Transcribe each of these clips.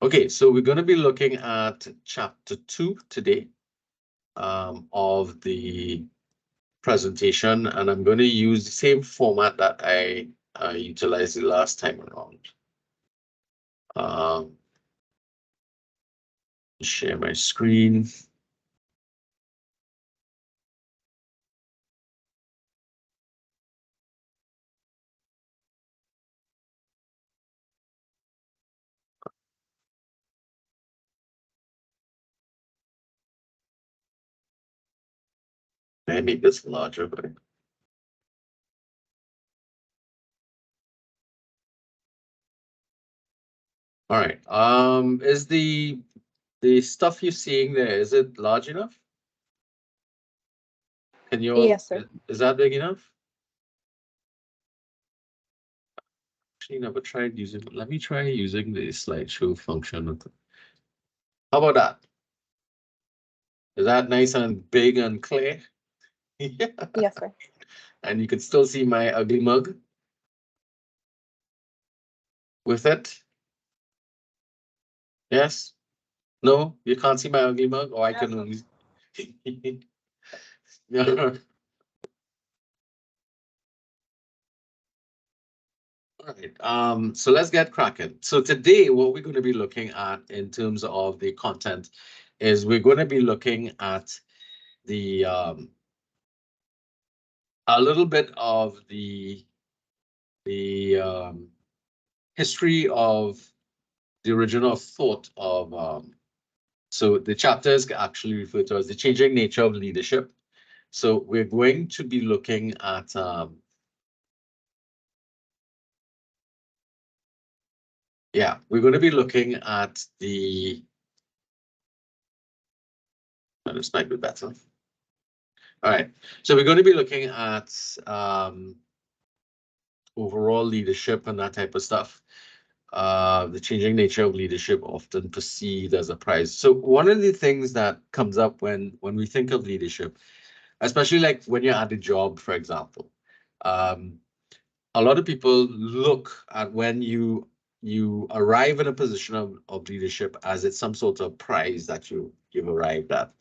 Okay, so we're going to be looking at chapter 2 today of the presentation, and I'm going to use the same format that I utilized the last time around. Share my screen. Let me make this larger, but all right. Is the stuff you're seeing there, is it large enough? Can you? Yes, sir. Is that big enough? Actually, never tried using. Let me try using the slideshow function. How about that? Is that nice and big and clear? Yeah. Yes, sir. And you can still see my ugly mug with it. Yes? No, you can't see my ugly mug, or I can only. Yeah. All right. So let's get cracking. So today, what we're going to be looking at in terms of the content is we're going to be looking at the a little bit of the history of the original thought of so the chapters actually refer to as the changing nature of leadership. So we're going to be looking at we're going to be looking at the this might be better. All right, so we're going to be looking at overall leadership and that type of stuff. The changing nature of leadership often perceived as a prize. So one of the things that comes up when we think of leadership, especially like when you're at a job, for example, a lot of people look at when you arrive in a position of leadership as it's some sort of prize that you've arrived at.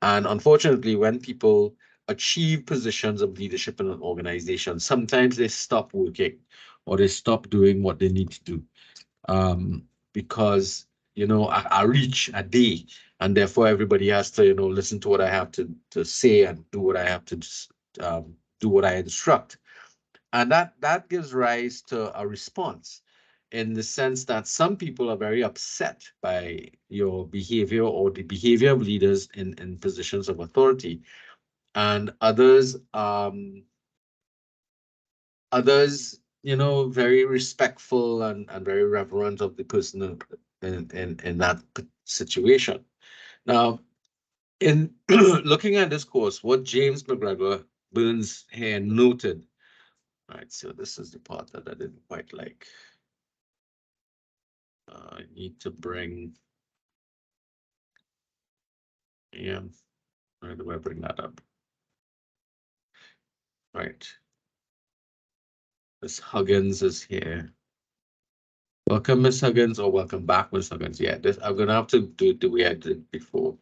And unfortunately, when people achieve positions of leadership in an organization, sometimes they stop working or they stop doing what they need to do because I reach a day, and therefore everybody has to listen to what I have to say and do what I have to do what I instruct. And that gives rise to a response in the sense that some people are very upset by your behavior or the behavior of leaders in positions of authority. And others, very respectful and very reverent of the person in that situation. Now, in looking at this course, what James McGregor Burns here noted. Right, so this is the part that I didn't quite like. I need to bring, where do I bring that up? Right. Miss Huggins is here. Welcome, Miss Huggins, or welcome back, Miss Huggins. Yeah, this I'm gonna have to do it the way I did before.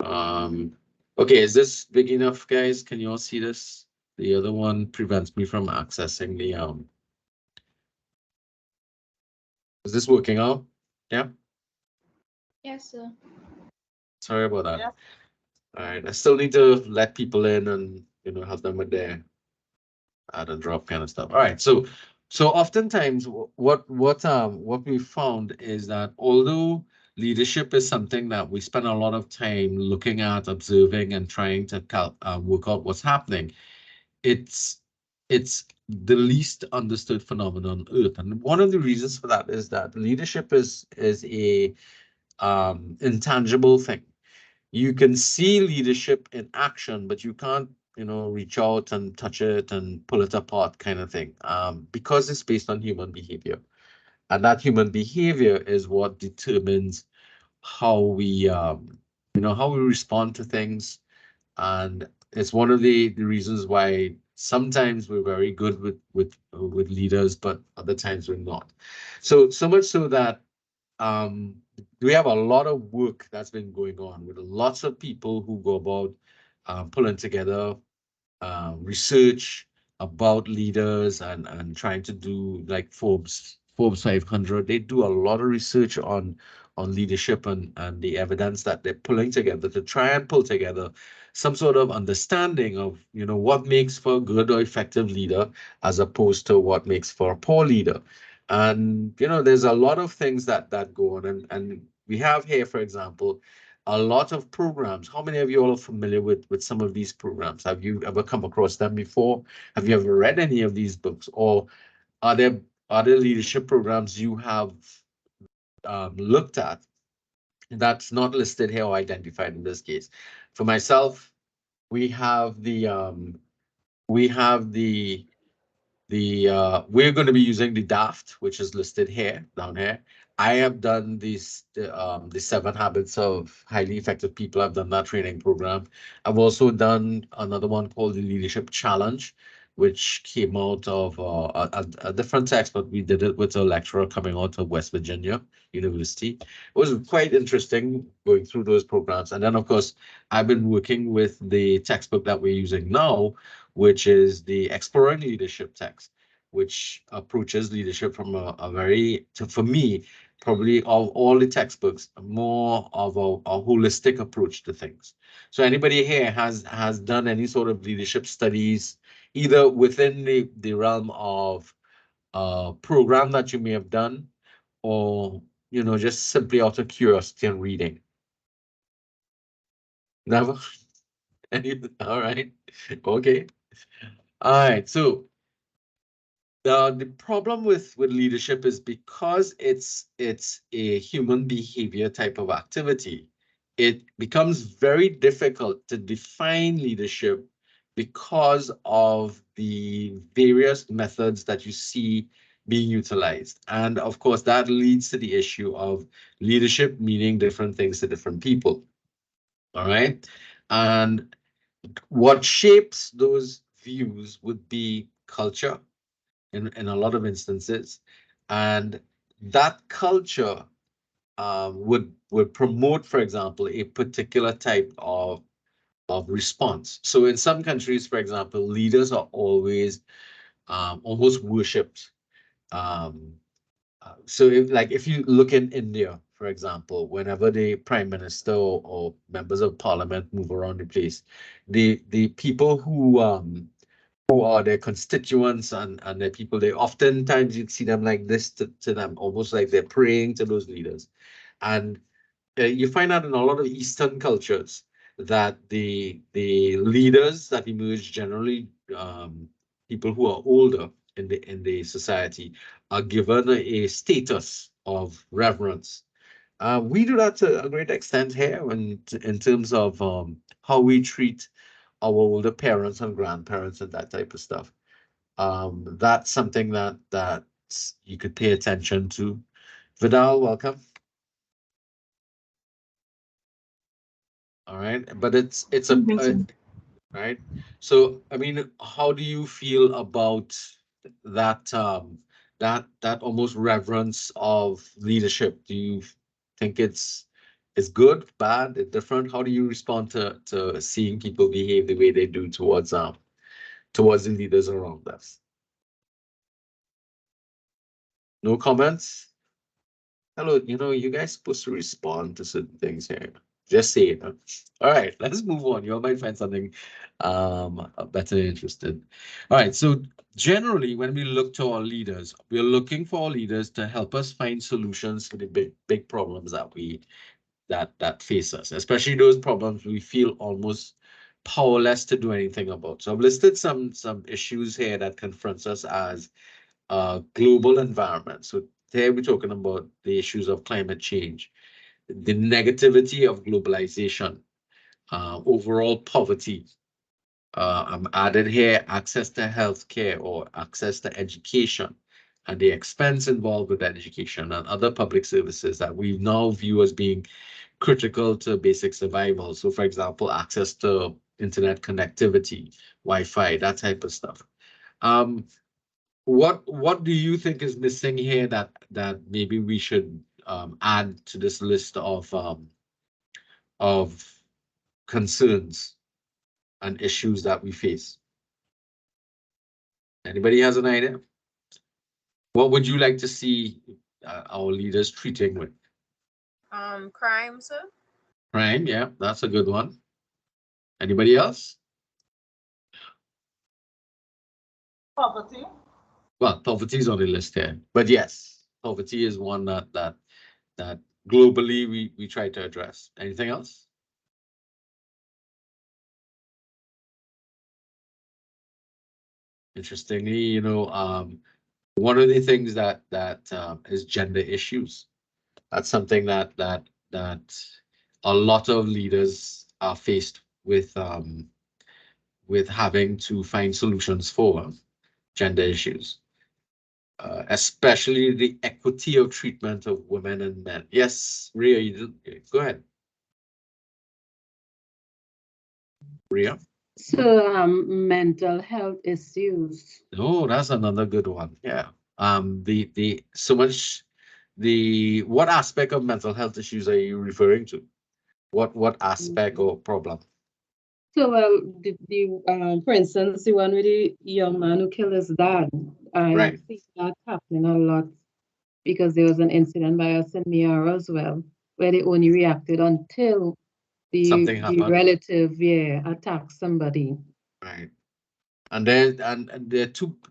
Okay, is this big enough, guys? Can you all see this? The other one prevents me from accessing the Is this working out? Yeah. Yes, sir. Sorry about that. Yeah. All right, I still need to let people in and help them with their add and drop kind of stuff. All right, so oftentimes what we found is that although leadership is something that we spend a lot of time looking at, observing, and trying to work out what's happening, it's the least understood phenomenon on Earth, and one of the reasons for that is that leadership is a intangible thing. You can see leadership in action, but you can't, reach out and touch it and pull it apart kind of thing, because it's based on human behavior. And that human behavior is what determines how we, how we respond to things. And it's one of the reasons why sometimes we're very good with leaders, but other times we're not. So much so that we have a lot of work that's been going on with lots of people who go about pulling together research about leaders and trying to do like Forbes 500. They do a lot of research on leadership and the evidence that they're pulling together to try and pull together some sort of understanding of what makes for a good or effective leader as opposed to what makes for a poor leader. And there's a lot of things that go on, and we have here, for example, a lot of programs. How many of you all are familiar with some of these programs? Have you ever come across them before? Have you ever read any of these books? Or are there leadership programs you have looked at that's not listed here or identified in this case? For myself, we have we're going to be using the DAFT, which is listed here, down here. I have done the 7 Habits of Highly Effective People. I've done that training program. I've also done another one called the Leadership Challenge, which came out of a different text, but we did it with a lecturer coming out of West Virginia University. It was quite interesting going through those programs. And then, of course, I've been working with the textbook that we're using now, which is the Exploring Leadership text, which approaches leadership from a very, for me, probably of all the textbooks, more of a holistic approach to things. So anybody here has done any sort of leadership studies, either within the realm of a program that you may have done, or just simply out of curiosity and reading? Never? All right. Okay. All right. So the problem with leadership is because it's a human behavior type of activity, it becomes very difficult to define leadership because of the various methods that you see being utilized. And of course, that leads to the issue of leadership meaning different things to different people. All right. And what shapes those views would be culture in a lot of instances, and that culture would promote, for example, a particular type of response. So in some countries, for example, leaders are always almost worshipped. So if you look in India, for example, whenever the prime minister or members of parliament move around the place, the people who are their constituents and their people, they oftentimes you'd see them like this to them, almost like they're praying to those leaders. And you find out in a lot of Eastern cultures that the leaders that emerge generally, people who are older in the society, are given a status of reverence. We do that to a great extent here in terms of how we treat our older parents and grandparents and that type of stuff. That's something that you could pay attention to. Vidal, welcome. All right, but it's right. So I mean, how do you feel about that that almost reverence of leadership? Do you think it's good, bad, different? How do you respond to seeing people behave the way they do towards the leaders around us? No comments? Hello, you guys supposed to respond to certain things here. Just say it. Huh? All right, let's move on. You all might find something better interested. All right, so generally, when we look to our leaders, we're looking for our leaders to help us find solutions for the big problems that face us, especially those problems we feel almost powerless to do anything about. So I've listed some issues here that confronts us as global environment. So today we're talking about the issues of climate change, the negativity of globalization, overall poverty. I'm added here access to healthcare or access to education, and the expense involved with education and other public services that we now view as being critical to basic survival. So, for example, access to internet connectivity, Wi-Fi, that type of stuff. What do you think is missing here that maybe we should add to this list of concerns and issues that we face? Anybody has an idea? What would you like to see our leaders treating with? Crime, sir. Crime, yeah, that's a good one. Anybody else? Poverty. Well, poverty is on the list here, but yes, poverty is one that globally we try to address. Anything else? Interestingly, one of the things that is gender issues. That's something that a lot of leaders are faced with having to find solutions for gender issues, especially the equity of treatment of women and men. Yes, Ria, go ahead. Ria? So mental health issues. Oh, that's another good one. Yeah. What aspect of mental health issues are you referring to? What aspect or problem? So well, for instance, the one with the young man who killed his dad. I Right. have seen that happening a lot because there was an incident by us in Miara as well, where they only reacted until Something the happened. relative, attacked somebody. Right. And there are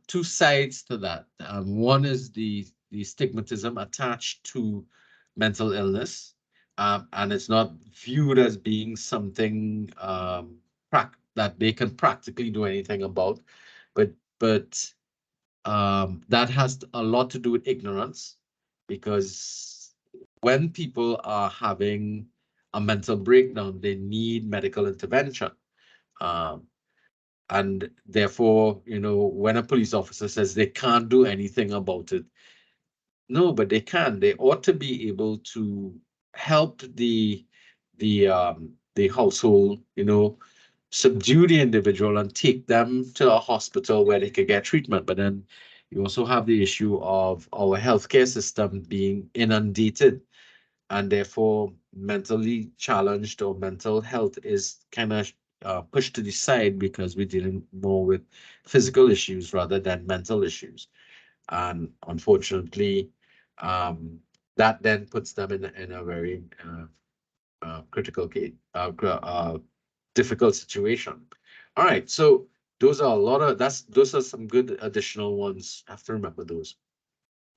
two sides to that. One is the stigmatism attached to mental illness, and it's not viewed as being something that they can practically do anything about. But that has a lot to do with ignorance, because when people are having a mental breakdown, they need medical intervention. And therefore, when a police officer says they can't do anything about it, no, but they can. They ought to be able to help the household, subdue the individual and take them to a hospital where they could get treatment. But then you also have the issue of our healthcare system being inundated, and therefore mentally challenged or mental health is kind of pushed to the side because we're dealing more with physical issues rather than mental issues. And unfortunately, that then puts them in a very critical case, difficult situation. All right, so those are those are some good additional ones. I have to remember those.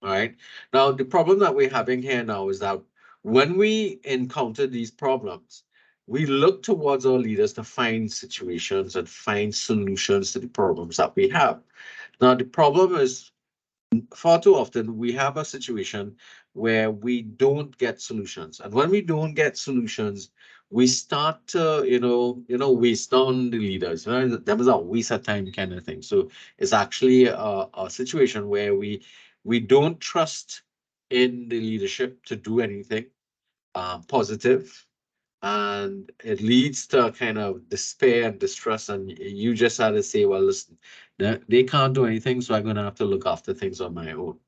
All right. Now, the problem that we're having here now is that when we encounter these problems, we look towards our leaders to find situations and find solutions to the problems that we have. Now, the problem is far too often we have a situation where we don't get solutions. And when we don't get solutions, we start to, waste on the leaders. That was a waste of time kind of thing. So it's actually a situation where we don't trust in the leadership to do anything positive, and it leads to kind of despair and distrust. And you just had to say, well, listen, they can't do anything, so I'm going to have to look after things on my own.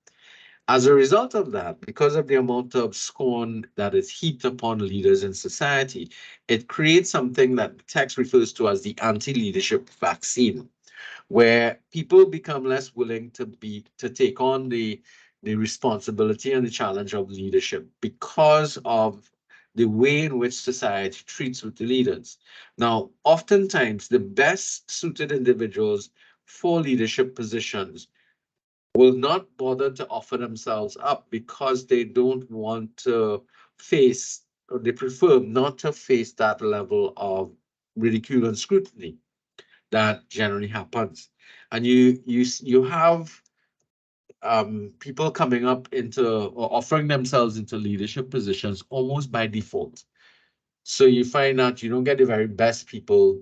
As a result of that, because of the amount of scorn that is heaped upon leaders in society, it creates something that the text refers to as the anti-leadership vaccine, where people become less willing to take on the responsibility and the challenge of leadership because of the way in which society treats with the leaders. Now, oftentimes, the best suited individuals for leadership positions will not bother to offer themselves up because they don't want to face, or they prefer not to face that level of ridicule and scrutiny that generally happens. And you have people coming up into or offering themselves into leadership positions almost by default. So you find that you don't get the very best people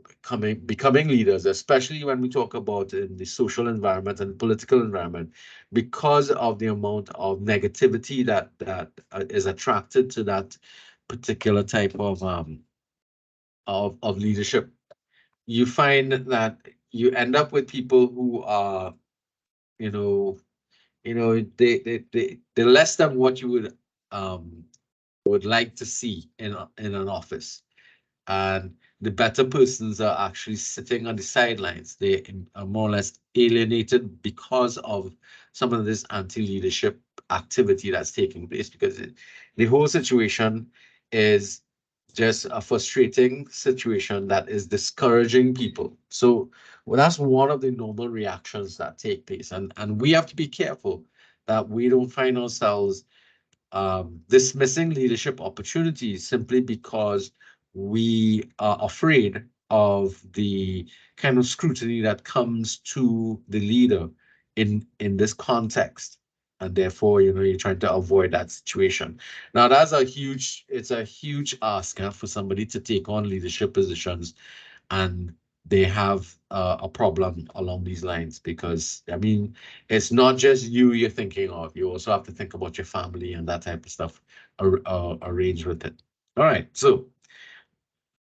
becoming leaders, especially when we talk about in the social environment and political environment, because of the amount of negativity that is attracted to that particular type of leadership. You find that you end up with people who are, they they're less than what you would would like to see in an office. And the better persons are actually sitting on the sidelines. They are more or less alienated because of some of this anti-leadership activity that's taking place, because the whole situation is just a frustrating situation that is discouraging people. So well, that's one of the normal reactions that take place. And we have to be careful that we don't find ourselves dismissing leadership opportunities simply because we are afraid of the kind of scrutiny that comes to the leader in this context. And therefore, you're trying to avoid that situation. Now, it's a huge ask for somebody to take on leadership positions, and they have a problem along these lines, because I mean, it's not just you're thinking of. You also have to think about your family and that type of stuff arranged with it. All right,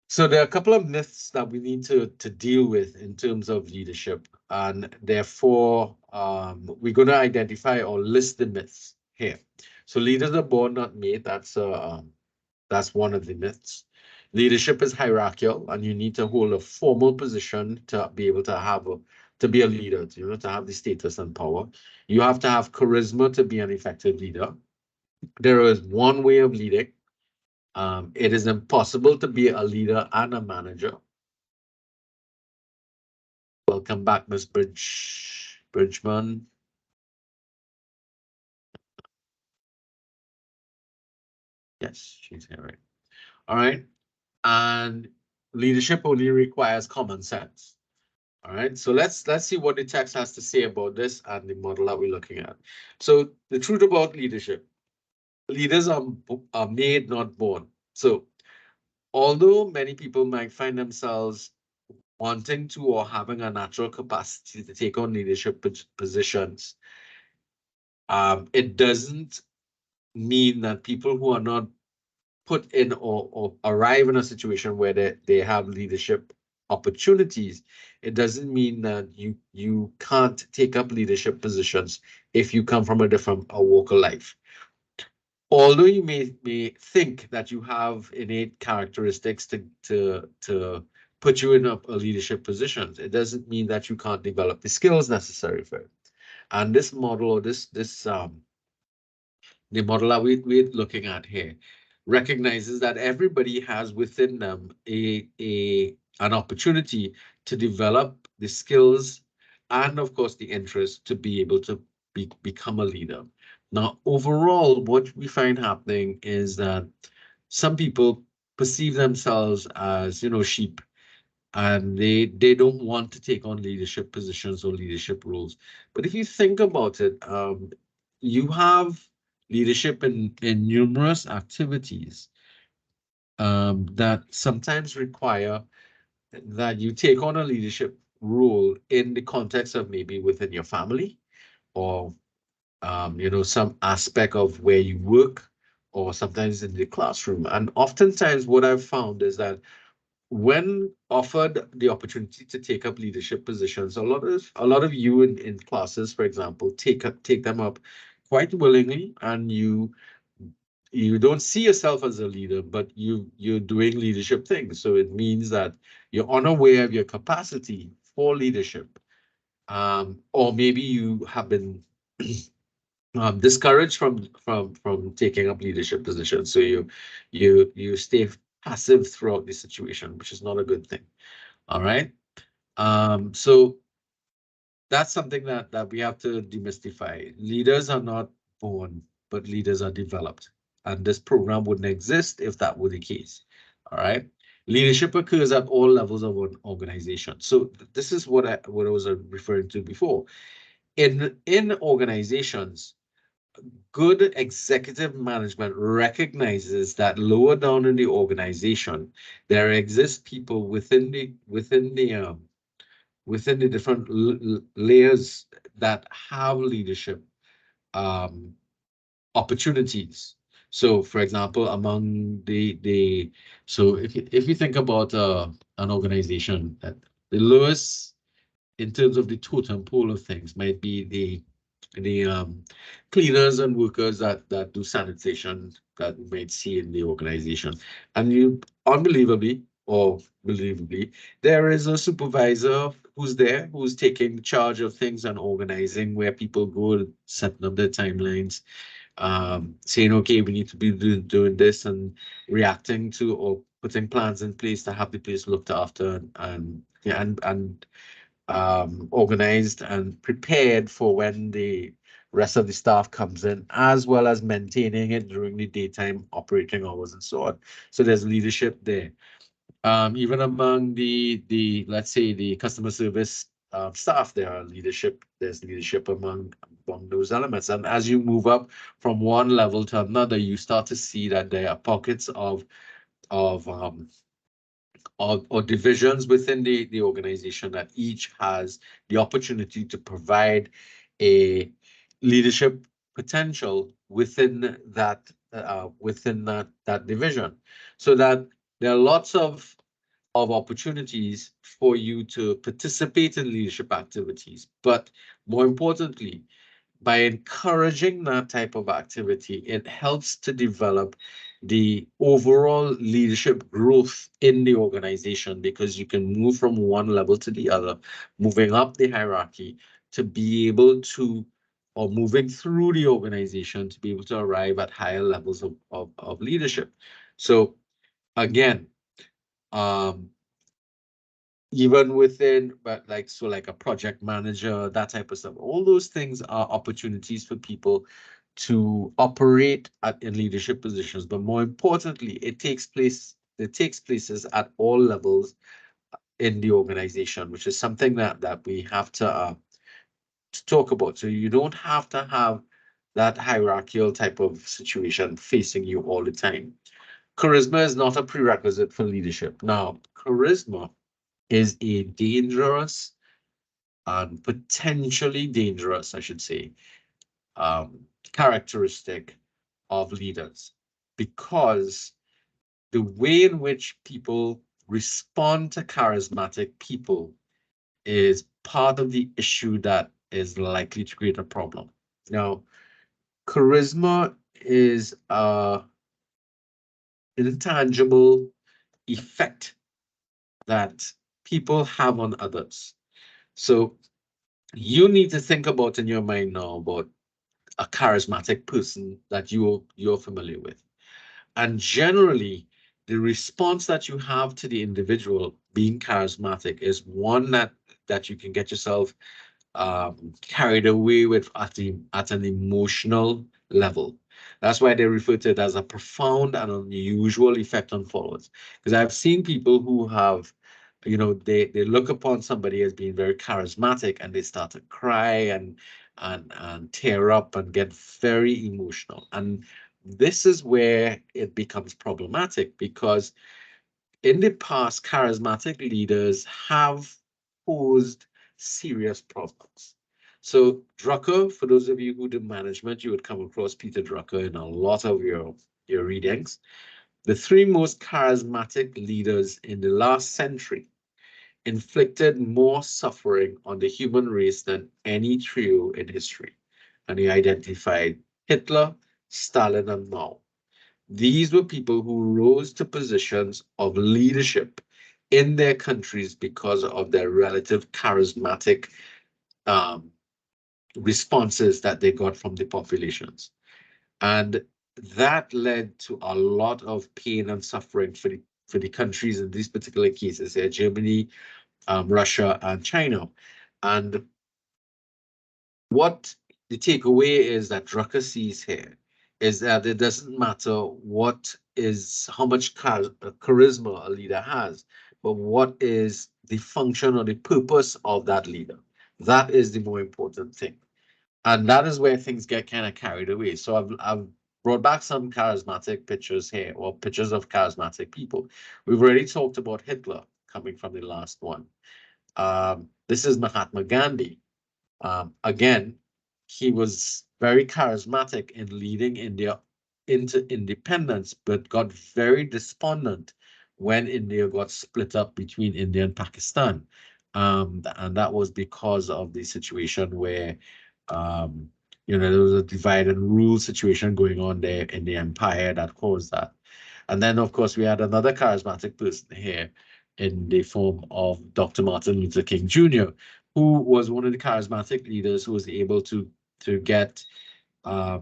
so there are a couple of myths that we need to deal with in terms of leadership, and therefore we're going to identify or list the myths here. So leaders are born, not made. That's one of the myths. Leadership is hierarchical, and you need to hold a formal position to be able to be a leader, to have the status and power. You have to have charisma to be an effective leader. There is one way of leading. It is impossible to be a leader and a manager. Welcome back, Ms. Bridgman. Yes, she's here, right? All right. And leadership only requires common sense. All right, so let's see what the text has to say about this and the model that we're looking at. So the truth about leadership: leaders are made, not born. So although many people might find themselves wanting to or having a natural capacity to take on leadership positions, it doesn't mean that people who are not put in or arrive in a situation where they have leadership opportunities, it doesn't mean that you can't take up leadership positions if you come from a different walk of life. Although you may think that you have innate characteristics to put you in a leadership position, it doesn't mean that you can't develop the skills necessary for it. And this model, or the model that we're looking at here, recognizes that everybody has within them an opportunity to develop the skills and, of course, the interest to be able to become a leader. Now, overall, what we find happening is that some people perceive themselves as, sheep, and they don't want to take on leadership positions or leadership roles. But if you think about it, you have leadership in numerous activities that sometimes require that you take on a leadership role in the context of maybe within your family, or some aspect of where you work, or sometimes in the classroom. And oftentimes what I've found is that when offered the opportunity to take up leadership positions, a lot of you in classes, for example, take them up quite willingly, and you don't see yourself as a leader, but you're doing leadership things. So it means that you're unaware of your capacity for leadership, or maybe you have been discouraged from taking up leadership positions. So you stay passive throughout the situation, which is not a good thing. All right. So that's something that we have to demystify. Leaders are not born, but leaders are developed. And this program wouldn't exist if that were the case. All right. Leadership occurs at all levels of an organization. So this is what I was referring to before. In organizations, good executive management recognizes that lower down in the organization, there exist people within the different layers that have leadership opportunities. So, for example, among so if you think about an organization, that the lowest in terms of the totem pole of things might be cleaners and workers that do sanitation that you might see in the organization. And you unbelievably or believably, there is a supervisor who's there, who's taking charge of things and organizing where people go, setting up their timelines, saying, okay, we need to be doing this, and reacting to or putting plans in place to have the place looked after and yeah, and organized and prepared for when the rest of the staff comes in, as well as maintaining it during the daytime operating hours and so on. So there's leadership there. Even among the let's say the customer service staff, there's leadership among those elements. And as you move up from one level to another, you start to see that there are pockets of or divisions within the organization that each has the opportunity to provide a leadership potential within that division, so that there are lots of opportunities for you to participate in leadership activities. But more importantly, by encouraging that type of activity, it helps to develop the overall leadership growth in the organization, because you can move from one level to the other, moving up the hierarchy to be able to, or moving through the organization to be able to arrive at higher levels of leadership. So again, even within, but like a project manager, that type of stuff, all those things are opportunities for people to operate in leadership positions. But more importantly, it takes places at all levels in the organization, which is something that we have to talk about. So you don't have to have that hierarchical type of situation facing you all the time. Charisma is not a prerequisite for leadership. Now, charisma is a dangerous and potentially dangerous, I should say, characteristic of leaders, because the way in which people respond to charismatic people is part of the issue that is likely to create a problem. Now, charisma is an intangible effect that people have on others. So you need to think about in your mind now about a charismatic person that you're familiar with. And generally, the response that you have to the individual being charismatic is one that you can get yourself carried away with at an emotional level. That's why they refer to it as a profound and unusual effect on followers. Because I've seen people who have, they look upon somebody as being very charismatic, and they start to cry and tear up and get very emotional. And this is where it becomes problematic, because in the past, charismatic leaders have posed serious problems. So Drucker, for those of you who do management, you would come across Peter Drucker in a lot of your readings. The three most charismatic leaders in the last century inflicted more suffering on the human race than any trio in history. And he identified Hitler, Stalin, and Mao. These were people who rose to positions of leadership in their countries because of their relative charismatic responses that they got from the populations. And that led to a lot of pain and suffering for the countries in these particular cases here, Germany, Russia, and China. And what the takeaway is that Drucker sees here is that it doesn't matter how much charisma a leader has, but what is the function or the purpose of that leader. That is the more important thing. And that is where things get kind of carried away. So I've brought back some charismatic pictures here, or pictures of charismatic people. We've already talked about Hitler coming from the last one. This is Mahatma Gandhi. Again, he was very charismatic in leading India into independence, but got very despondent when India got split up between India and Pakistan. And that was because of the situation where There was a divide and rule situation going on there in the empire that caused that. And then, of course, we had another charismatic person here in the form of Dr. Martin Luther King Jr., who was one of the charismatic leaders who was able to get a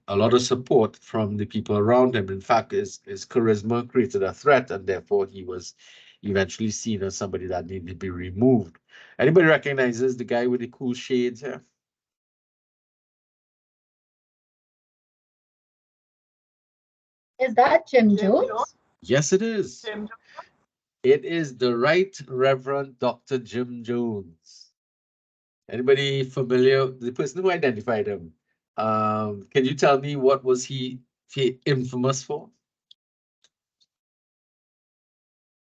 lot of support from the people around him. In fact, his charisma created a threat, and therefore he was eventually seen as somebody that needed to be removed. Anybody recognizes the guy with the cool shades here? Is that Jim Jim Jones? Jones? Yes, it is. Jim Jones? It is the Right Reverend Dr. Jim Jones. Anybody familiar? The person who identified him. Can you tell me what was he infamous for?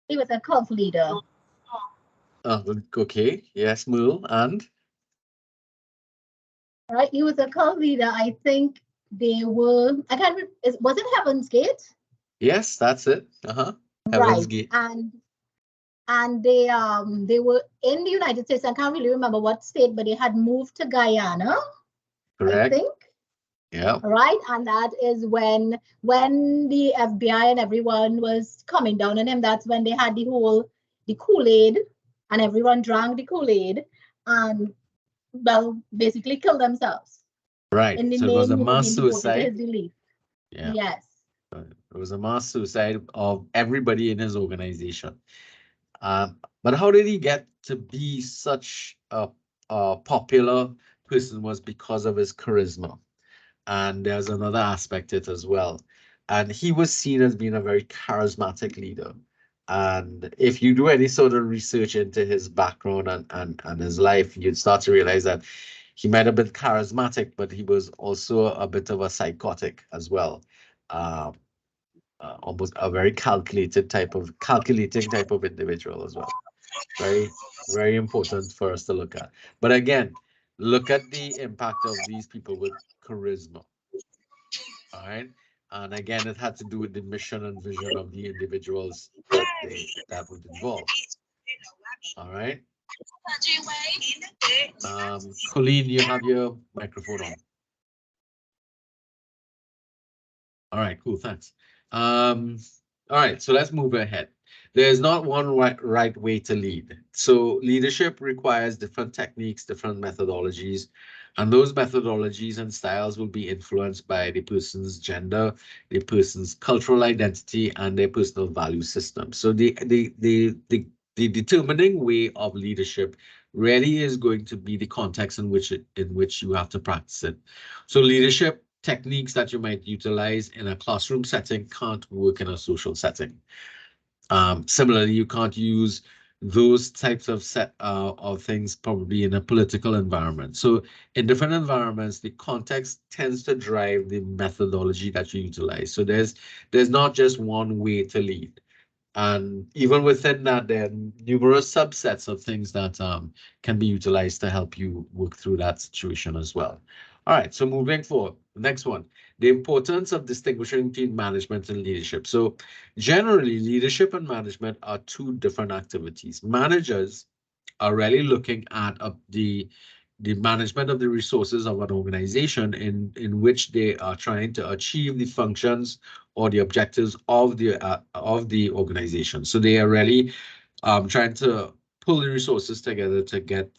He was a cult leader. Okay, yes, Merle, and? Right? He was a cult leader. I think they were, I can't remember, was it Heaven's Gate? Yes, that's it. Heaven's Right. Gate. And they were in the United States. I can't really remember what state, but they had moved to Guyana, Correct. I think. Yeah. Right. And that is when the FBI and everyone was coming down on him. That's when they had the Kool-Aid, and everyone drank the Kool-Aid and, well, basically killed themselves. Right. In the So it was a name of mass being devoted to suicide. his belief. Yeah. Yes. It was a mass suicide of everybody in his organization. But how did he get to be such a popular person? Was because of his charisma. And there's another aspect to it as well. And he was seen as being a very charismatic leader. And if you do any sort of research into his background and his life, you'd start to realize that he might have been charismatic, but he was also a bit of a psychotic as well. Almost a very calculating type of individual as well. Very, very important for us to look at. But again, look at the impact of these people with charisma. All right. And again, it had to do with the mission and vision of the individuals that would involve. All right. Colleen, you have your microphone on. All right, cool, thanks. All right, so let's move ahead. There's not one right way to lead. So leadership requires different techniques, different methodologies, and those methodologies and styles will be influenced by the person's gender, the person's cultural identity, and their personal value system. So the determining way of leadership really is going to be the context in which you have to practice it. So leadership techniques that you might utilize in a classroom setting can't work in a social setting. Similarly, you can't use those types of things probably in a political environment. So in different environments, the context tends to drive the methodology that you utilize. So there's not just one way to lead. And even within that, there are numerous subsets of things that can be utilized to help you work through that situation as well. All right, so moving forward, the next one, the importance of distinguishing between management and leadership. So generally, leadership and management are two different activities. Managers are really looking at the management of the resources of an organization in which they are trying to achieve the functions or the objectives of the organization. So they are really trying to pull the resources together to get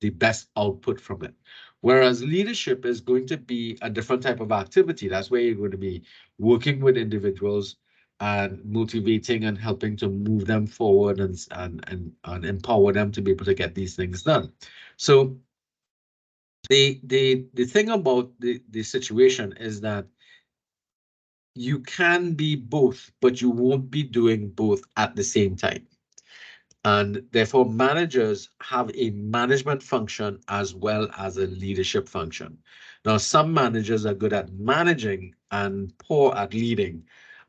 the best output from it. Whereas leadership is going to be a different type of activity. That's where you're going to be working with individuals and motivating and helping to move them forward and empower them to be able to get these things done. So the thing about the situation is that you can be both, but you won't be doing both at the same time. And therefore, managers have a management function as well as a leadership function. Now, some managers are good at managing and poor at leading.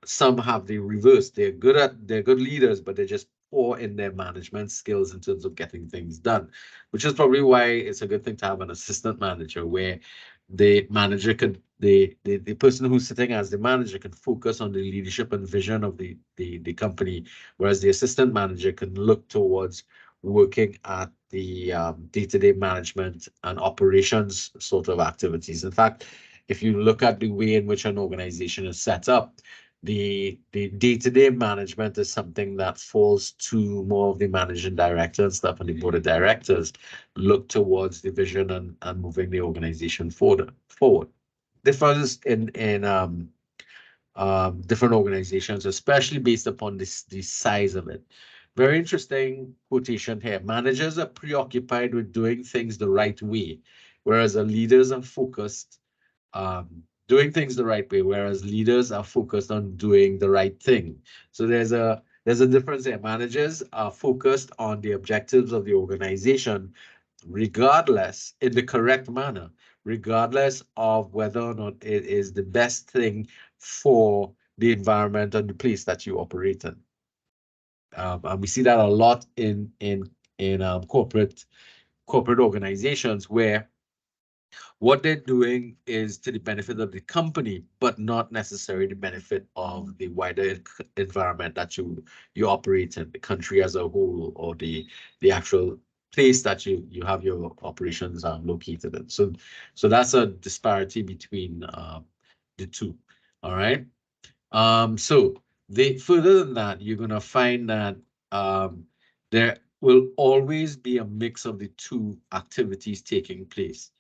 Some have the reverse. They're good leaders, but they're just poor in their management skills in terms of getting things done, which is probably why it's a good thing to have an assistant manager where the manager could the person who's sitting as the manager can focus on the leadership and vision of the company, whereas the assistant manager can look towards working at the day-to-day management and operations sort of activities. In fact, if you look at the way in which an organization is set up, the day-to-day management is something that falls to more of the managing director and stuff, and the board of directors look towards the vision and moving the organization forward. Difference in different organizations, especially based upon the size of it. Very interesting quotation here. Managers are preoccupied with doing things the right way, whereas the leaders are focused doing things the right way, whereas leaders are focused on doing the right thing. So there's a difference there. Managers are focused on the objectives of the organization, regardless, in the correct manner, regardless of whether or not it is the best thing for the environment and the place that you operate in. And we see that a lot in corporate organizations, where what they're doing is to the benefit of the company, but not necessarily the benefit of the wider environment that you operate in, the country as a whole, or the actual place that you have your operations located in. So that's a disparity between the two. All right. So further than that, you're gonna find that there will always be a mix of the two activities taking place.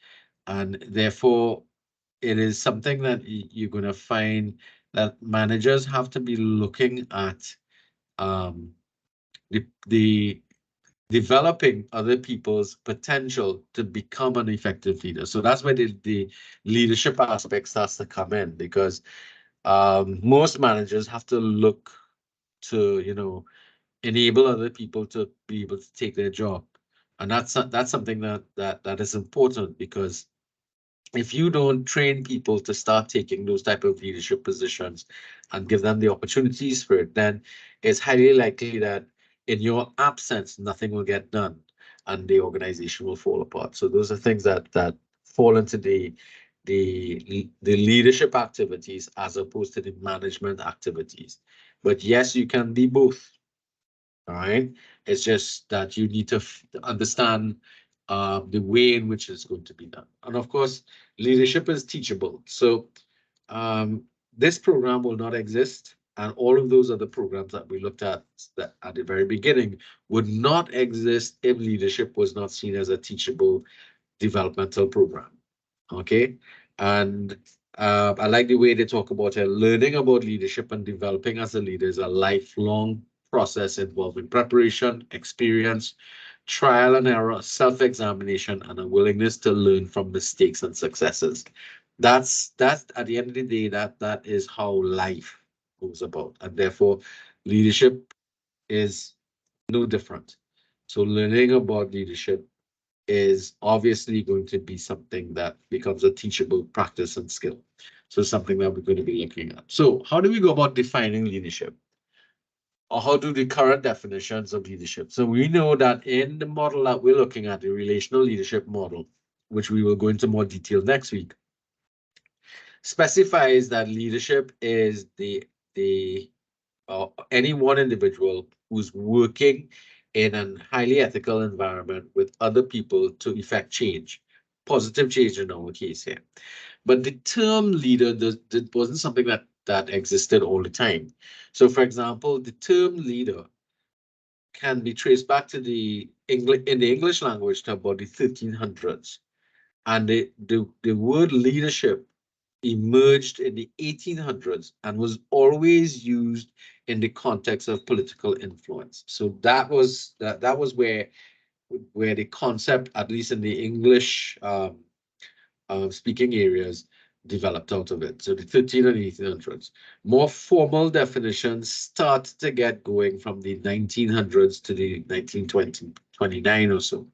And therefore, it is something that you're going to find that managers have to be looking at the developing other people's potential to become an effective leader. So that's where the leadership aspect starts to come in, because most managers have to look to, enable other people to be able to take their job. And that's something that is important, because if you don't train people to start taking those type of leadership positions and give them the opportunities for it, then it's highly likely that in your absence, nothing will get done and the organization will fall apart. So those are things that fall into the leadership activities as opposed to the management activities. But yes, you can be both. All right. It's just that you need to understand the way in which it's going to be done. And of course, leadership is teachable. So this program will not exist, and all of those other programs that we looked at the very beginning would not exist if leadership was not seen as a teachable developmental program. Okay. And I like the way they talk about it. Learning about leadership and developing as a leader is a lifelong process involving preparation, experience, trial and error, self-examination, and a willingness to learn from mistakes and successes. That's at the end of the day, that is how life goes about. And therefore, leadership is no different. So learning about leadership is obviously going to be something that becomes a teachable practice and skill. So something that we're going to be looking at. So how do we go about defining leadership? Or how do the current definitions of leadership? So we know that in the model that we're looking at, the relational leadership model, which we will go into more detail next week, specifies that leadership is any one individual who's working in a highly ethical environment with other people to effect change, positive change in our case here. But the term leader wasn't something that existed all the time. So for example, the term leader can be traced back to the English language to about the 1300s. And the word leadership emerged in the 1800s and was always used in the context of political influence. So that was where the concept, at least in the English speaking areas, developed out of it. So the 1300s and 1800s. More formal definitions started to get going from the 1900s to the 1929 or so.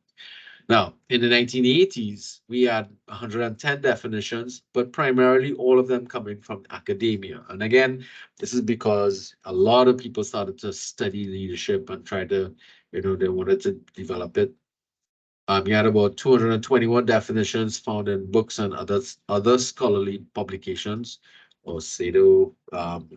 Now, in the 1980s, we had 110 definitions, but primarily all of them coming from academia. And again, this is because a lot of people started to study leadership and try to, they wanted to develop it. We had about 221 definitions found in books and other scholarly publications, or pseudo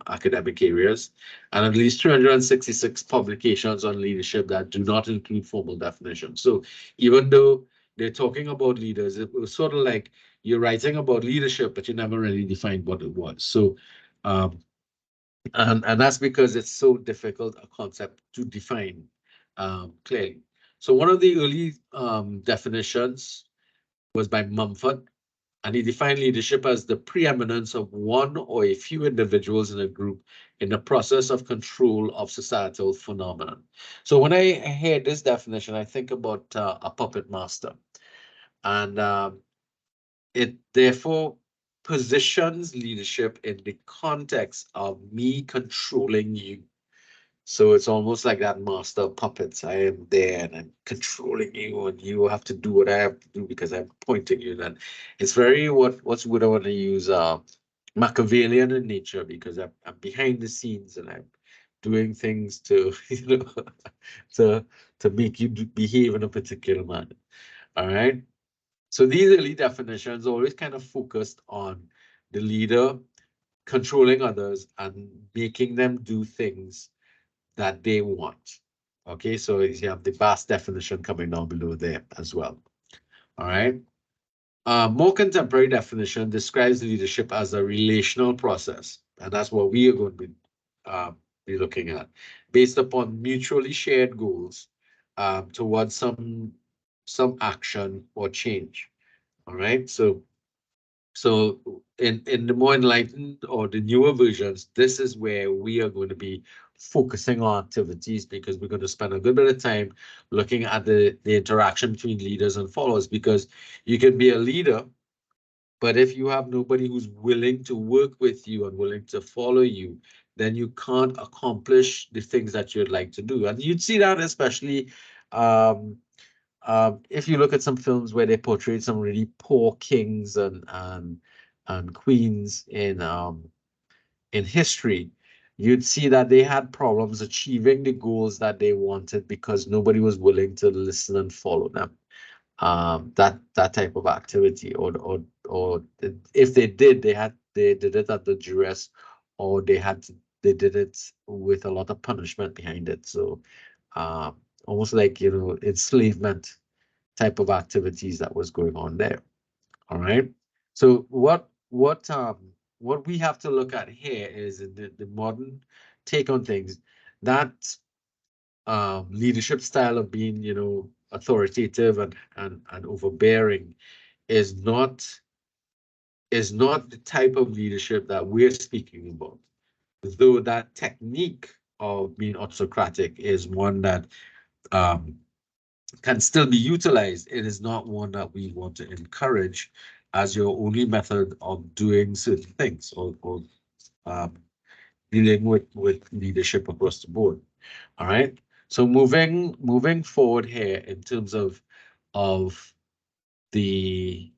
academic areas, and at least 366 publications on leadership that do not include formal definitions. So even though they're talking about leaders, it was sort of like you're writing about leadership, but you never really defined what it was. So, and that's because it's so difficult a concept to define clearly. So one of the early definitions was by Mumford, and he defined leadership as the preeminence of one or a few individuals in a group in the process of control of societal phenomenon. So when I hear this definition, I think about a puppet master, and it therefore positions leadership in the context of me controlling you. So it's almost like that master of puppets. I am there and I'm controlling you, and you have to do what I have to do because I'm pointing you. And it's very what's would I want to use Machiavellian in nature, because I'm behind the scenes and I'm doing things to to make you behave in a particular manner. All right. So these early definitions always kind of focused on the leader controlling others and making them do things that they want. Okay, so you have the vast definition coming down below there as well. All right. More contemporary definition describes leadership as a relational process, and that's what we are going to be looking at, based upon mutually shared goals towards some action or change. All right, so in the more enlightened or the newer versions, this is where we are going to be focusing on activities, because we're going to spend a good bit of time looking at the interaction between leaders and followers, because you can be a leader, but if you have nobody who's willing to work with you and willing to follow you, then you can't accomplish the things that you'd like to do. And you'd see that especially if you look at some films where they portrayed some really poor kings and queens in history, you'd see that they had problems achieving the goals that they wanted because nobody was willing to listen and follow them. That type of activity, or if they did, they did it at the duress, or they did it with a lot of punishment behind it. So almost like, enslavement type of activities that was going on there. All right. So what we have to look at here is the modern take on things, that leadership style of being, authoritative and overbearing is not the type of leadership that we're speaking about. Though that technique of being autocratic is one that can still be utilized, it is not one that we want to encourage as your only method of doing certain things, or dealing with leadership across the board. All right. So moving forward here in terms of the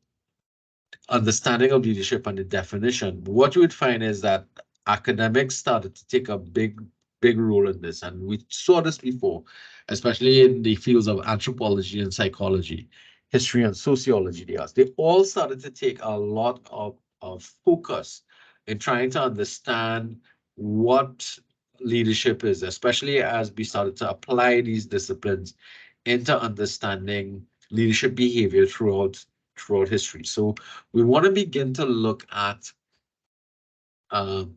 understanding of leadership and the definition, what you would find is that academics started to take a big role in this, and we saw this before, especially in the fields of anthropology and psychology, history and sociology. They all started to take a lot of focus in trying to understand what leadership is, especially as we started to apply these disciplines into understanding leadership behavior throughout history. So we want to begin to look at the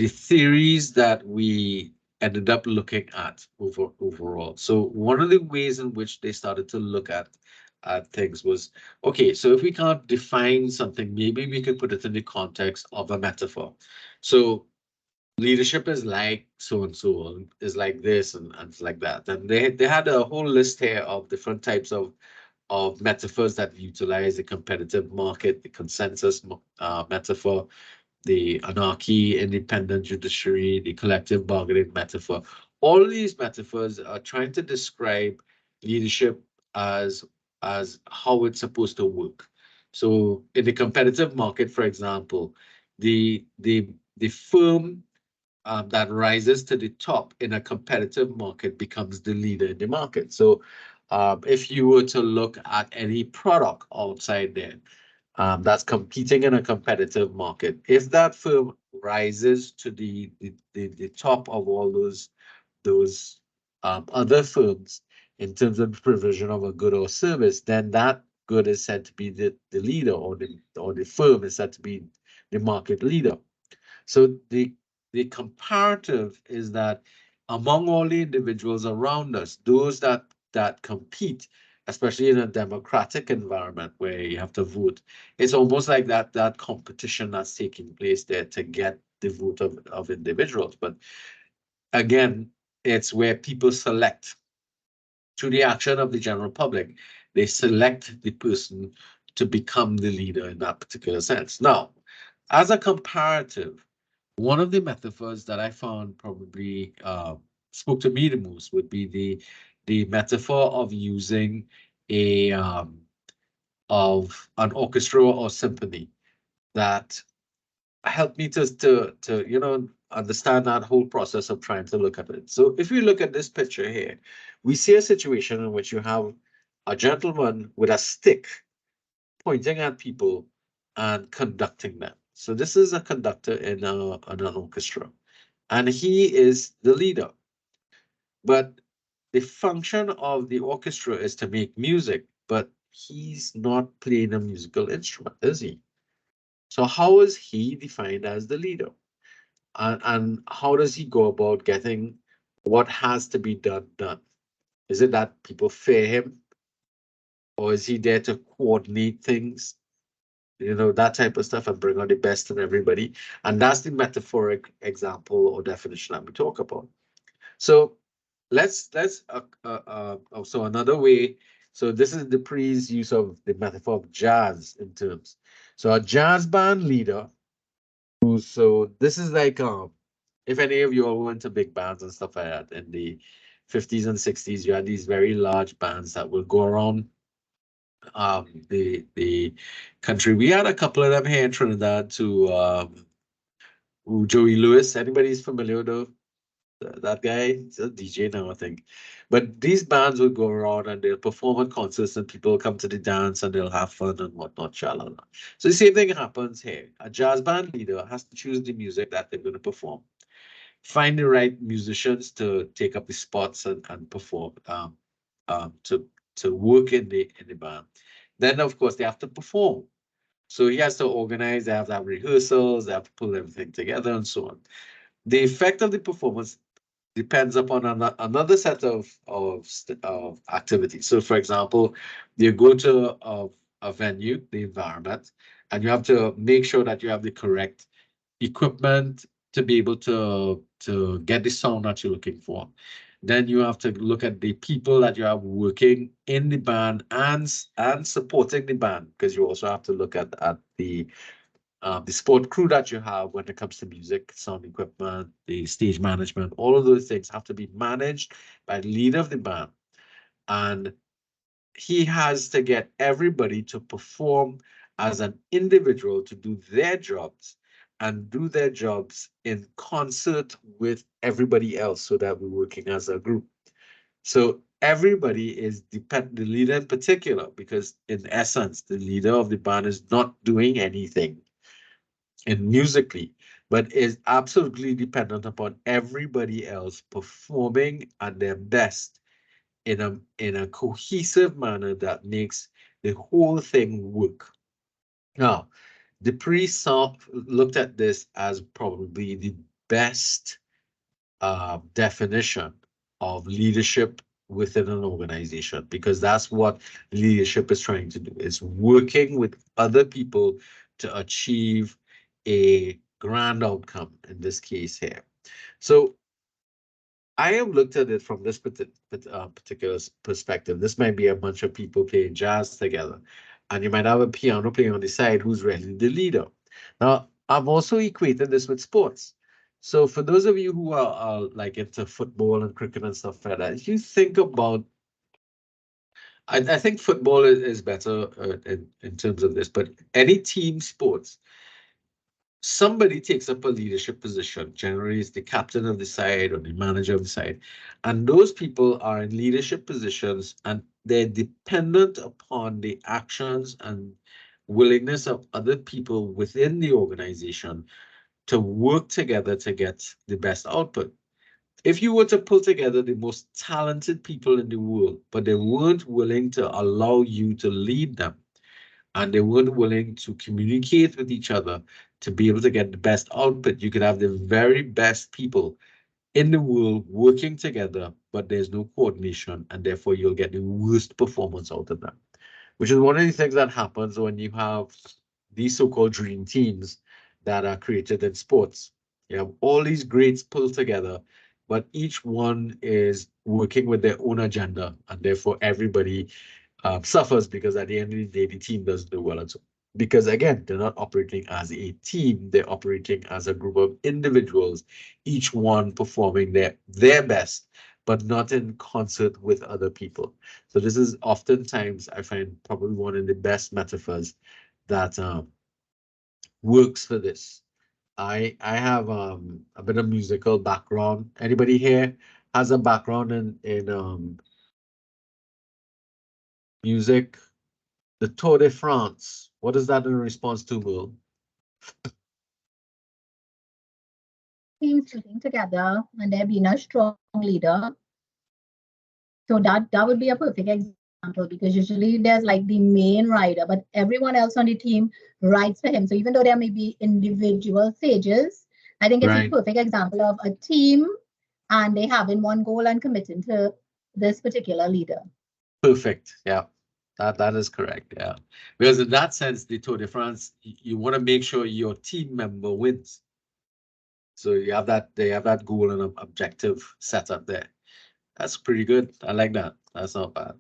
theories that we ended up looking at overall. So one of the ways in which they started to look at things was, okay, so if we can't define something, maybe we could put it in the context of a metaphor. So leadership is like so and so, is like this and it's like that. And they had a whole list here of different types of metaphors that utilize the competitive market, the consensus metaphor, the anarchy, independent judiciary, the collective bargaining metaphor. All of these metaphors are trying to describe leadership as how it's supposed to work. So in the competitive market, for example, the firm that rises to the top in a competitive market becomes the leader in the market. So if you were to look at any product outside there, that's competing in a competitive market. If that firm rises to the top of all those other firms in terms of the provision of a good or service, then that good is said to be the leader, or the firm is said to be the market leader. So the comparative is that among all the individuals around us, those that compete, especially in a democratic environment where you have to vote, it's almost like that competition that's taking place there to get the vote of individuals. But again, it's where people select through the action of the general public. They select the person to become the leader in that particular sense. Now, as a comparative, one of the metaphors that I found probably spoke to me the most would be the metaphor of using of an orchestra or symphony that helped me to understand that whole process of trying to look at it. So if you look at this picture here, we see a situation in which you have a gentleman with a stick pointing at people and conducting them. So this is a conductor in an orchestra, and he is the leader. But the function of the orchestra is to make music, but he's not playing a musical instrument, is he? So how is he defined as the leader? And how does he go about getting what has to be done? Is it that people fear him? Or is he there to coordinate things? That type of stuff, and bring out the best in everybody. And that's the metaphoric example or definition that we talk about. So so another way, so this is Dupree's use of the metaphor of jazz in terms. So a jazz band leader so this is like if any of you all went to big bands and stuff like that in the 50s and 60s, you had these very large bands that would go around the country. We had a couple of them here in Trinidad to Joey Lewis. Anybody's familiar with that guy? He's a DJ now, I think. But these bands would go around and they'll perform at concerts, and people will come to the dance and they'll have fun and whatnot, shalala. So the same thing happens here. A jazz band leader has to choose the music that they're going to perform, find the right musicians to take up the spots and perform, to work in the band. Then of course they have to perform. So he has to organize, they have to have rehearsals, they have to pull everything together and so on. The effect of the performance depends upon another set of activities. So for example, you go to a venue, the environment, and you have to make sure that you have the correct equipment to be able to get the sound that you're looking for. Then you have to look at the people that you have working in the band and supporting the band, because you also have to look at the support crew that you have when it comes to music, sound equipment, the stage management. All of those things have to be managed by the leader of the band. And he has to get everybody to perform as an individual, to do their jobs and do their jobs in concert with everybody else, so that we're working as a group. So everybody is the leader in particular, because in essence, the leader of the band is not doing anything musically, but is absolutely dependent upon everybody else performing at their best in a cohesive manner that makes the whole thing work. Now, Dupree looked at this as probably the best definition of leadership within an organization, because that's what leadership is trying to do. It's working with other people to achieve a grand outcome, in this case here. So I have looked at it from this particular perspective. This might be a bunch of people playing jazz together, and you might have a piano playing on the side who's really the leader. Now, I've also equated this with sports. So for those of you who are like into football and cricket and stuff like that, if you think about, I think football is better in terms of this, but any team sports, somebody takes up a leadership position, generally it's the captain of the side or the manager of the side, and those people are in leadership positions, and they're dependent upon the actions willingness of other people within the organization to work together to get the best output. If you were to pull together the most talented people in the world, but they weren't willing to allow you to lead them, and they weren't willing to communicate with each other to be able to get the best output, you could have the very best people in the world working together, but there's no coordination, and therefore you'll get the worst performance out of them, which is one of the things that happens when you have these so-called dream teams that are created in sports. You have all these greats pulled together, but each one is working with their own agenda, and therefore everybody suffers, because at the end of the day, the team doesn't do well at all. Because again, they're not operating as a team, they're operating as a group of individuals, each one performing their best, but not in concert with other people. So this is oftentimes, I find, probably one of the best metaphors that works for this. I have a bit of musical background. Anybody here has a background in music? The Tour de France. What is that in response to, Will? Teams sitting together and there being a strong leader. So that would be a perfect example, because usually there's like the main rider, but everyone else on the team rides for him. So even though there may be individual stages, I think it's Right. a perfect example of a team and they having one goal and committing to this particular leader. Perfect. Yeah. That is correct. Yeah. Because in that sense, the Tour de France, you want to make sure your team member wins. So you have that, they have that goal and objective set up there. That's pretty good. I like that. That's not bad.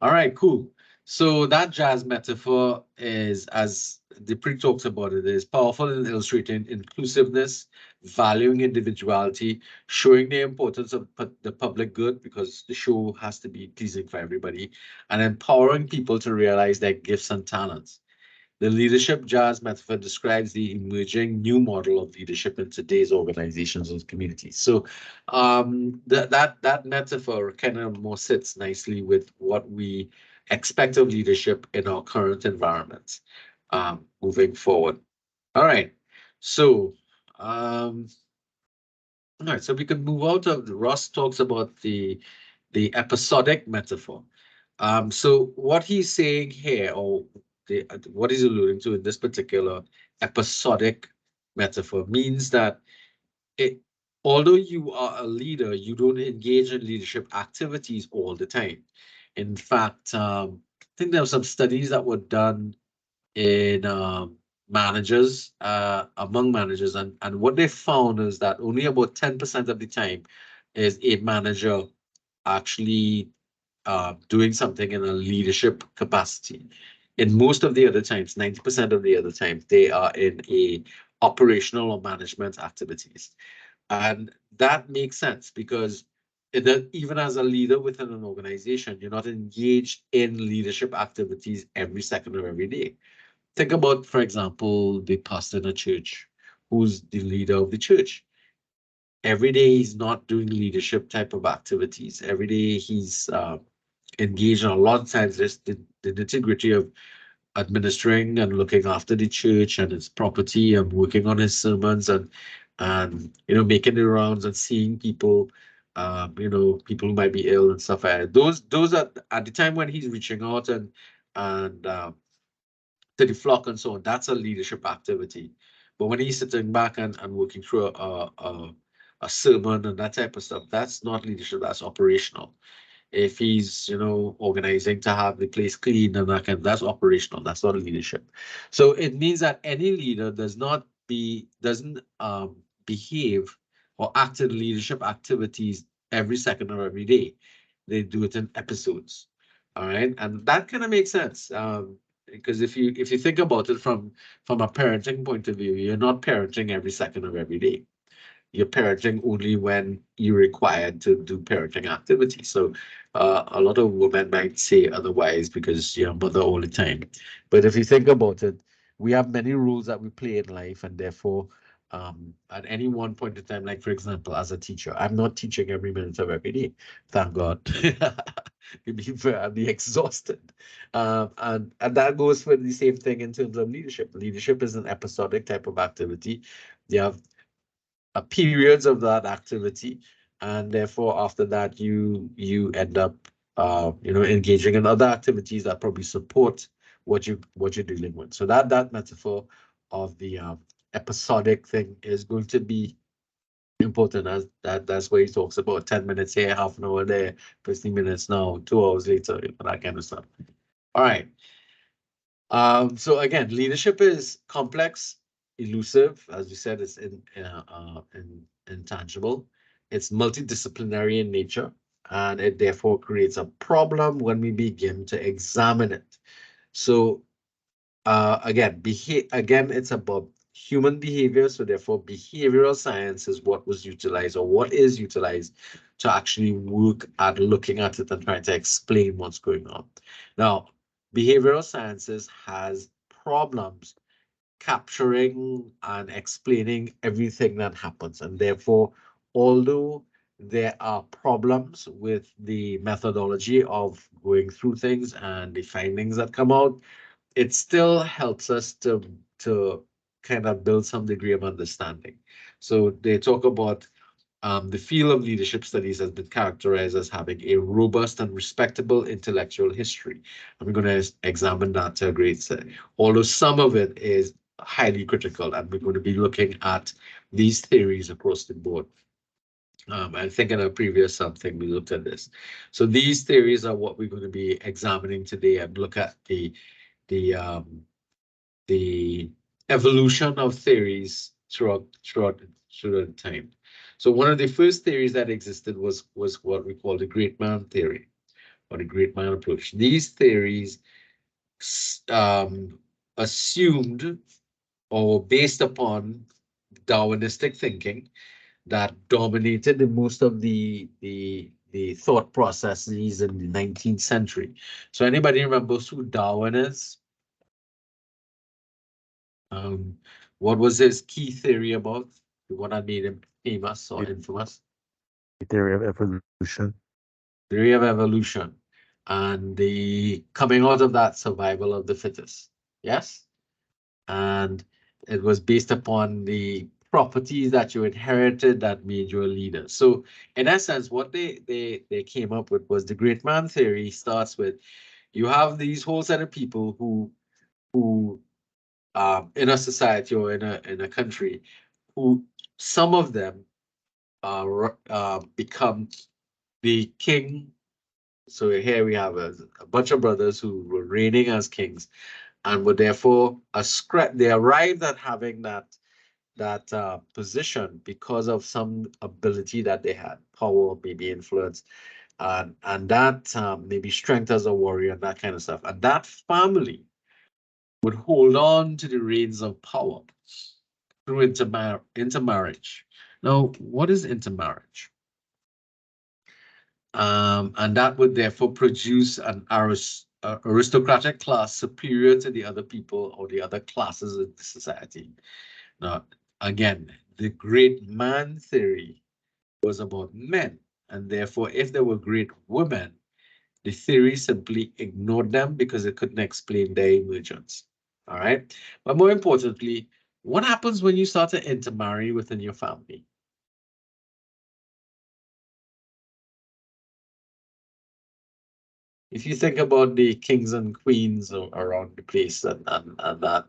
All right, cool. So that jazz metaphor is, as Dipri talks about it, is powerful in illustrating inclusiveness, valuing individuality, showing the importance of the public good, because the show has to be pleasing for everybody, and empowering people to realize their gifts and talents. The leadership jazz metaphor describes the emerging new model of leadership in today's organizations and communities. So that metaphor kind of more sits nicely with what we expect of leadership in our current environment moving forward. All right. So all right, so we can move out of Ross talks about the episodic metaphor. So what he's saying here, or what he's alluding to in this particular episodic metaphor, means that although you are a leader, you don't engage in leadership activities all the time. In fact, I think there were some studies that were done in managers, among managers, and what they found is that only about 10% of the time is a manager actually doing something in a leadership capacity. In most of the other times, 90% of the other times, they are in a operational or management activities. And that makes sense, because even as a leader within an organization, you're not engaged in leadership activities every second of every day. Think about, for example, the pastor in a church who's the leader of the church. Every day he's not doing leadership type of activities. Every day he's engaged in a lot of times just the nitty-gritty of administering and looking after the church and its property and working on his sermons and making the rounds and seeing people, people who might be ill and stuff like that. Those are at the time when he's reaching out and to the flock and so on. That's a leadership activity. But when he's sitting back and working through a sermon and that type of stuff, that's not leadership, that's operational. If he's, organizing to have the place clean and that's operational, that's not leadership. So it means that any leader doesn't behave or act in leadership activities every second or every day. They do it in episodes. All right. And that kind of makes sense. Because if you think about it from a parenting point of view, you're not parenting every second of every day. You're parenting only when you're required to do parenting activities. So a lot of women might say otherwise because you're a mother all the time. But if you think about it, we have many roles that we play in life, and therefore at any one point in time, like for example, as a teacher, I'm not teaching every minute of every day, thank God. I'd be exhausted. And that goes for the same thing in terms of leadership. Leadership is an episodic type of activity. You have periods of that activity, and therefore after that you end up engaging in other activities that probably support what you're dealing with. So that metaphor of the episodic thing is going to be important, as that's where he talks about 10 minutes here, half an hour there, 15 minutes now, 2 hours later, that kind of stuff. All right. So again, leadership is complex, elusive, as we said, it's intangible. It's multidisciplinary in nature, and it therefore creates a problem when we begin to examine it. So again, it's about human behavior. So therefore, behavioral science is what was utilized, or what is utilized, to actually work at looking at it and trying to explain what's going on. Now, behavioral sciences has problems capturing and explaining everything that happens, and therefore, although there are problems with the methodology of going through things and the findings that come out, it still helps us to kind of build some degree of understanding. So they talk about the field of leadership studies has been characterized as having a robust and respectable intellectual history. I'm going to examine that to a great extent, although some of it is highly critical, and we're going to be looking at these theories across the board. I think in a previous something we looked at this. So these theories are what we're going to be examining today, and look at the evolution of theories throughout time. So one of the first theories that existed was what we call the great man theory, or the great man approach. These theories assumed, or based upon, Darwinistic thinking that dominated most of the thought processes in the 19th century. So anybody remembers who Darwin is? What was his key theory about? The one that made him famous or infamous? The theory of evolution. Theory of evolution, and the coming out of that, survival of the fittest. Yes, and it was based upon the properties that you inherited that made you a leader. So in essence, what they came up with was the great man theory. Starts with, you have these whole set of people who in a society or in a country, who some of them become the king. So here we have a bunch of brothers who were reigning as kings, and were therefore they arrived at having that position because of some ability that they had, power, maybe influence, and that maybe strength as a warrior and that kind of stuff. And that family would hold on to the reins of power through intermarriage. Now, what is intermarriage? And that would therefore produce an aristocratic class superior to the other people or the other classes of the society. Now, again, the great man theory was about men, and therefore, if there were great women, the theory simply ignored them because it couldn't explain their emergence. All right. But more importantly, what happens when you start to intermarry within your family? If you think about the kings and queens around the place, and that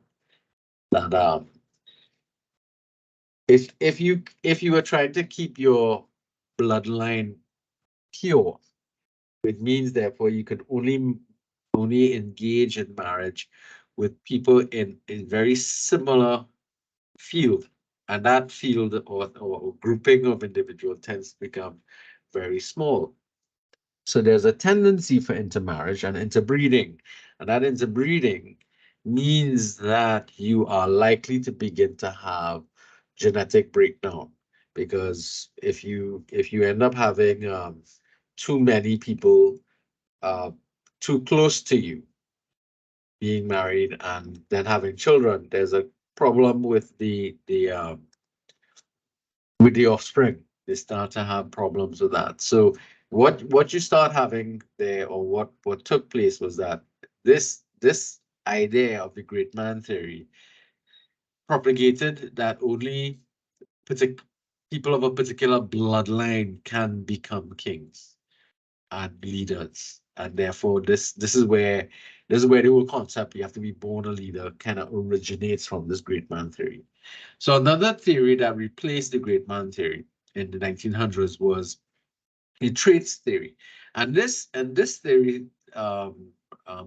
if you were trying to keep your bloodline pure, it means therefore you could only engage in marriage with people in a very similar field, and that field or grouping of individuals tends to become very small. So there's a tendency for intermarriage and interbreeding, and that interbreeding means that you are likely to begin to have genetic breakdown, because if you end up having too many people too close to you being married and then having children, there's a problem with the with the offspring. They start to have problems with that. So what you start having there, or what took place, was that this idea of the great man theory propagated that only people of a particular bloodline can become kings and leaders, and therefore this is where the whole concept, you have to be born a leader, kind of originates from this great man theory. So another theory that replaced the great man theory in the 1900s was the traits theory, and this theory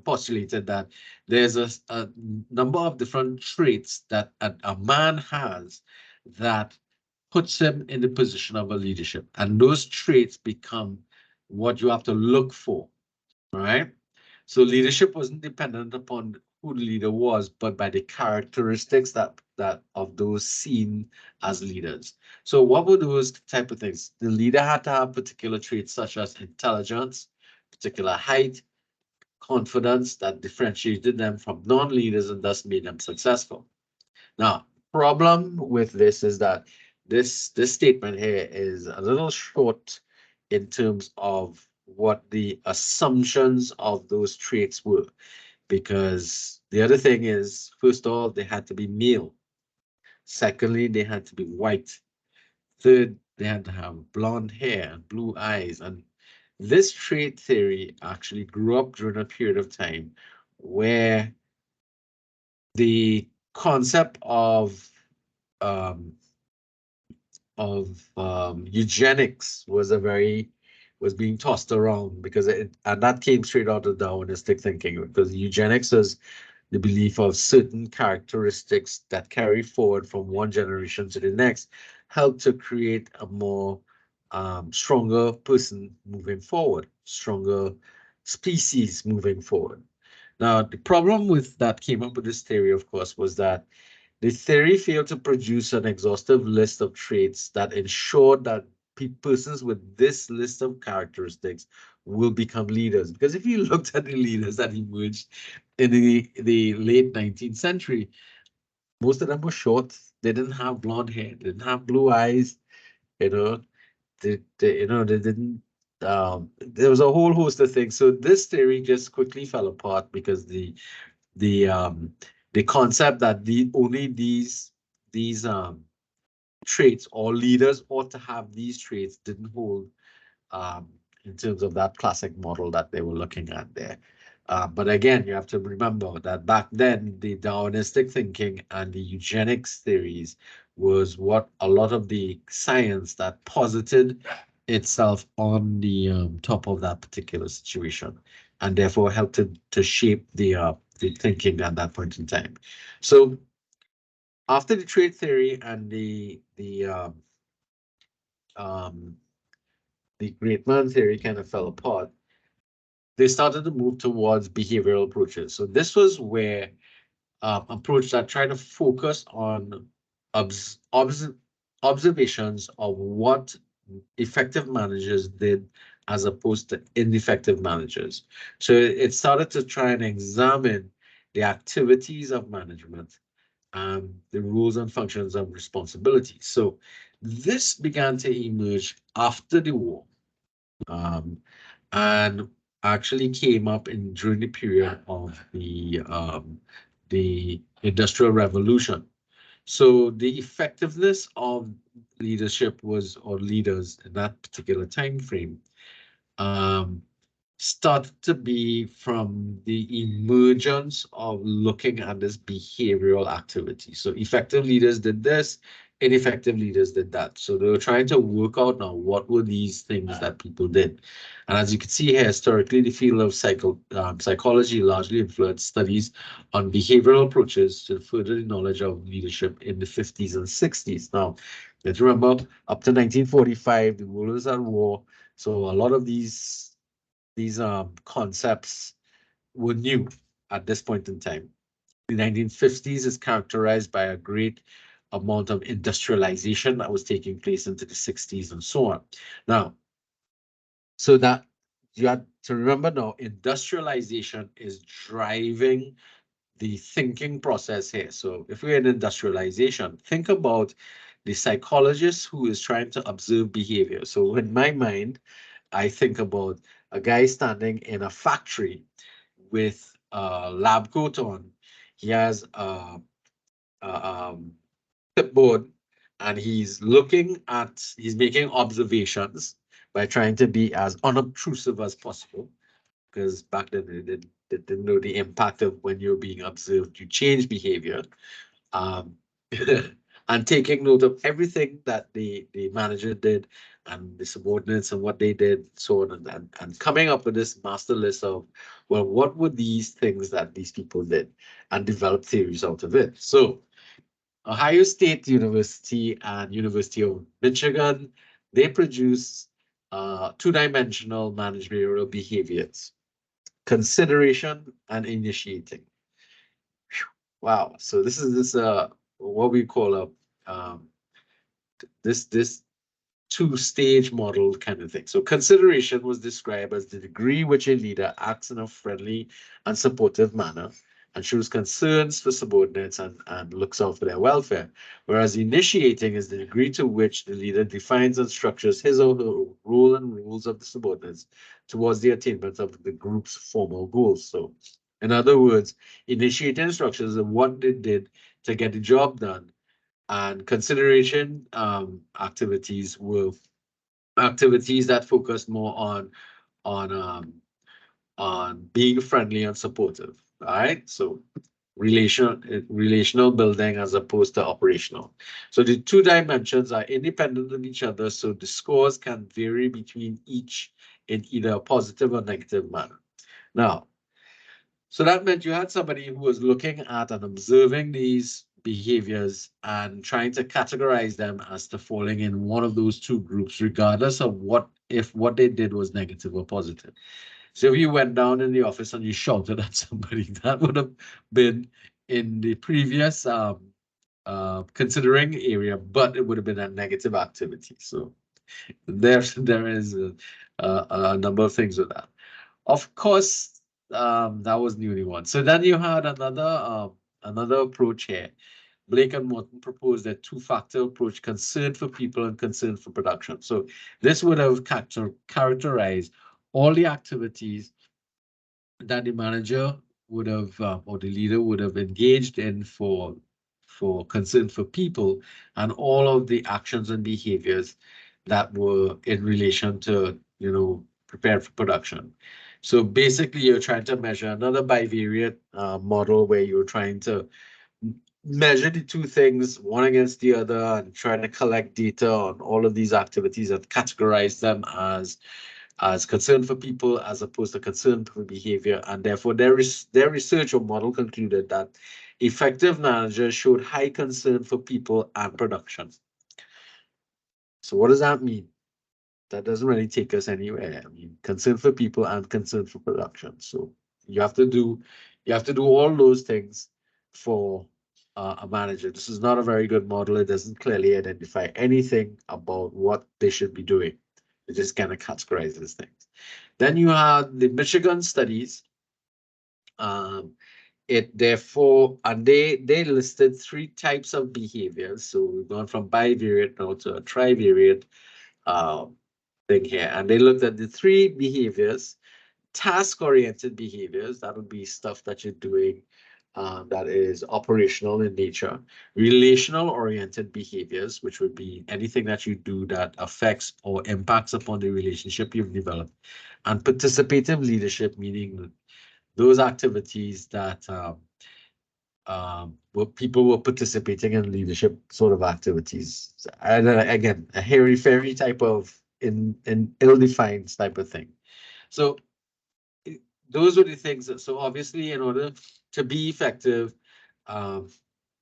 postulated that there's a number of different traits that a man has that puts him in the position of a leadership, and those traits become what you have to look for, right? So leadership wasn't dependent upon who the leader was, but by the characteristics that of those seen as leaders. So what were those type of things? The leader had to have particular traits such as intelligence, particular height, confidence that differentiated them from non-leaders and thus made them successful. Now, problem with this is that this statement here is a little short in terms of what the assumptions of those traits were, because the other thing is, first of all, they had to be male. Secondly, they had to be white. Third, they had to have blonde hair, blue eyes, and this trait theory actually grew up during a period of time where the concept of eugenics was being tossed around, because and that came straight out of Darwinistic thinking, because eugenics is the belief of certain characteristics that carry forward from one generation to the next help to create a more stronger person moving forward, stronger species moving forward. Now, the problem with that came up with this theory, of course, was that the theory failed to produce an exhaustive list of traits that ensured that persons with this list of characteristics will become leaders. Because if you looked at the leaders that emerged in the late 19th century, most of them were short. They didn't have blonde hair, they didn't have blue eyes, you know, they didn't. There was a whole host of things. So this theory just quickly fell apart because the concept that only these traits, or leaders ought to have these traits, didn't hold in terms of that classic model that they were looking at there. But again, you have to remember that back then, the Darwinistic thinking and the eugenics theories was what a lot of the science that posited itself on the top of that particular situation, and therefore helped to shape the thinking at that point in time. So after the trait theory and the great man theory kind of fell apart, they started to move towards behavioral approaches. So this was where approach that tried to focus on observations of what effective managers did as opposed to ineffective managers. So it started to try and examine the activities of management and the rules and functions of responsibility. So this began to emerge after the war, and actually came up during the period of the Industrial Revolution. So the effectiveness of leadership or leaders in that particular time frame started to be from the emergence of looking at this behavioral activity. So effective leaders did this, ineffective leaders did that. So they were trying to work out now what were these things that people did. And as you can see here, historically, the field of psychology largely influenced studies on behavioral approaches to further the knowledge of leadership in the 50s and 60s. Now, let's remember, up to 1945, the world was at war. So a lot of these concepts were new at this point in time. The 1950s is characterized by a great amount of industrialization that was taking place into the 60s and so on. Now, so that you have to remember now, industrialization is driving the thinking process here. So if we're in industrialization, think about the psychologist who is trying to observe behavior. So in my mind, I think about a guy standing in a factory with a lab coat on. He has a clipboard, and he's making observations by trying to be as unobtrusive as possible, because back then they didn't know the impact of when you're being observed. You change behavior, and taking note of everything that the manager did and the subordinates and what they did, so on, and coming up with this master list of, well, what were these things that these people did, and develop theories out of it. So Ohio State University and University of Michigan, they produce two-dimensional managerial behaviors: consideration and initiating. Wow. So this is what we call this two-stage model kind of thing. So consideration was described as the degree which a leader acts in a friendly and supportive manner and shows concerns for subordinates and looks out for their welfare. Whereas initiating is the degree to which the leader defines and structures his or her role and rules of the subordinates towards the attainment of the group's formal goals. So in other words, initiating structures of what they did to get the job done, and consideration activities were activities that focused more on being friendly and supportive. All right, so relational building as opposed to operational. So the two dimensions are independent of each other, so the scores can vary between each in either a positive or negative manner. Now, so that meant you had somebody who was looking at and observing these behaviors and trying to categorize them as to falling in one of those two groups, regardless of what they did was negative or positive. So if you went down in the office and you shouted at somebody, that would have been in the previous considering area, but it would have been a negative activity. So there is a number of things with that. Of course, that was the only one. So then you had another approach here. Blake and Morton proposed a two-factor approach: concern for people and concern for production. So this would have characterized all the activities that the manager would have or the leader would have engaged in for concern for people, and all of the actions and behaviors that were in relation to, prepared for production. So basically, you're trying to measure another bivariate model where you're trying to measure the two things, one against the other, and trying to collect data on all of these activities and categorize them as concern for people as opposed to concern for behavior. And therefore, their research or model concluded that effective managers showed high concern for people and production. So what does that mean? That doesn't really take us anywhere. I mean, concern for people and concern for production. So you have to do all those things for a manager. This is not a very good model. It doesn't clearly identify anything about what they should be doing. It just kind of categorizes things. Then you have the Michigan studies. They listed three types of behaviors. So we've gone from bivariate now to a trivariate thing here. And they looked at the three behaviors: task-oriented behaviors, that would be stuff that you're doing that is operational in nature; relational-oriented behaviors, which would be anything that you do that affects or impacts upon the relationship you've developed; and participative leadership, meaning those activities that where people were participating in leadership sort of activities. And again, a hairy-fairy type of in ill-defined type of thing. So those were the things so obviously, in order to be effective,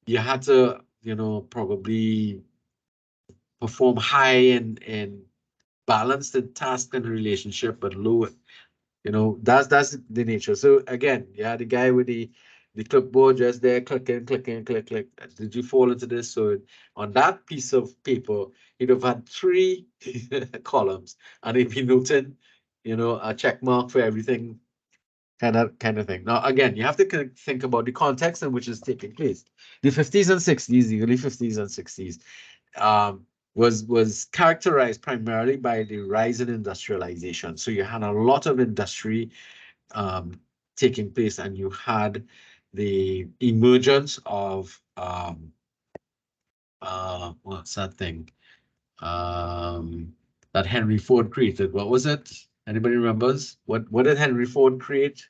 you had to, probably perform high in balanced in task and relationship, but low, that's the nature. So again, you had the guy with the clipboard just there, clicking, click. Did you fall into this? So on that piece of paper, he'd have had 3 columns, and he'd be noting, a check mark for everything, kind of thing. Now, again, you have to think about the context in which it's taking place. The 50s and 60s, the early 50s and 60s, was characterized primarily by the rise in industrialization. So you had a lot of industry taking place, and you had the emergence of what's that thing that Henry Ford created? What was it? Anybody remembers? What did Henry Ford create?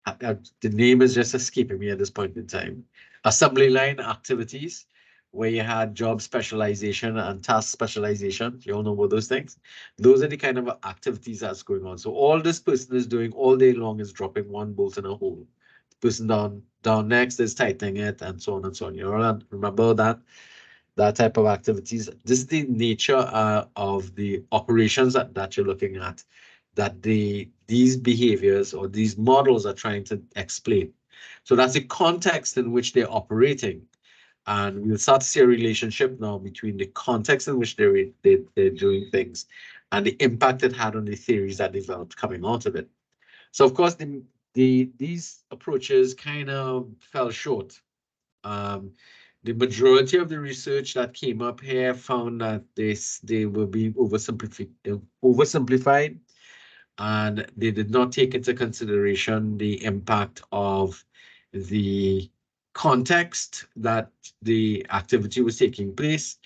The name is just escaping me at this point in time. Assembly line activities, where you had job specialization and task specialization. You all know about those things. Those are the kind of activities that's going on. So all this person is doing all day long is dropping one bolt in a hole. The person down next is tightening it, and so on and so on. You all remember that type of activities. This is the nature of the operations that you're looking at, that these behaviors or these models are trying to explain. So that's the context in which they're operating. And we'll start to see a relationship now between the context in which they're doing things and the impact it had on the theories that developed coming out of it. So of course, these approaches kind of fell short. The majority of the research that came up here found that they will be oversimplified, and they did not take into consideration the impact of the context that the activity was taking place.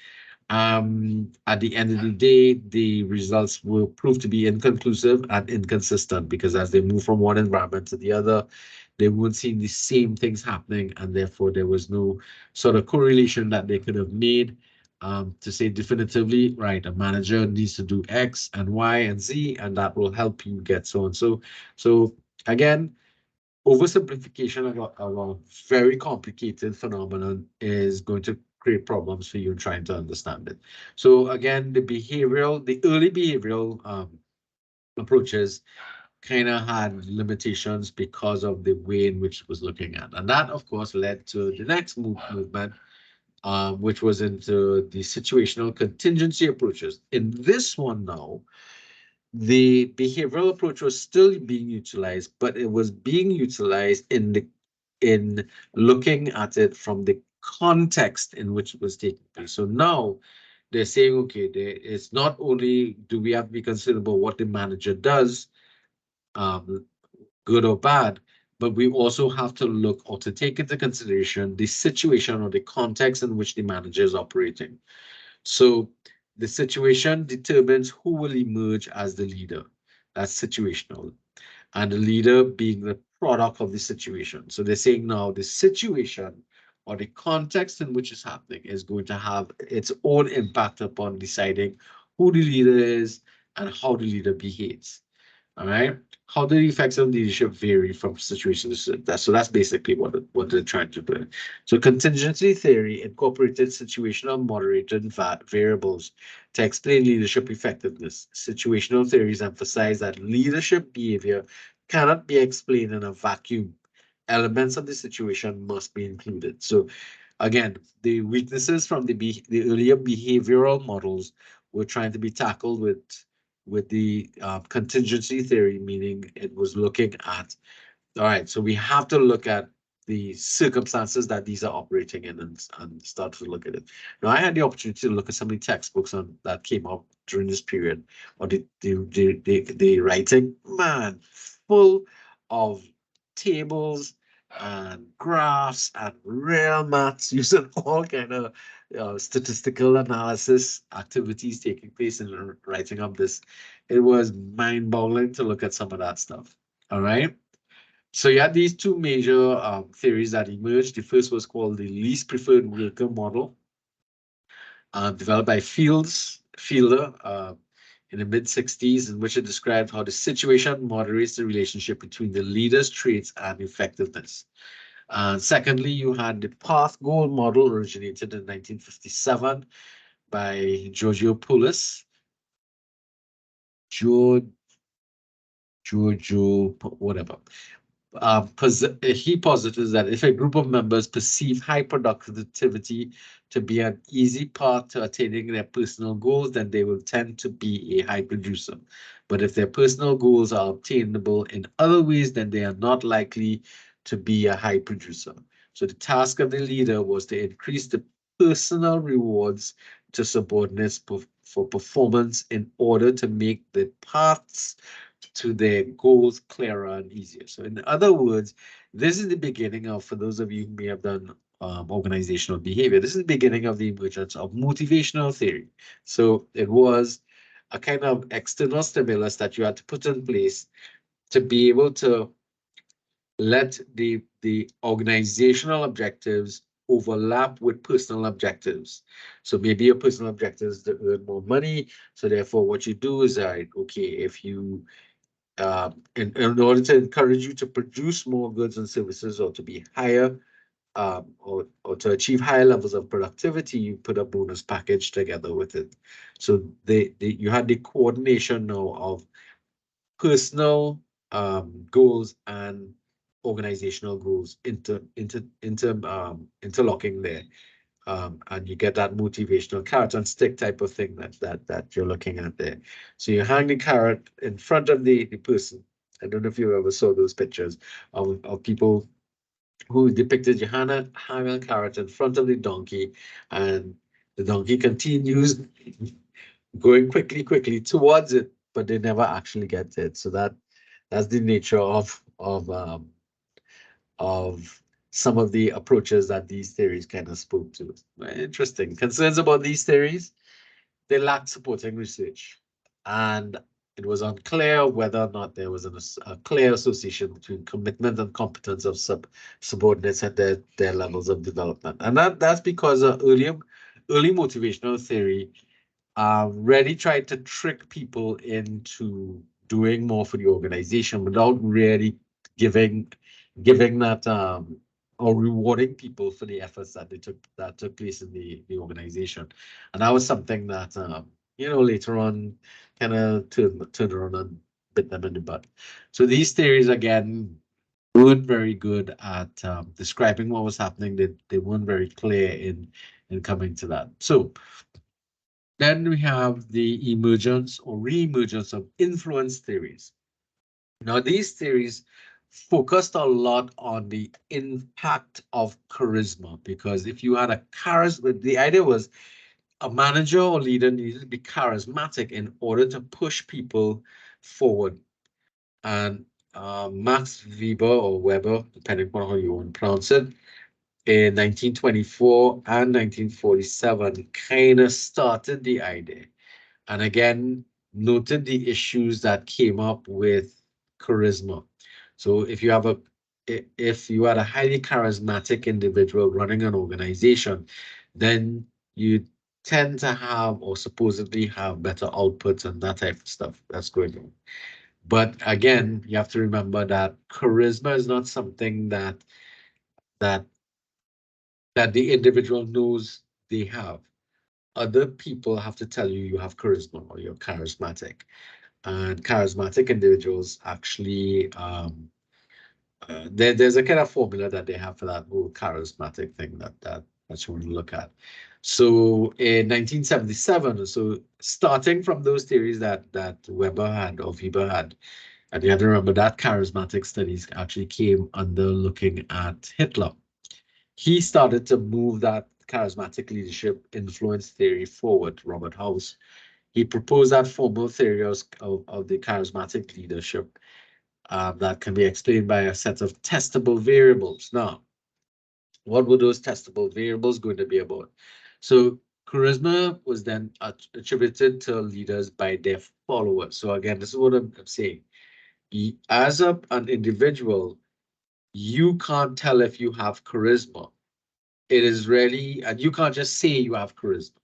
At the end of the day, the results will prove to be inconclusive and inconsistent, because as they move from one environment to the other, they weren't seeing the same things happening, and therefore there was no sort of correlation that they could have made to say definitively, right, a manager needs to do X and Y and Z, and that will help you get so and so. So again, oversimplification of a very complicated phenomenon is going to create problems for you in trying to understand it. So again, the early behavioral approaches kind of had limitations because of the way in which it was looking at. And that, of course, led to the next movement, which was into the situational contingency approaches. In this one now, the behavioral approach was still being utilized, but it was being utilized in looking at it from the context in which it was taking place. So now they're saying, okay, it's not only do we have to be concerned about what the manager does, good or bad, but we also have to look or to take into consideration the situation or the context in which the manager is operating. So the situation determines who will emerge as the leader. That's situational. And the leader being the product of the situation. So they're saying now the situation or the context in which it's happening is going to have its own impact upon deciding who the leader is and how the leader behaves. All right. How do the effects of leadership vary from situation to situation? So that's basically what they're trying to do. So contingency theory incorporated situational moderated variables to explain leadership effectiveness. Situational theories emphasize that leadership behavior cannot be explained in a vacuum. Elements of the situation must be included. So again, the weaknesses from the earlier behavioral models were trying to be tackled with the contingency theory, meaning it was looking at, all right, so we have to look at the circumstances that these are operating in and start to look at it. Now, I had the opportunity to look at some of the textbooks that came out during this period, or the writing, man, full of tables and graphs and real maths using all kind of statistical analysis activities taking place in writing up this. It was mind-boggling to look at some of that stuff. All right. So you had these two major theories that emerged. The first was called the least preferred worker model, developed by Fielder in the mid-60s, in which it described how the situation moderates the relationship between the leader's traits and effectiveness. Secondly, you had the path goal model, originated in 1957 by Giorgio Poulos. Whatever. He posits that if a group of members perceive high productivity to be an easy path to attaining their personal goals, then they will tend to be a high producer. But if their personal goals are obtainable in other ways, then they are not likely to be a high producer. So the task of the leader was to increase the personal rewards to subordinates for performance in order to make the paths to their goals clearer and easier. So in other words, this is the beginning of, for those of you who may have done organizational behavior, this is the beginning of the emergence of motivational theory. So it was a kind of external stimulus that you had to put in place to be able to let the organizational objectives overlap with personal objectives. So maybe your personal objective is to earn more money. So therefore, what you do is, okay, if you in order to encourage you to produce more goods and services or to be higher or to achieve higher levels of productivity, you put a bonus package together with it. So you had the coordination now of personal goals and organizational goals interlocking there. And you get that motivational carrot and stick type of thing that you're looking at there. So you hang the carrot in front of the person. I don't know if you ever saw those pictures of people who depicted Johanna hang a carrot in front of the donkey, and the donkey continues going quickly towards it, but they never actually get it. So that's the nature of some of the approaches that these theories kind of spoke to. Very interesting. Concerns about these theories? They lack supporting research, and it was unclear whether or not there was a clear association between commitment and competence of subordinates at their levels of development. And that's because early motivational theory really tried to trick people into doing more for the organization without really giving that or rewarding people for the efforts that took place in the organization. And that was something that later on kind of turned around and bit them in the butt. So these theories again weren't very good at describing what was happening. They weren't very clear in coming to that. So then we have the emergence or re-emergence of influence theories. Now, these theories focused a lot on the impact of charisma, because if you had a charisma, the idea was a manager or leader needed to be charismatic in order to push people forward. And Max Weber or Weber, depending on how you want to pronounce it, in 1924 and 1947 kind of started the idea, and again noted the issues that came up with charisma. So if you had a highly charismatic individual running an organization, then you tend to have or supposedly have better outputs and that type of stuff that's going on. But again, you have to remember that charisma is not something that the individual knows they have. Other people have to tell you have charisma or you're charismatic. And charismatic individuals actually, there's a kind of formula that they have for that whole charismatic thing that you want to look at. So in 1977, so starting from those theories that Weber had or Weber had, and you have to remember that charismatic studies actually came under looking at Hitler. He started to move that charismatic leadership influence theory forward, Robert House. He proposed that formal theory of the charismatic leadership that can be explained by a set of testable variables. Now, what were those testable variables going to be about? So charisma was then attributed to leaders by their followers. So again, this is what I'm saying. As an individual, you can't tell if you have charisma. It is really, and you can't just say you have charisma.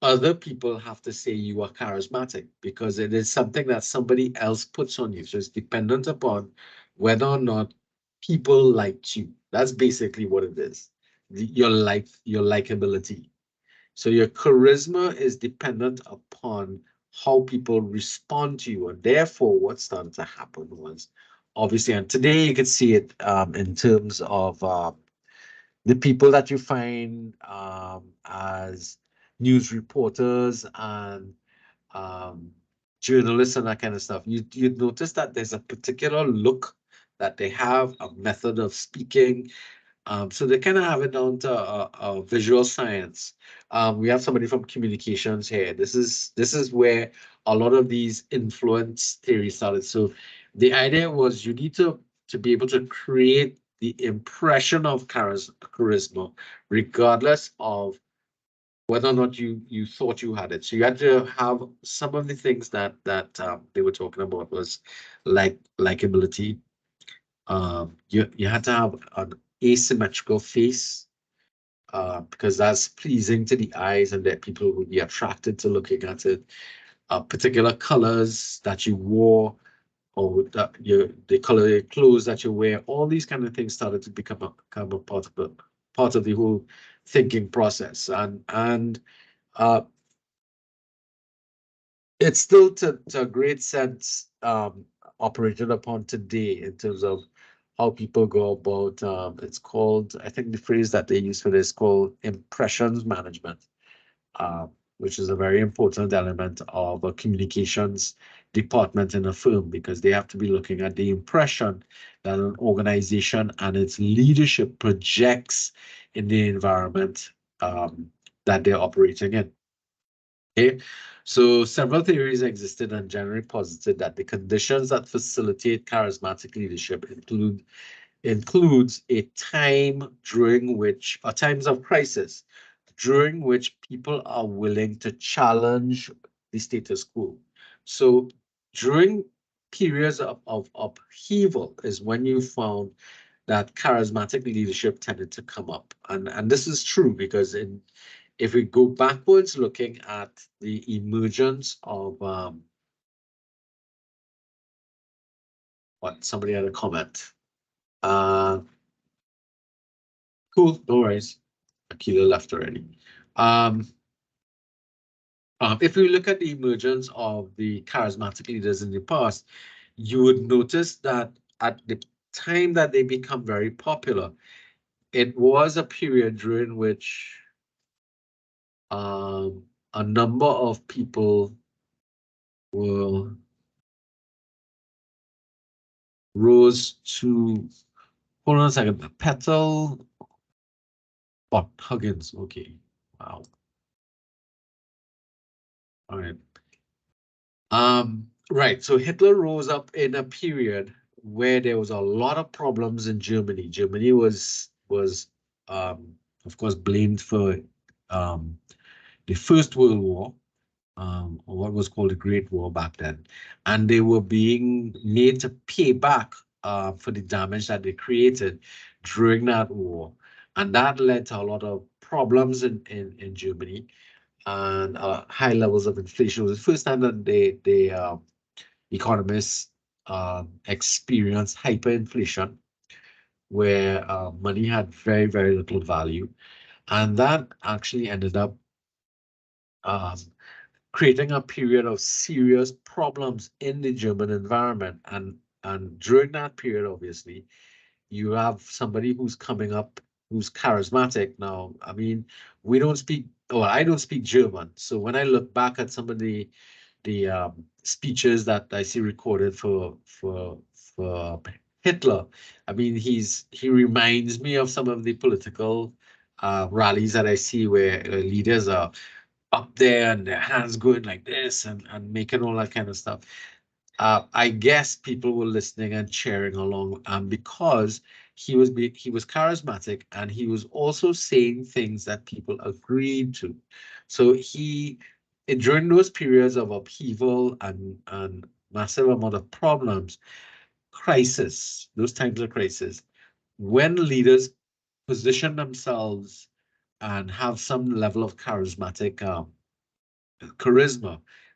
Other people have to say you are charismatic because it is something that somebody else puts on you. So it's dependent upon whether or not people like you. That's basically what it is. Your likability. So your charisma is dependent upon how people respond to you. And therefore, what started to happen was, obviously, and today you can see it in terms of the people that you find as news reporters and journalists and that kind of stuff. You'd notice that there's a particular look that they have, a method of speaking, So they kind of have it down to visual science. We have somebody from communications here. This is where a lot of these influence theories started. So the idea was you need to be able to create the impression of charisma, regardless of whether or not you thought you had it. So you had to have some of the things that they were talking about was like likability. You had to have an asymmetrical face, because that's pleasing to the eyes and that people would be attracted to looking at it. Particular colors that you wore, or that the color of your clothes that you wear, all these kind of things started to become a part of the whole thinking process. And it's still to a great sense operated upon today in terms of how people go about, it's called, I think the phrase that they use for this is called impressions management, which is a very important element of a communications department in a firm, because they have to be looking at the impression that an organization and its leadership projects in the environment that they're operating in. Okay, so several theories existed and generally posited that the conditions that facilitate charismatic leadership includes a time during which, or times of crisis, during which people are willing to challenge the status quo. So during periods of upheaval is when you found that charismatic leadership tended to come up. And this is true because if we go backwards looking at the emergence of what somebody had a comment. Cool, no worries. Akila left already. If we look at the emergence of the charismatic leaders in the past, you would notice that at the time that they become very popular, it was a period during which a number of people rose to, hold on a second, Petal, oh, Huggins, okay, wow. All right. Right, so Hitler rose up in a period where there was a lot of problems in Germany. Germany was of course blamed for the First World War, or what was called the Great War back then, and they were being made to pay back for the damage that they created during that war, and that led to a lot of problems in Germany and high levels of inflation. It was the first time that the economists experienced hyperinflation, where money had very, very little value, and that actually ended up creating a period of serious problems in the German environment. And during that period, obviously, you have somebody who's coming up who's charismatic. Now, I mean, we don't speak, well, I don't speak German. So when I look back at some of the speeches that I see recorded for Hitler, I mean, he reminds me of some of the political rallies that I see where leaders are up there and their hands going like this and making all that kind of stuff. I guess people were listening and cheering along, because he was charismatic, and he was also saying things that people agreed to. So during those periods of upheaval and massive amount of problems, those times of crisis, when leaders position themselves and have some level of charisma,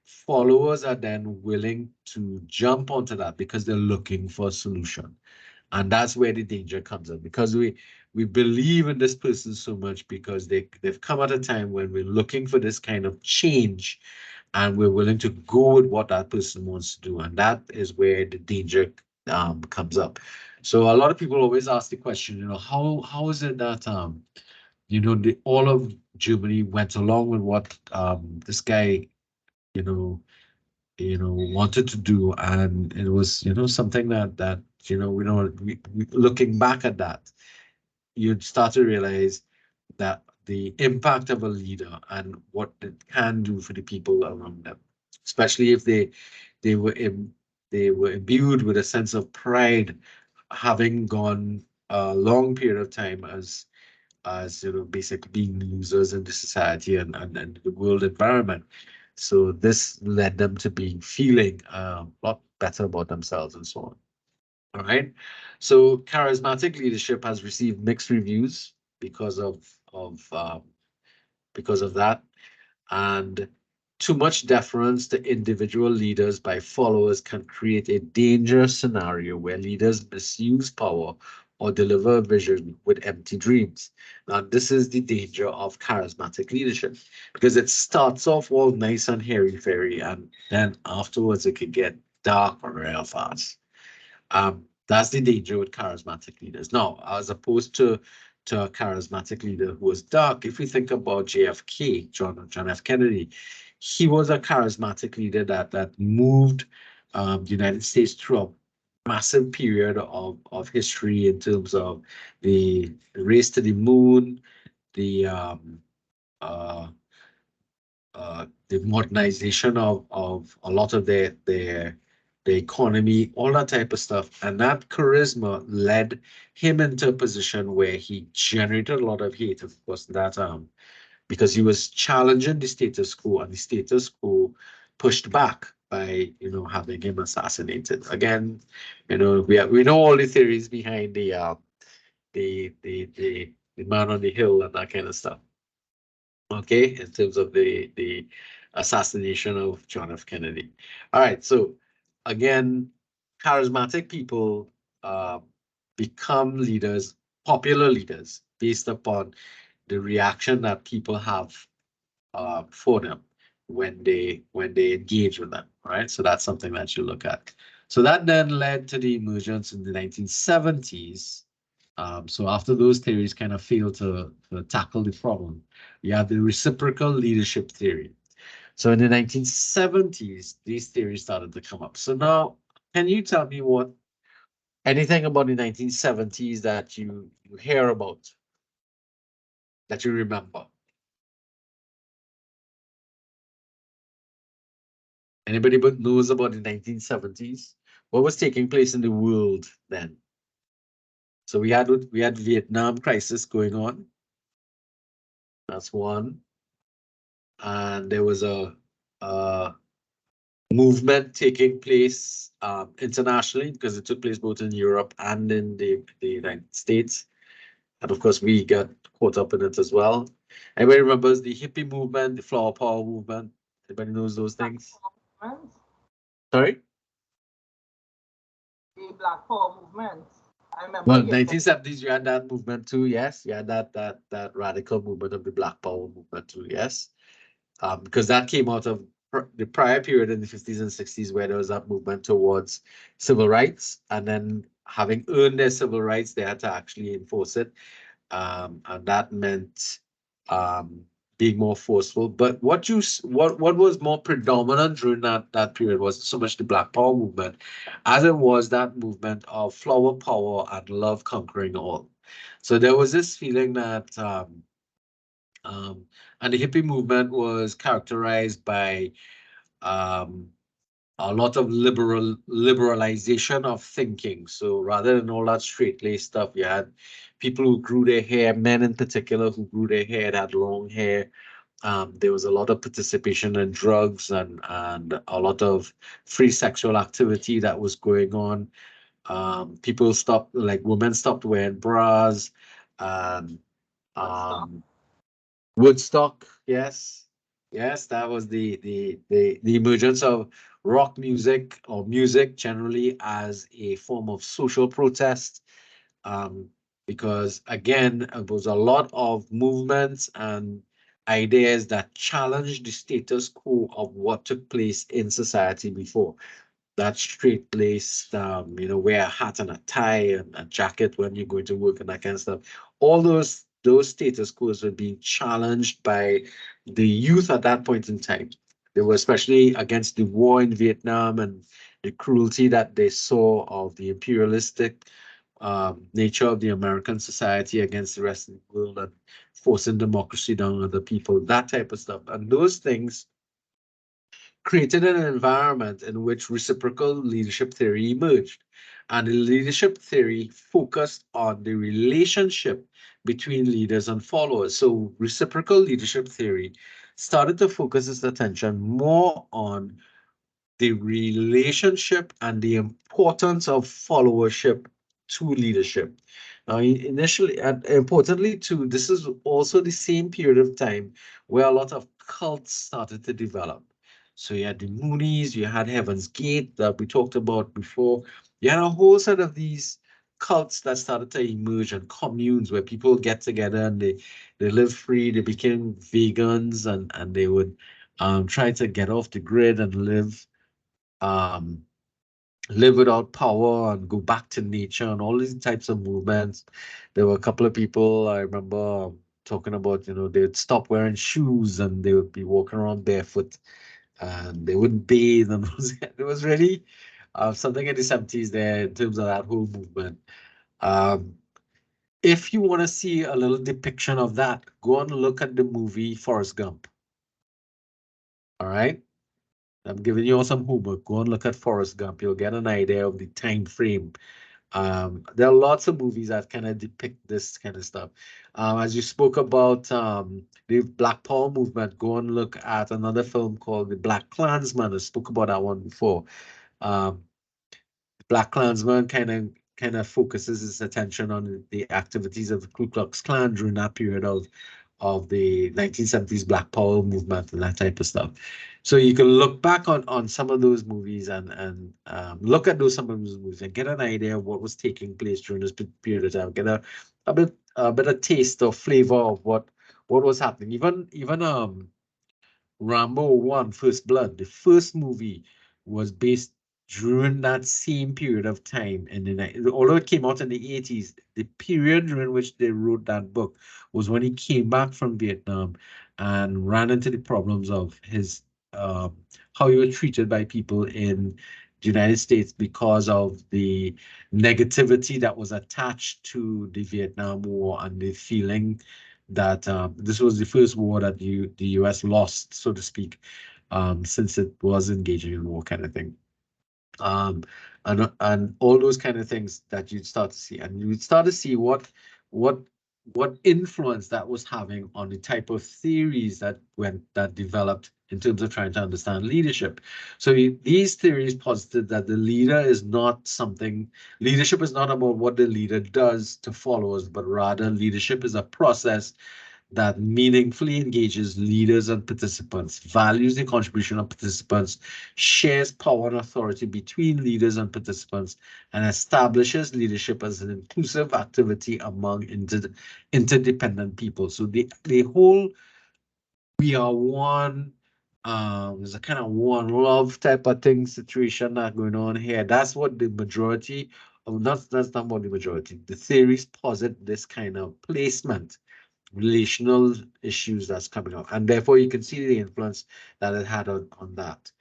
followers are then willing to jump onto that because they're looking for a solution. And that's where the danger comes in, because we believe in this person so much because they've come at a time when we're looking for this kind of change and we're willing to go with what that person wants to do. And that is where the danger comes up. So a lot of people always ask the question, how is it that all of Germany went along with what this guy wanted to do, and it was something that we looking back at that, you'd start to realize that the impact of a leader and what it can do for the people around them, especially if they were imbued with a sense of pride, having gone a long period of time as basically being losers in the society and the world environment. So this led them to feeling a lot better about themselves and so on. All right. So charismatic leadership has received mixed reviews because of that, and too much deference to individual leaders by followers can create a dangerous scenario where leaders misuse power or deliver a vision with empty dreams. Now, this is the danger of charismatic leadership, because it starts off all nice and hairy-fairy, and then afterwards it could get dark real fast. That's the danger with charismatic leaders. Now, as opposed to a charismatic leader who was dark, if we think about JFK, John F. Kennedy, he was a charismatic leader that moved the United States through a massive period of history in terms of the race to the moon, the modernization of a lot of the economy, all that type of stuff. And that charisma led him into a position where he generated a lot of hate, of course, that because he was challenging the status quo, and the status quo pushed back by having him assassinated. Again, we know all the theories behind the man on the hill and that kind of stuff. Okay, in terms of the assassination of John F. Kennedy. All right, so again, charismatic people become leaders, popular leaders, based upon the reaction that people have for them when they engage with them. All right, so that's something that you look at. So that then led to the emergence in the 1970s. So after those theories kind of failed to tackle the problem, you have the reciprocal leadership theory. So in the 1970s, these theories started to come up. So now, can you tell me anything about the 1970s that you hear about, that you remember? Anybody but knows about the 1970s? What was taking place in the world then? So we had Vietnam crisis going on. That's one. And there was a movement taking place internationally, because it took place both in Europe and in the United States. And of course, we got caught up in it as well. Everybody remembers the hippie movement, the flower power movement. Everybody knows those things. Sorry? The Black Power movement. I remember. Well, 1970s, you had that movement too, yes. You had that radical movement of the Black Power movement too, yes. Because that came out of the prior period in the 50s and 60s, where there was that movement towards civil rights, and then having earned their civil rights, they had to actually enforce it. And that meant being more forceful. But what was more predominant during that period wasn't so much the Black Power movement as it was that movement of flower power and love conquering all. So there was this feeling that and the hippie movement was characterized by a lot of liberalization of thinking. So rather than all that straight-laced stuff, you had people who grew their hair, men in particular who grew their hair, that had long hair. There was a lot of participation in drugs and a lot of free sexual activity that was going on. People stopped, like women stopped wearing bras. Woodstock, yes, that was the emergence of rock music, or music generally, as a form of social protest. Because again, there was a lot of movements and ideas that challenged the status quo of what took place in society before. That straight-laced, wear a hat and a tie and a jacket when you're going to work and that kind of stuff. All those status quos were being challenged by the youth at that point in time. They were especially against the war in Vietnam and the cruelty that they saw of the imperialistic nature of the American society against the rest of the world and forcing democracy down on other people, that type of stuff. And those things created an environment in which reciprocal leadership theory emerged. And the leadership theory focused on the relationship between leaders and followers. So reciprocal leadership theory started to focus its attention more on the relationship and the importance of followership to leadership. Now, initially, and importantly too, this is also the same period of time where a lot of cults started to develop. So you had the Moonies, you had Heaven's Gate that we talked about before. You had a whole set of these cults that started to emerge, and communes where people get together and they live free. They became vegans, and they would try to get off the grid and live without power and go back to nature and all these types of movements. There were a couple of people I remember talking about, they'd stop wearing shoes and they would be walking around barefoot and they wouldn't bathe. And it was really something in the 70s there in terms of that whole movement. If you want to see a little depiction of that, go and look at the movie Forrest Gump. All right. I'm giving you all some homework. Go and look at Forrest Gump. You'll get an idea of the time frame. There are lots of movies that kind of depict this kind of stuff. As you spoke about the Black Power movement, go and look at another film called The Black Klansman. I spoke about that one before. Black Klansman kind of focuses its attention on the activities of the Ku Klux Klan during that period of the 1970s Black Power movement and that type of stuff. So you can look back on some of those movies and look at some of those movies and get an idea of what was taking place during this period of time. Get a bit of taste or flavor of what was happening. Even Rambo 1: First Blood, the first movie, was based during that same period of time. And although it came out in the 80s, the period during which they wrote that book was when he came back from Vietnam and ran into the problems of his how he was treated by people in the United States because of the negativity that was attached to the Vietnam War and the feeling that this was the first war that the US lost, so to speak, since it was engaging in war kind of thing. And all those kind of things that you'd start to see, and you'd start to see what influence that was having on the type of theories that developed in terms of trying to understand leadership. So these theories posited that leadership is not about what the leader does to followers, but rather leadership is a process that meaningfully engages leaders and participants, values the contribution of participants, shares power and authority between leaders and participants, and establishes leadership as an inclusive activity among interdependent people. So the whole we are one, there's a kind of one love type of thing situation that going on here. That's what the majority of, that's not what the majority, the theories posit this kind of placement, relational issues that's coming up, and therefore you can see the influence that it had on that.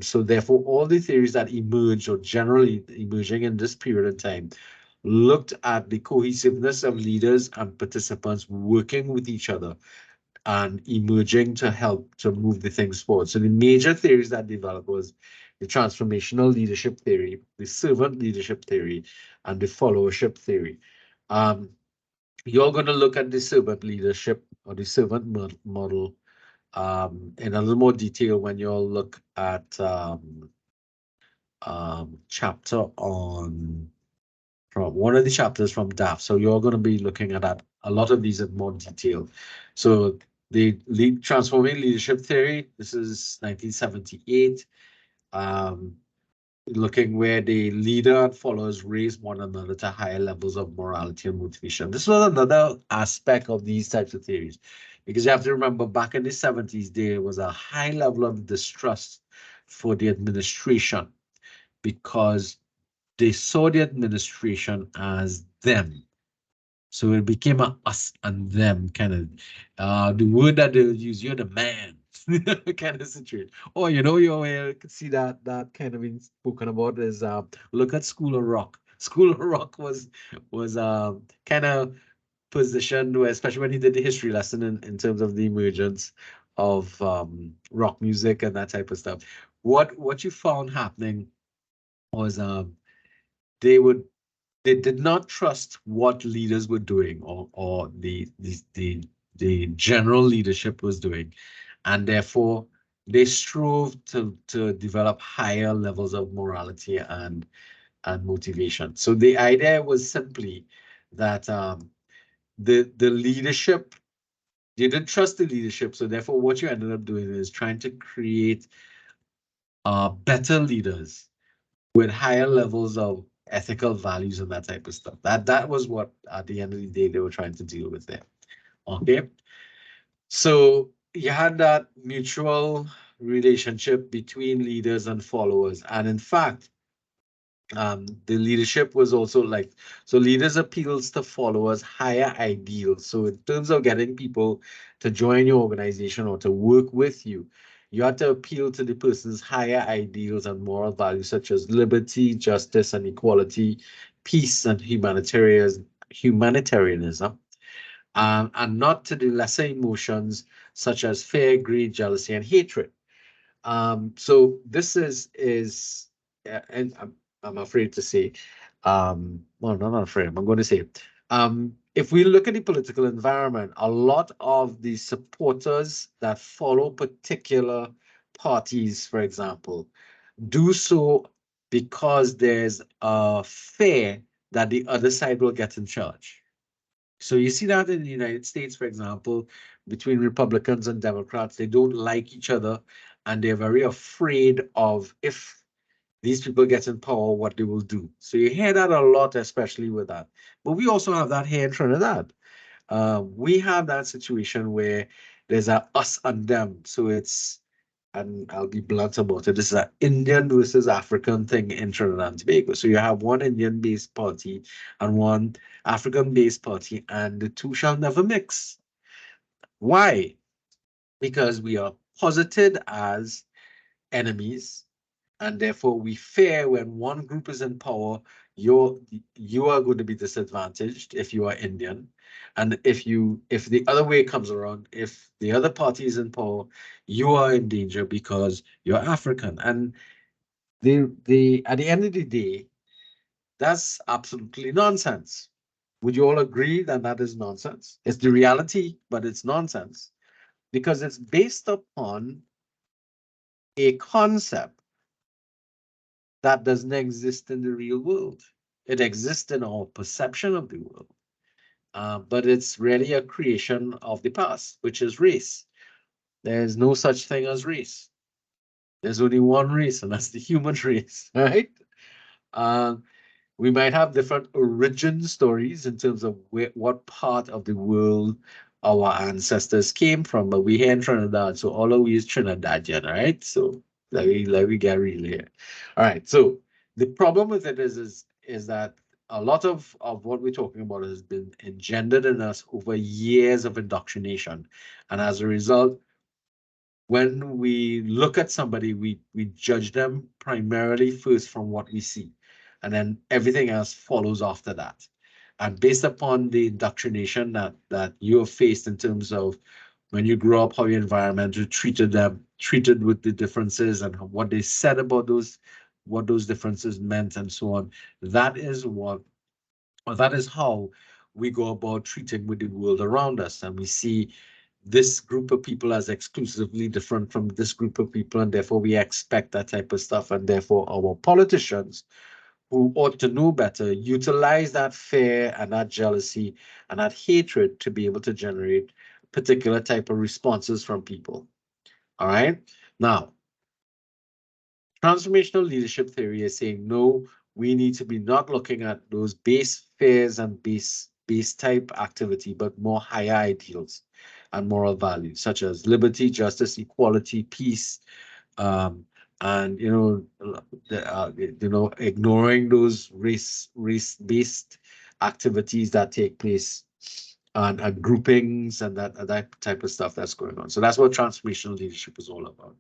So therefore all the theories that emerged or generally emerging in this period of time looked at the cohesiveness of leaders and participants working with each other and emerging to help to move the things forward. So the major theories that developed was the transformational leadership theory, the servant leadership theory, and the followership theory. You're going to look at the servant leadership or the servant model in a little more detail when you'll look at chapter from one of the chapters from DAF. So you're going to be looking at that, a lot of these in more detail. So the transforming leadership theory, this is 1978. Looking where the leader and followers raise one another to higher levels of morality and motivation. This was another aspect of these types of theories, because you have to remember back in the 70s, there was a high level of distrust for the administration because they saw the administration as them. So it became a us and them kind of, the word that they use, you're the man. Kind of situation. Or you can see that kind of being spoken about is look at School of Rock. School of Rock was kind of positioned where, especially when he did the history lesson in terms of the emergence of rock music and that type of stuff. What you found happening was they did not trust what leaders were doing or the general leadership was doing, and therefore they strove to develop higher levels of morality and motivation. So the idea was simply that the leadership, you didn't trust the leadership, so therefore what you ended up doing is trying to create better leaders with higher levels of ethical values and that type of stuff. That was what at the end of the day they were trying to deal with there. Okay, so you had that mutual relationship between leaders and followers, and in fact the leadership was also like, so leaders appeals to followers higher ideals. So in terms of getting people to join your organization or to work with you, you have to appeal to the person's higher ideals and moral values such as liberty, justice and equality, peace and humanitarianism, and not to the lesser emotions such as fear, greed, jealousy and hatred. So this is and I'm afraid to say, well, not afraid, I'm going to say, if we look at the political environment, a lot of the supporters that follow particular parties, for example, do so because there's a fear that the other side will get in charge. So you see that in the United States, for example, between Republicans and Democrats, they don't like each other and they're very afraid of if these people get in power, what they will do. So you hear that a lot, especially with that. But we also have that here in Trinidad. We have that situation where there's a us and them. So it's, and I'll be blunt about it, this is an Indian versus African thing in Trinidad and Tobago. So you have one Indian-based party and one African-based party, and the two shall never mix. Why? Because we are posited as enemies, and therefore we fear when one group is in power, you are going to be disadvantaged if you are Indian, and if the other way comes around, if the other party is in power, you are in danger because you're African. And the at the end of the day, that's absolutely nonsense. Would you all agree that that is nonsense? It's the reality, but it's nonsense because it's based upon a concept that doesn't exist in the real world. It exists in our perception of the world, but it's really a creation of the past, which is race. There's no such thing as race. There's only one race, and that's the human race, right? We might have different origin stories in terms of what part of the world our ancestors came from, but we here in Trinidad, so all of we is Trinidadian, right? So let me get real here. All right, so the problem with it is that a lot of what we're talking about has been engendered in us over years of indoctrination, and as a result, when we look at somebody, we judge them primarily first from what we see, and then everything else follows after that. And based upon the indoctrination that you have faced in terms of when you grew up, how your environment treated with the differences and what they said about what those differences meant and so on, that is how we go about treating with the world around us. And we see this group of people as exclusively different from this group of people, and therefore we expect that type of stuff, and therefore our politicians, who ought to know better, utilize that fear and that jealousy and that hatred to be able to generate particular type of responses from people. All right. Now, transformational leadership theory is saying, no, we need to be not looking at those base fears and base type activity, but more higher ideals and moral values, such as liberty, justice, equality, peace, and ignoring those race-based activities that take place and groupings and that type of stuff that's going on. So that's what transformational leadership is all about.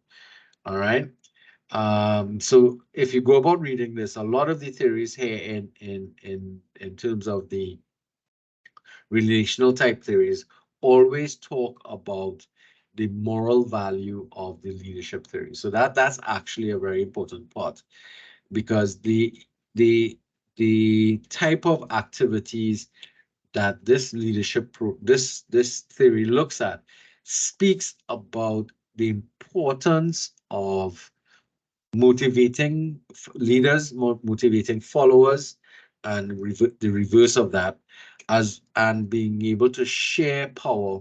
All right. So if you go about reading this, a lot of the theories here in terms of the relational type theories always talk about the moral value of the leadership theory. So that's actually a very important part, because the type of activities that this this theory looks at speaks about the importance of motivating leaders, motivating followers, and the reverse of that, and being able to share power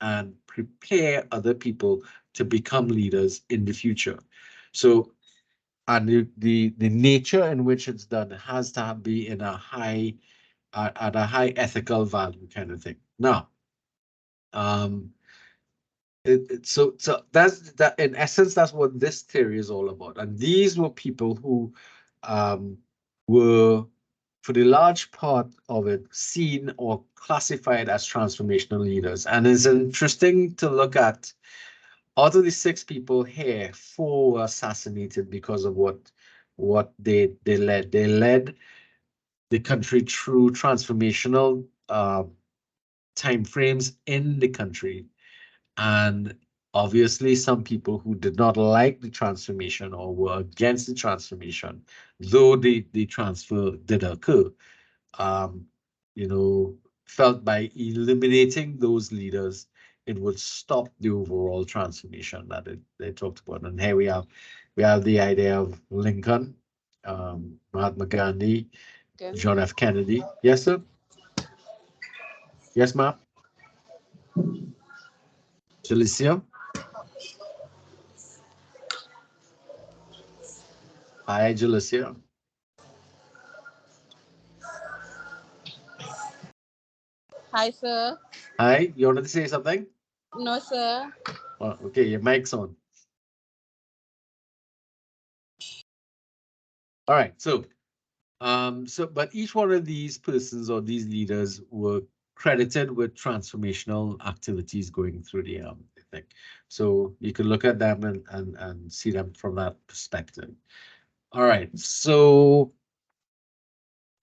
and prepare other people to become leaders in the future. So, and the nature in which it's done has to be in a high at a high ethical value kind of thing. Now, so that's that. In essence, that's what this theory is all about. And these were people who were, for the large part of it, seen or classified as transformational leaders. And it's interesting to look at. Out of the 6 people here, 4 were assassinated because of what they led. They led the country through transformational timeframes in the country. And obviously, some people who did not like the transformation or were against the transformation, though the transfer did occur, you know, felt by eliminating those leaders, it would stop the overall transformation that they talked about. And here we have the idea of Lincoln, Mahatma Gandhi, John F. Kennedy. Yes, sir. Yes, ma'am. Jalicia. Hi, Jalicia. Hi, sir. Hi, you wanted to say something? No, sir. Oh, okay, your mic's on. All right, so but each one of these persons or these leaders were credited with transformational activities going through the thing. So you can look at them and see them from that perspective. All right, so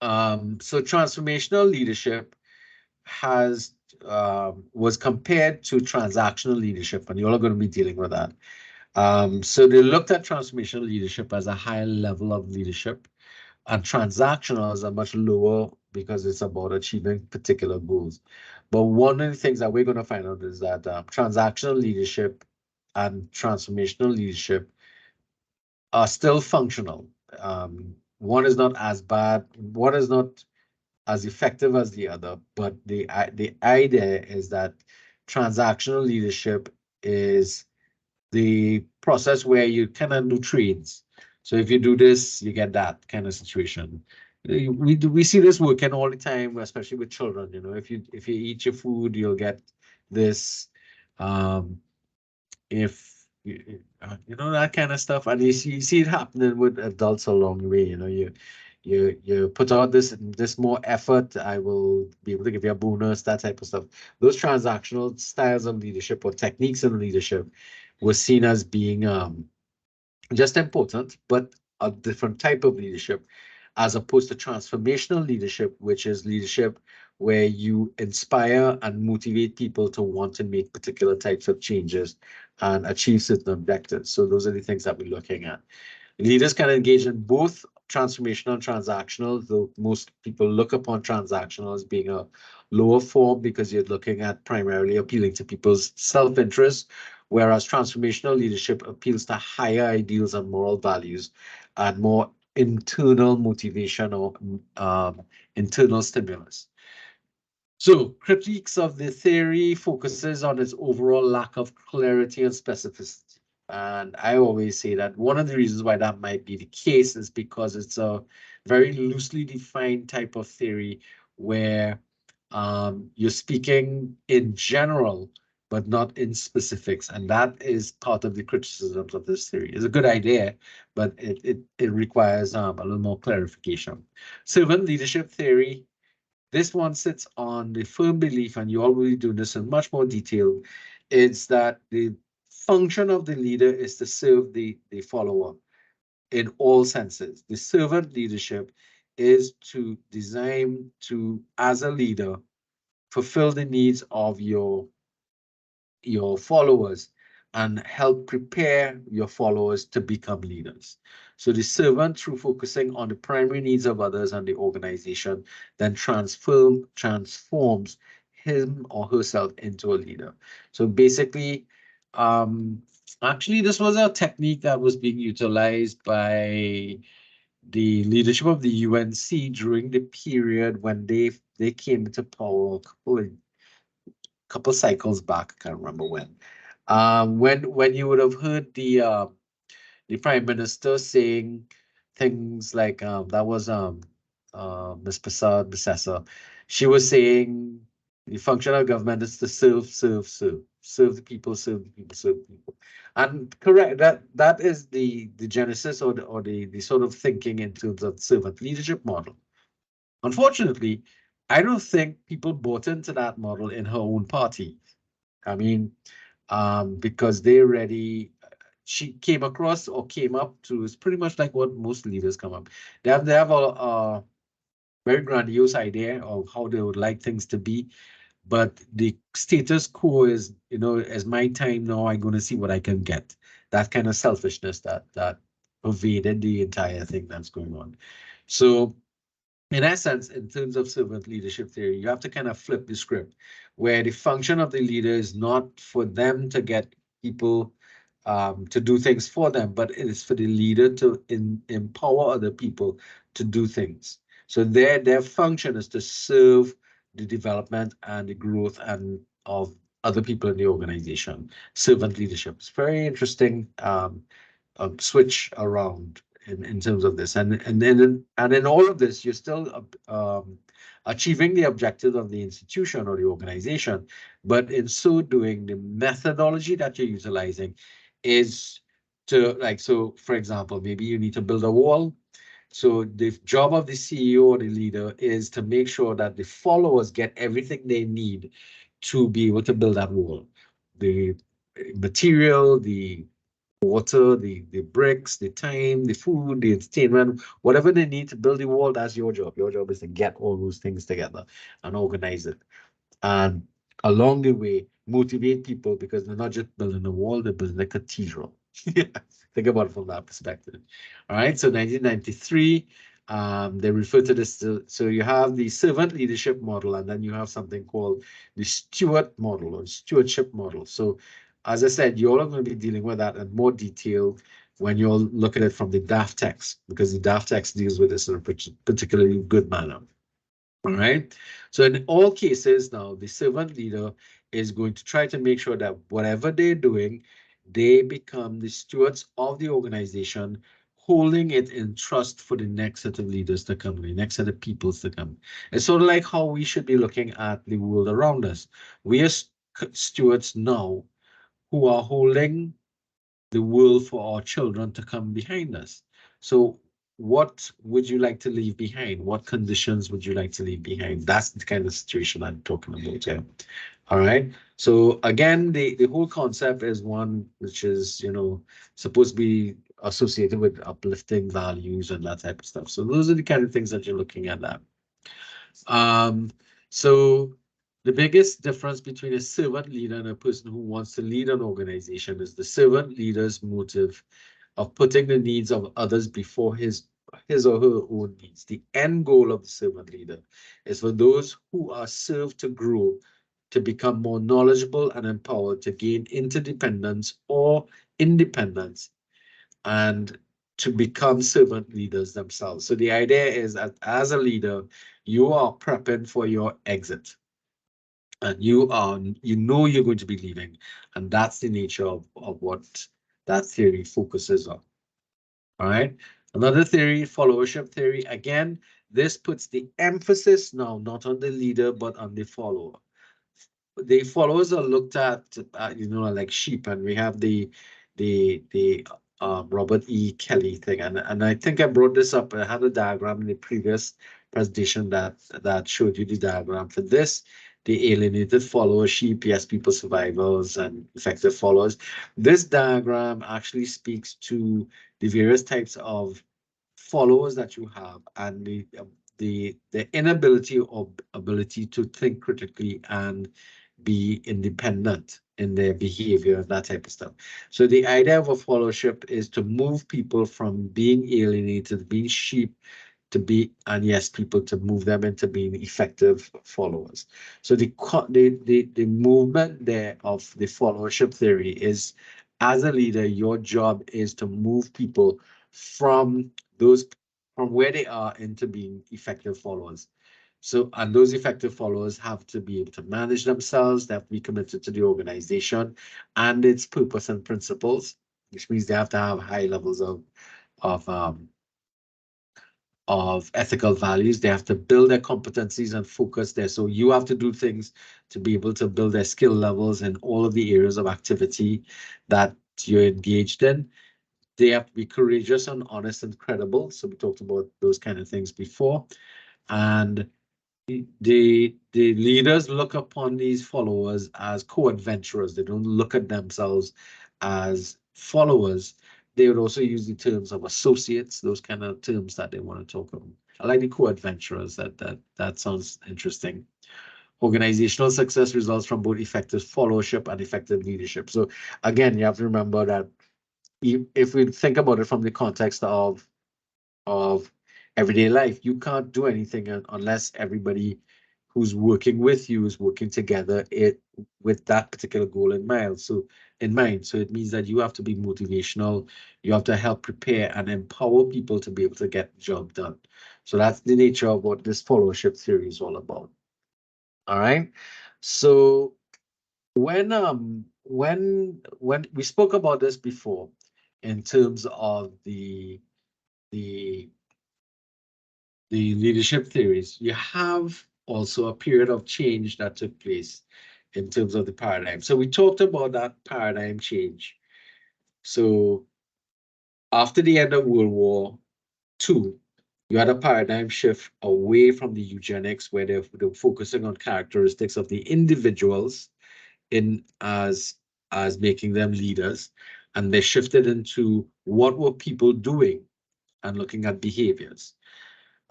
so transformational leadership was compared to transactional leadership, and you're all going to be dealing with that. So they looked at transformational leadership as a higher level of leadership, and transactional is a much lower because it's about achieving particular goals. But one of the things that we're going to find out is that transactional leadership and transformational leadership are still functional. One is not as bad, one is not as effective as the other, but the idea is that transactional leadership is the process where you kind of do trades. So if you do this, you get that kind of situation. We see this working all the time, especially with children. You know, if you eat your food, you'll get this. If you know that kind of stuff, and you see it happening with adults along the way. You know, you put out this more effort, I will be able to give you a bonus, that type of stuff. Those transactional styles of leadership or techniques in leadership were seen as being just important, but a different type of leadership, as opposed to transformational leadership, which is leadership where you inspire and motivate people to want to make particular types of changes and achieve certain objectives. So those are the things that we're looking at. Leaders can engage in both transformational and transactional, though most people look upon transactional as being a lower form because you're looking at primarily appealing to people's self-interest, whereas transformational leadership appeals to higher ideals and moral values and more internal motivation or internal stimulus. So critiques of the theory focuses on its overall lack of clarity and specificity. And I always say that one of the reasons why that might be the case is because it's a very loosely defined type of theory where you're speaking in general, but not in specifics. And that is part of the criticisms of this theory. It's a good idea, but it requires a little more clarification. Servant leadership theory. This one sits on the firm belief, and you all will be doing this in much more detail, is that the function of the leader is to serve the follower in all senses. The servant leadership is to design to, as a leader, fulfill the needs of your followers and help prepare your followers to become leaders. So the servant, through focusing on the primary needs of others and the organization, then transforms him or herself into a leader. So basically, actually, this was a technique that was being utilized by the leadership of the UNC during the period when they came into power a couple cycles back. I can't remember when. When you would have heard the Prime Minister saying things like that was Ms. Prasad Bissessa. She was saying the function of government is to serve the people, serve the people, serve the people. And correct, that is the genesis or the sort of thinking in terms of servant leadership model. Unfortunately, I don't think people bought into that model in her own party. I mean, because they already, she came across or came up to, it's pretty much like what most leaders come up. They have a very grandiose idea of how they would like things to be, but the status quo is, you know, as my time now, I'm going to see what I can get. That kind of selfishness that pervaded the entire thing that's going on. So in essence, in terms of servant leadership theory, you have to kind of flip the script, where the function of the leader is not for them to get people to do things for them, but it is for the leader to empower other people to do things. So their function is to serve the development and the growth and of other people in the organization. Servant leadership. It's very interesting switch around in terms of this, and in all of this, you're still achieving the objective of the institution or the organization, but in so doing, the methodology that you're utilizing is to, like, so for example, maybe you need to build a wall. So the job of the CEO or the leader is to make sure that the followers get everything they need to be able to build that wall. The material, the water, the bricks, the time, the food, the entertainment, whatever they need to build the wall, that's your job. Your job is to get all those things together and organize it. And along the way, motivate people, because they're not just building a wall, they're building a cathedral. Think about it from that perspective. All right, so 1993, they refer to this, so you have the servant leadership model, and then you have something called the steward model or stewardship model. So as I said, you're all going to be dealing with that in more detail when you'll look at it from the DAF text, because the DAF text deals with this in a particularly good manner. All right. So in all cases now, the servant leader is going to try to make sure that whatever they're doing, they become the stewards of the organization, holding it in trust for the next set of leaders to come, the next set of peoples to come. It's sort of like how we should be looking at the world around us. We are stewards now who are holding the world for our children to come behind us. So what would you like to leave behind? What conditions would you like to leave behind? That's the kind of situation I'm talking about here. All right. So again, the whole concept is one which is, you know, supposed to be associated with uplifting values and that type of stuff. So those are the kind of things that you're looking at now. So the biggest difference between a servant leader and a person who wants to lead an organization is the servant leader's motive of putting the needs of others before his or her own needs. The end goal of the servant leader is for those who are served to grow, to become more knowledgeable and empowered, to gain interdependence or independence, and to become servant leaders themselves. So the idea is that as a leader, you are prepping for your exit. And you know you're going to be leaving. And that's the nature of what that theory focuses on. All right. Another theory, followership theory. Again, this puts the emphasis now not on the leader, but on the follower. The followers are looked at, you know, like sheep, and we have the Robert E. Kelly thing, and I think I brought this up. I had a diagram in the previous presentation that showed you the diagram for this. the alienated followership, yes, people survivors and effective followers. This diagram actually speaks to the various types of followers that you have and the inability or ability to think critically and be independent in their behavior and that type of stuff. So the idea of a followership is to move people from being alienated, being sheep, to be, and yes, people to move them into being effective followers. So the movement there of the followership theory is, as a leader, your job is to move people from where they are into being effective followers. So, and those effective followers have to be able to manage themselves, they have to be committed to the organization and its purpose and principles, which means they have to have high levels of ethical values. They have to build their competencies and focus there. So you have to do things to be able to build their skill levels in all of the areas of activity that you're engaged in. They have to be courageous and honest and credible. So we talked about those kind of things before. And the leaders look upon these followers as co-adventurers. They don't look at themselves as followers. They would also use the terms of associates, those kind of terms that they want to talk about. I like the co-adventurers. That sounds interesting. Organizational success results from both effective followership and effective leadership. So again, you have to remember that if we think about it from the context of everyday life, you can't do anything unless everybody who's working with you is working together with that particular goal in mind. So it means that you have to be motivational. You have to help prepare and empower people to be able to get the job done. So that's the nature of what this followership theory is all about. All right. So when we spoke about this before in terms of the leadership theories, you have also a period of change that took place in terms of the paradigm. So we talked about that paradigm change. So after the end of World War II, you had a paradigm shift away from the eugenics, where they're focusing on characteristics of the individuals as making them leaders, and they shifted into what were people doing and looking at behaviors.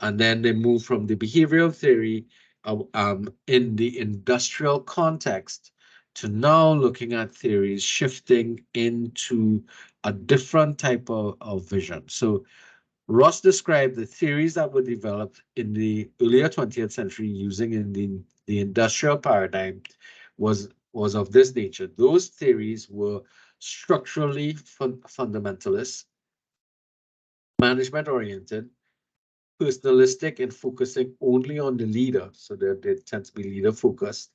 And then they moved from the behavioral theory in the industrial context to now looking at theories shifting into a different type of vision. So Ross described the theories that were developed in the earlier 20th century using in the industrial paradigm was of this nature. Those theories were structurally fundamentalist, management oriented, personalistic and focusing only on the leader. So they tend to be leader focused,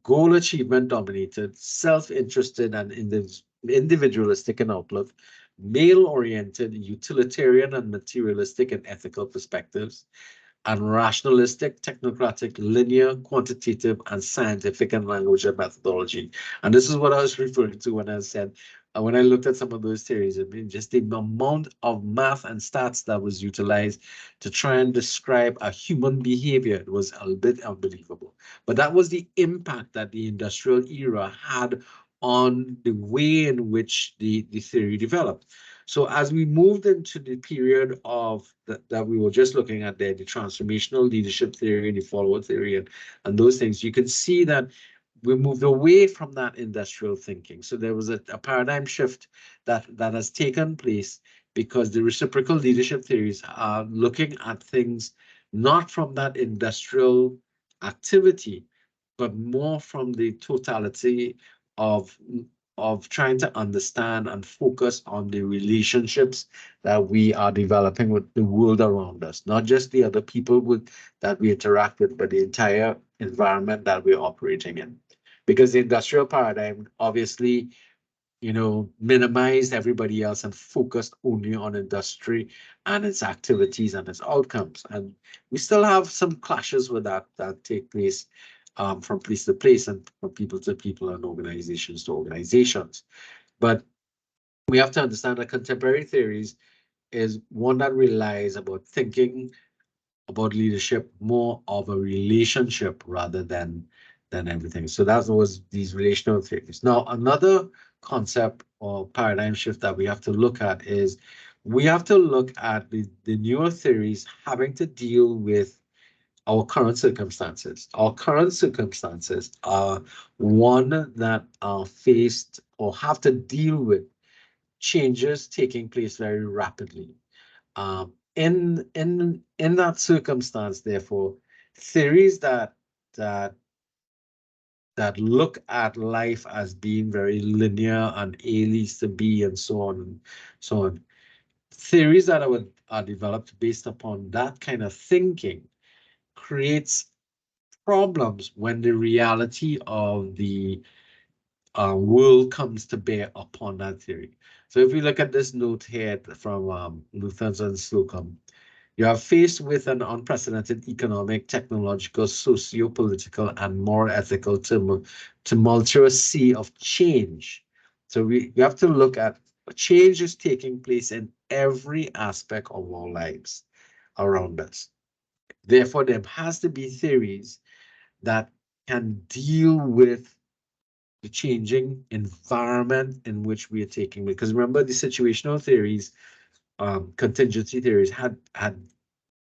goal achievement dominated, self-interested and individualistic in outlook, male oriented, utilitarian and materialistic and ethical perspectives, and rationalistic, technocratic, linear, quantitative, and scientific and language and methodology. And this is what I was referring to when I said, when I looked at some of those theories, I mean, just the amount of math and stats that was utilized to try and describe a human behavior was a bit unbelievable. But that was the impact that the industrial era had on the way in which the theory developed. So as we moved into the period of that we were just looking at there, the transformational leadership theory, the follower theory, and those things, you can see that we moved away from that industrial thinking. So there was a paradigm shift that has taken place because the reciprocal leadership theories are looking at things not from that industrial activity, but more from the totality of trying to understand and focus on the relationships that we are developing with the world around us, not just the other people that we interact with, but the entire environment that we're operating in. Because the industrial paradigm obviously, minimized everybody else and focused only on industry and its activities and its outcomes. And we still have some clashes with that take place from place to place and from people to people and organizations to organizations. But we have to understand that contemporary theories is one that relies about thinking about leadership more of a relationship rather than than everything. So that was these relational theories. Now, another concept or paradigm shift that we have to look at is we have to look at the newer theories having to deal with our current circumstances. Our current circumstances are one that are faced or have to deal with changes taking place very rapidly. In that circumstance, therefore, theories that look at life as being very linear and A leads to B and so on and so on. Theories that are developed based upon that kind of thinking creates problems when the reality of the world comes to bear upon that theory. So if we look at this note here from Luthans and Slocum, you are faced with an unprecedented economic, technological, socio-political, and moral ethical tumultuous sea of change. So we have to look at change is taking place in every aspect of our lives around us. Therefore, there has to be theories that can deal with the changing environment in which we are taking. Because remember, the situational theories, contingency theories had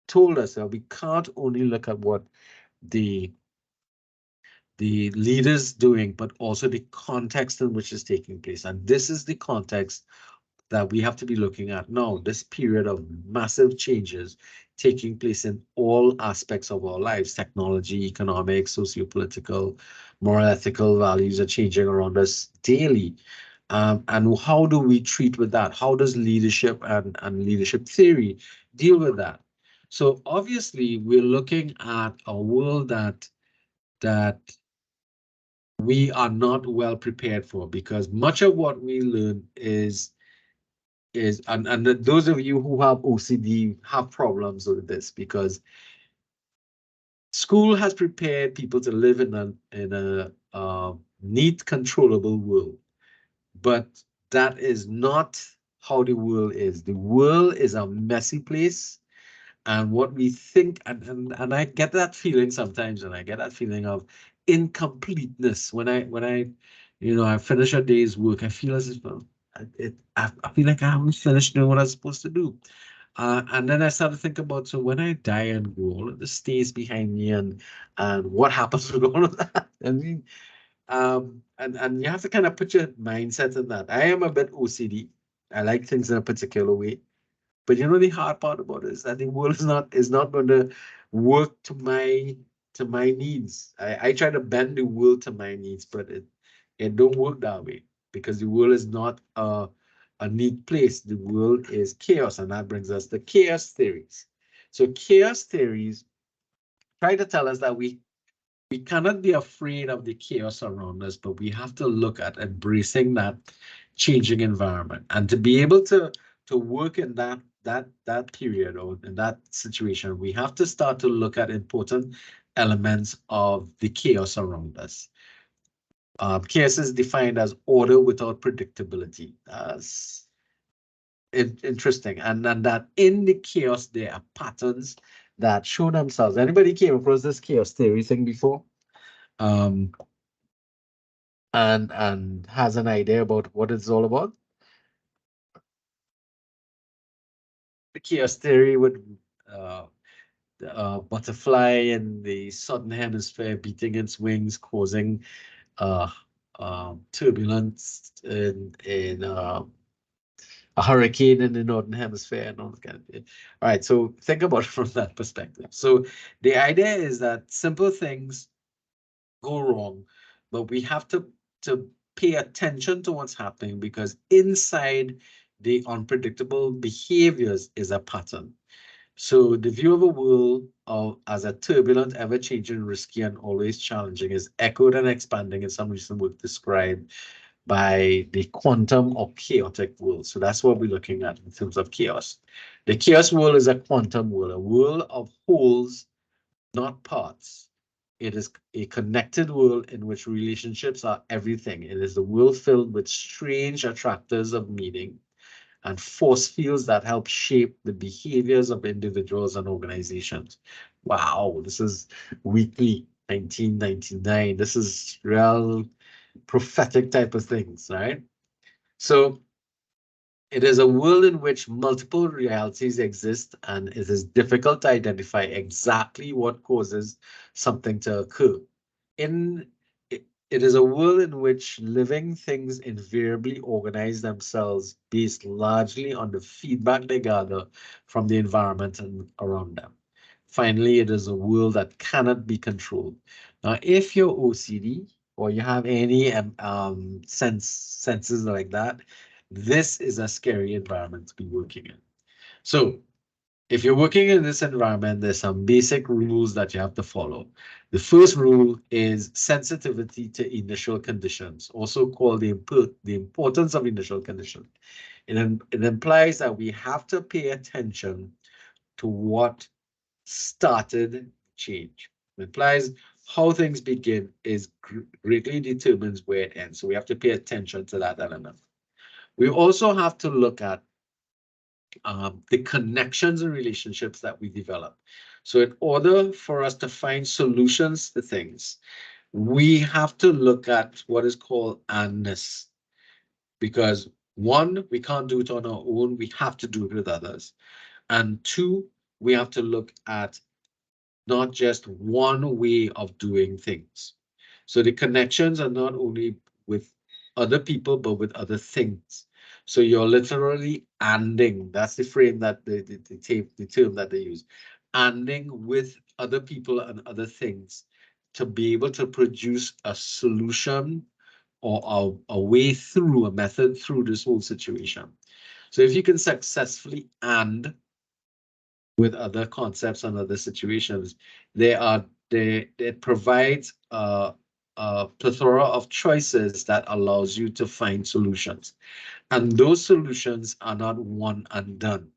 told us that we can't only look at what the leaders doing, but also the context in which is taking place. And this is the context that we have to be looking at now, this period of massive changes taking place in all aspects of our lives. Technology, economic, socio-political, moral, ethical values are changing around us daily. And how do we treat with that? How does leadership and leadership theory deal with that? So obviously, we're looking at a world that we are not well prepared for, because much of what we learn is and those of you who have OCD have problems with this, because school has prepared people to live in a neat, controllable world, but that is not how the world is. The world is a messy place, and what we think, and I get that feeling sometimes, and I get that feeling of incompleteness when I finish a day's work. I feel as if I feel like I haven't finished doing what I'm supposed to do. And then I started to think about, so when I die and go, all of this stays behind me, and what happens with all of that? I mean, and you have to kind of put your mindset in that. I am a bit OCD. I like things in a particular way. But you know, the hard part about it is that the world is not going to work to my needs. I try to bend the world to my needs, but it don't work that way, because the world is not a neat place. The world is chaos, and that brings us to chaos theories. So chaos theories try to tell us that we cannot be afraid of the chaos around us, but we have to look at embracing that changing environment, and to be able to work in that period or in that situation, we have to start to look at important elements of the chaos around us. Chaos is defined as order without predictability. That's interesting, and that in the chaos there are patterns that show themselves. Anybody came across this chaos theory thing before? And has an idea about what it's all about? The chaos theory would butterfly in the southern hemisphere beating its wings, causing turbulence in a hurricane in the northern hemisphere and all that kind of thing. All right, so think about it from that perspective. So the idea is that simple things go wrong, but we have to pay attention to what's happening, because inside the unpredictable behaviors is a pattern. So the view of a world as a turbulent, ever-changing, risky, and always challenging is echoed and expanding in some recent work described by the quantum or chaotic world. So that's what we're looking at in terms of chaos. The chaos world is a quantum world, a world of wholes, not parts. It is a connected world in which relationships are everything. It is a world filled with strange attractors of meaning and force fields that help shape the behaviors of individuals and organizations. Wow, this is weekly. 1999. This is real prophetic type of things, right? So it is a world in which multiple realities exist, and it is difficult to identify exactly what causes something to occur. It is a world in which living things invariably organize themselves based largely on the feedback they gather from the environment and around them. Finally, it is a world that cannot be controlled. Now, if you're OCD or you have any senses like that, this is a scary environment to be working in. So if you're working in this environment, there's some basic rules that you have to follow. The first rule is sensitivity to initial conditions, also called the importance of initial conditions. It implies that we have to pay attention to what started change. It implies how things begin is greatly determines where it ends. So we have to pay attention to that element. We also have to look at the connections and relationships that we develop. So in order for us to find solutions to things, we have to look at what is called andness. Because one, we can't do it on our own, we have to do it with others. And two, we have to look at not just one way of doing things. So the connections are not only with other people, but with other things. So you're literally anding. That's the frame that the term that they use. Anding with other people and other things to be able to produce a solution or a way through, a method through this whole situation. So if you can successfully and with other concepts and other situations, it provides a plethora of choices that allows you to find solutions. And those solutions are not one and done,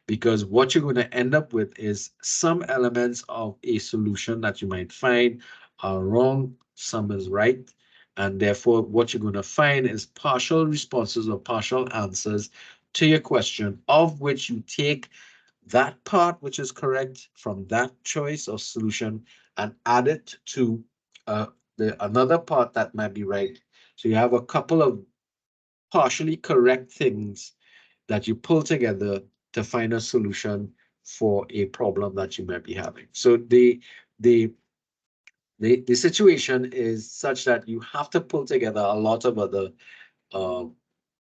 because what you're going to end up with is some elements of a solution that you might find are wrong, some is right. And therefore, what you're going to find is partial responses or partial answers to your question, of which you take that part which is correct from that choice or solution and add it to another part that might be right. So you have a couple of partially correct things that you pull together to find a solution for a problem that you might be having. So the situation is such that you have to pull together a lot of other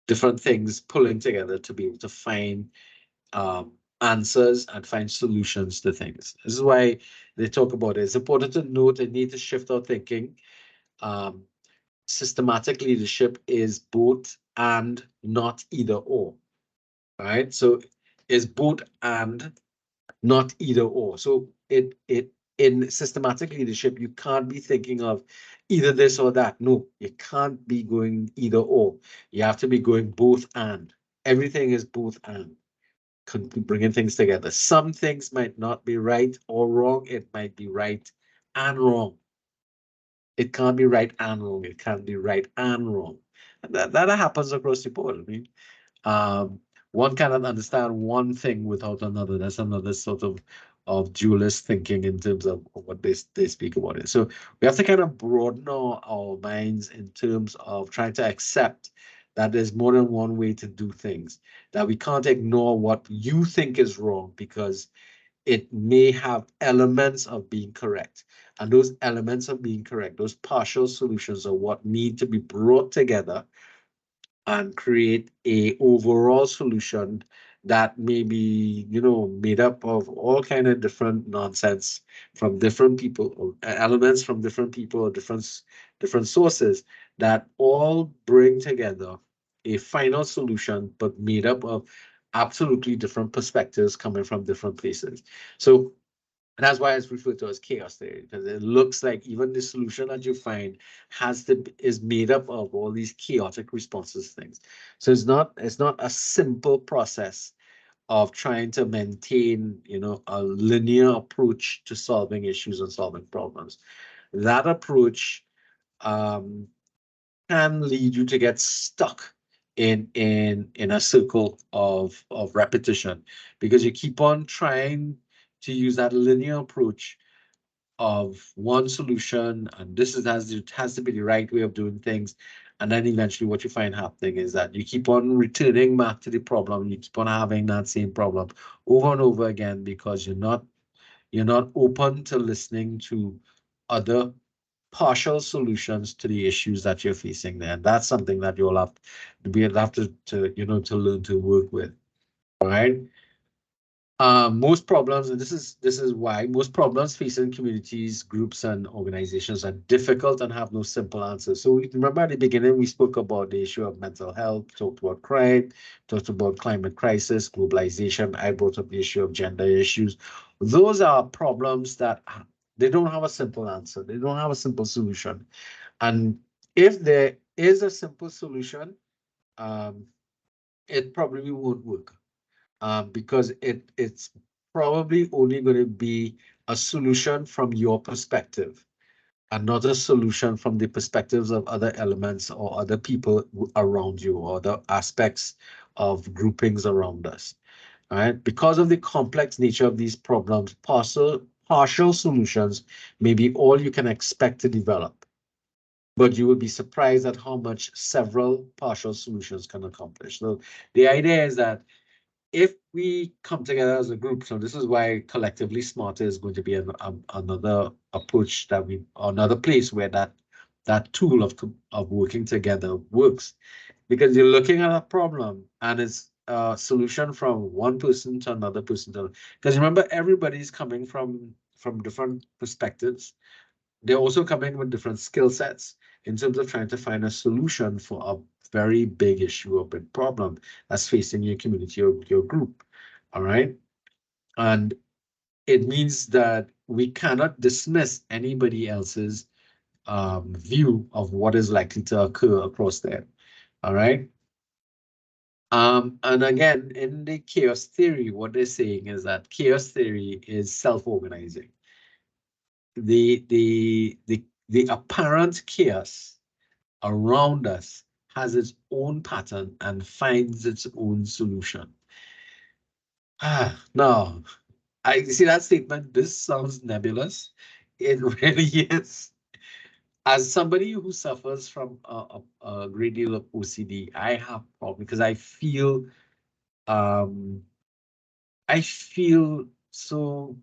different things pulling together to be able to find answers and find solutions to things. This is why they talk about it. It's important to note they need to shift our thinking. Systematic leadership is both and, not either or. Right? So it's both and, not either or. So in systematic leadership, you can't be thinking of either this or that. No, you can't be going either or. You have to be going both and. Everything is both and. Bringing things together. Some things might not be right or wrong. It might be right and wrong. It can't be right and wrong. It can't be right and wrong. And that happens across the board. I mean, one cannot understand one thing without another. That's another sort of dualist thinking in terms of what they speak about it. So we have to kind of broaden our minds in terms of trying to accept that there's more than one way to do things, that we can't ignore what you think is wrong because it may have elements of being correct. And those elements of being correct, those partial solutions are what need to be brought together and create a overall solution that may be, made up of all kind of different nonsense from different people, or elements from different people, or different sources that all bring together a final solution, but made up of absolutely different perspectives coming from different places. So that's why it's referred to as chaos theory, because it looks like even the solution that you find is made up of all these chaotic responses to things. So it's not a simple process of trying to maintain, a linear approach to solving issues and solving problems. That approach can lead you to get stuck in a circle of repetition, because you keep on trying to use that linear approach of one solution, and this has to be the right way of doing things. And then eventually what you find happening is that you keep on returning back to the problem. You keep on having that same problem over and over again because you're not open to listening to other partial solutions to the issues that you're facing there. And that's something that you'll have to learn to work with. All right. Most problems, and this is why most problems facing communities, groups, and organizations are difficult and have no simple answers. So remember at the beginning, we spoke about the issue of mental health, talked about crime, talked about climate crisis, globalization. I brought up the issue of gender issues. Those are problems that they don't have a simple answer. They don't have a simple solution. And if there is a simple solution, it probably won't work. Because it's probably only going to be a solution from your perspective and not a solution from the perspectives of other elements or other people around you or other aspects of groupings around us. All right, because of the complex nature of these problems, partial solutions may be all you can expect to develop, but you will be surprised at how much several partial solutions can accomplish. So the idea is that if we come together as a group, so this is why collectively smarter is going to be another approach another place where that tool of working together works, because you're looking at a problem and it's a solution from one person to another person. Because remember, everybody's coming from different perspectives. They're also coming with different skill sets in terms of trying to find a solution for a very big issue or big problem that's facing your community or your group. All right. And it means that we cannot dismiss anybody else's view of what is likely to occur across there. All right. And again, in the chaos theory, what they're saying is that chaos theory is self-organizing. The apparent chaos around us has its own pattern and finds its own solution. Now, I see that statement. This sounds nebulous. It really is. As somebody who suffers from a great deal of OCD, I have problems because I feel so.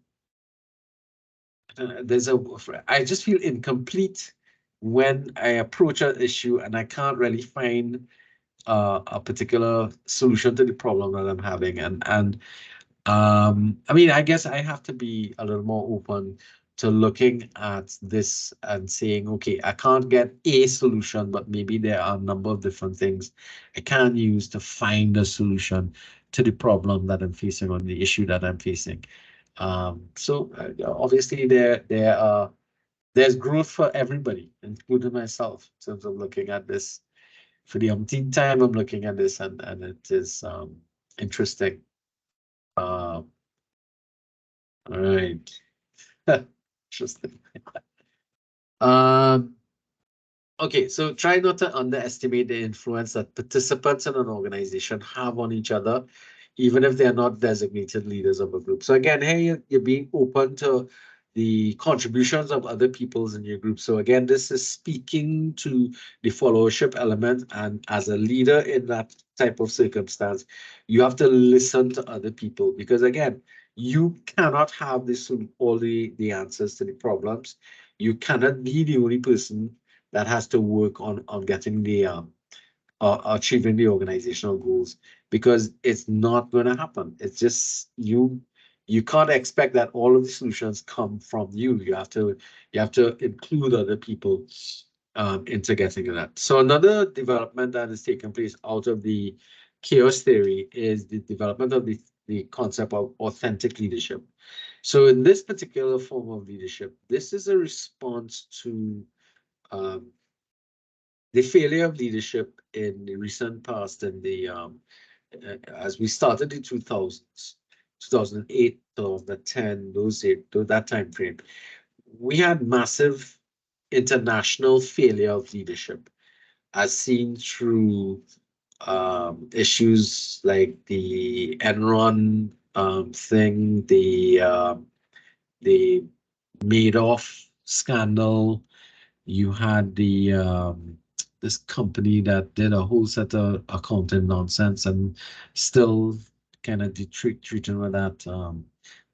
I just feel incomplete when I approach an issue and I can't really find a particular solution to the problem that I'm having. And I mean, I guess I have to be a little more open to looking at this and saying, okay, I can't get a solution, but maybe there are a number of different things I can use to find a solution to the problem that I'm facing or the issue that I'm facing. So obviously there's growth for everybody, including myself, in terms of looking at this. For the umpteenth time, I'm looking at this, and it is interesting. All right. Interesting. Okay, so try not to underestimate the influence that participants in an organization have on each other, even if they're not designated leaders of a group. So again, here you're being open to the contributions of other peoples in your group. So again, this is speaking to the followership element, and as a leader in that type of circumstance, you have to listen to other people, because again, you cannot have all the answers to the problems. You cannot be the only person that has to work on getting the achieving the organizational goals, because it's not going to happen. It's just you can't expect that all of the solutions come from you. You have to include other people into getting that. So another development that is taking place out of the chaos theory is the development of the concept of authentic leadership. So in this particular form of leadership, this is a response to the failure of leadership in the recent past, and as we started in 2000s, 2008, 2010, that time frame, we had massive international failure of leadership, as seen through issues like the Enron thing, the Madoff scandal. You had the this company that did a whole set of accounting nonsense and still kind of treating with that.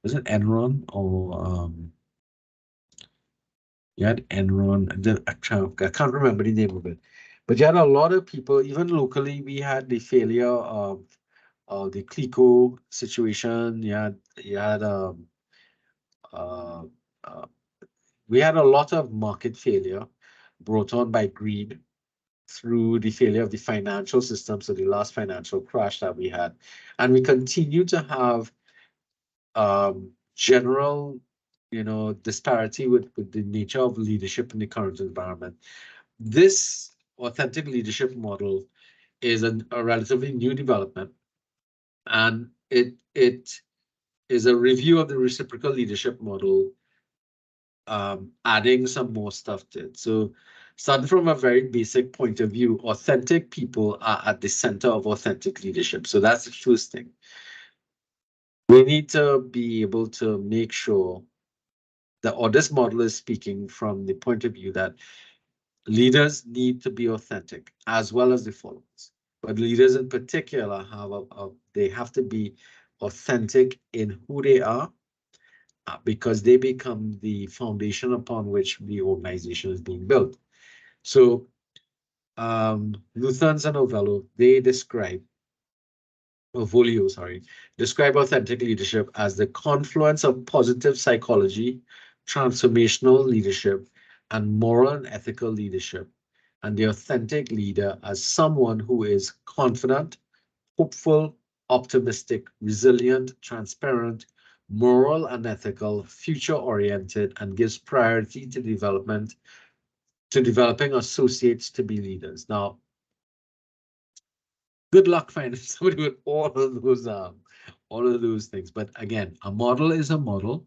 Was it Enron or you had Enron? I can't remember the name of it, but you had a lot of people. Even locally, we had the failure of the Clico situation. You had we had a lot of market failure brought on by greed through the failure of the financial system. So the last financial crash that we had, and we continue to have general, disparity with the nature of leadership in the current environment. This authentic leadership model is a relatively new development, and it is a review of the reciprocal leadership model, adding some more stuff to it. So starting from a very basic point of view, authentic people are at the center of authentic leadership. So that's the first thing. We need to be able to make sure that, or this model is speaking from the point of view that leaders need to be authentic as well as the followers. But leaders in particular they have to be authentic in who they are, because they become the foundation upon which the organization is being built. So Luthans and Volio, describe authentic leadership as the confluence of positive psychology, transformational leadership, and moral and ethical leadership. And the authentic leader as someone who is confident, hopeful, optimistic, resilient, transparent, moral and ethical, future-oriented, and gives priority to developing associates to be leaders. Now, good luck finding somebody with all of those things. But again, a model is a model.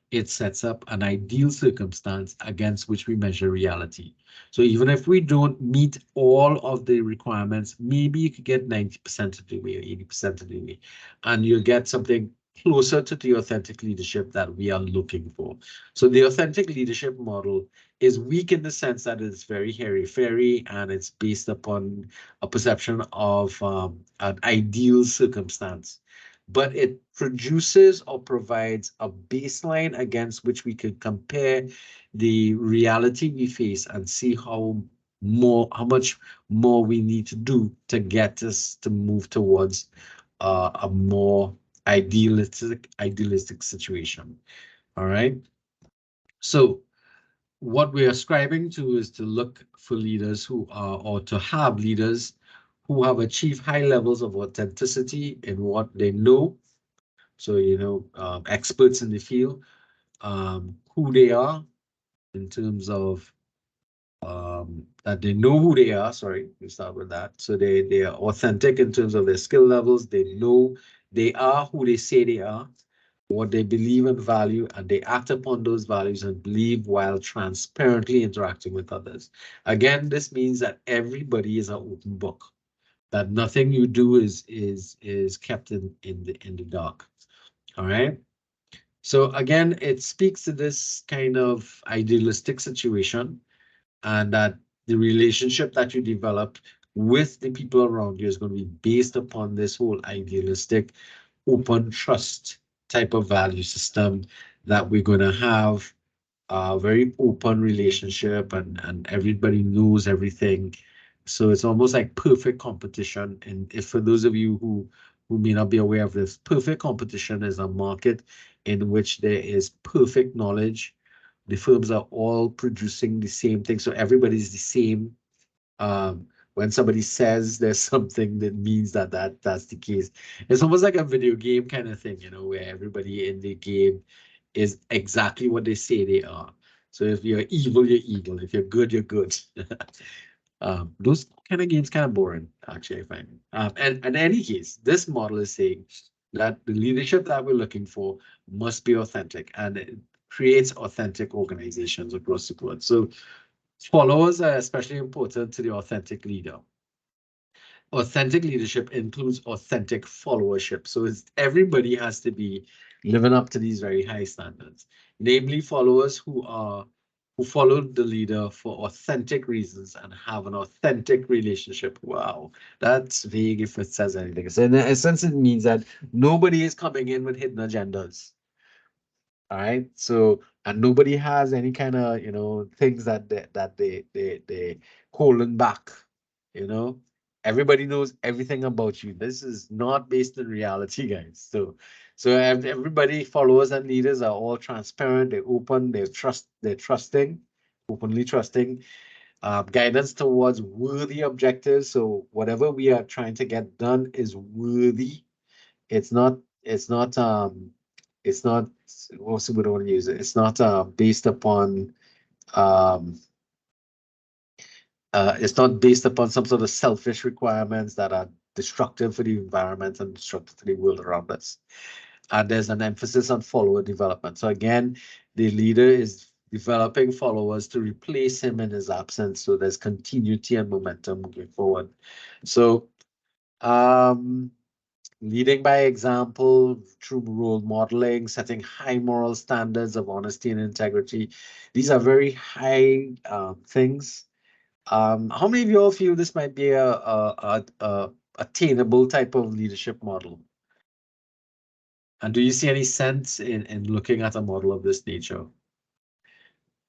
It sets up an ideal circumstance against which we measure reality. So even if we don't meet all of the requirements, maybe you could get 90% of the way or 80% of the way, and you'll get something closer to the authentic leadership that we are looking for. So the authentic leadership model is weak in the sense that it's very hairy-fairy and it's based upon a perception of an ideal circumstance. But it produces or provides a baseline against which we could compare the reality we face and see how much more we need to do to get us to move towards a more idealistic situation. All right. So what we are striving to is to look for leaders who are, or to have leaders who have achieved high levels of authenticity in what they know. So, experts in the field, who they are in terms of that they know who they are. Sorry, we start with that. So they are authentic in terms of their skill levels. They know they are who they say they are, what they believe and value, and they act upon those values and believe while transparently interacting with others. Again, this means that everybody is an open book, that nothing you do is kept in the dark. All right. So again, it speaks to this kind of idealistic situation, and that the relationship that you develop with the people around you is going to be based upon this whole idealistic, open trust type of value system, that we're going to have a very open relationship and everybody knows everything. So it's almost like perfect competition. And if for those of you who may not be aware of this, perfect competition is a market in which there is perfect knowledge. The firms are all producing the same thing, so everybody's the same. When somebody says there's something, that means that's the case. It's almost like a video game kind of thing, where everybody in the game is exactly what they say they are. So if you're evil, you're evil. If you're good, you're good. Those kind of games kind of boring, actually, I find. And in any case, this model is saying that the leadership that we're looking for must be authentic, and it creates authentic organizations across the board. So followers are especially important to the authentic leader. Authentic leadership includes authentic followership. So everybody has to be living up to these very high standards. Namely, followers who follow the leader for authentic reasons and have an authentic relationship. Wow, that's vague if it says anything. So in essence, it means that nobody is coming in with hidden agendas. All right. So, and nobody has any kind of, things that they holding back, everybody knows everything about you. This is not based in reality, guys. So everybody, followers and leaders are all transparent, they're open, they're trusting, openly trusting, guidance towards worthy objectives. So whatever we are trying to get done is worthy. It's not, what's the word I want to use? It's not based upon it's not based upon some sort of selfish requirements that are destructive for the environment and destructive to the world around us. And there's an emphasis on follower development. So again, the leader is developing followers to replace him in his absence. So there's continuity and momentum moving forward. So leading by example through role modeling, setting high moral standards of honesty and integrity. These are very high things. How many of you all feel this might be a attainable type of leadership model? And do you see any sense in looking at a model of this nature?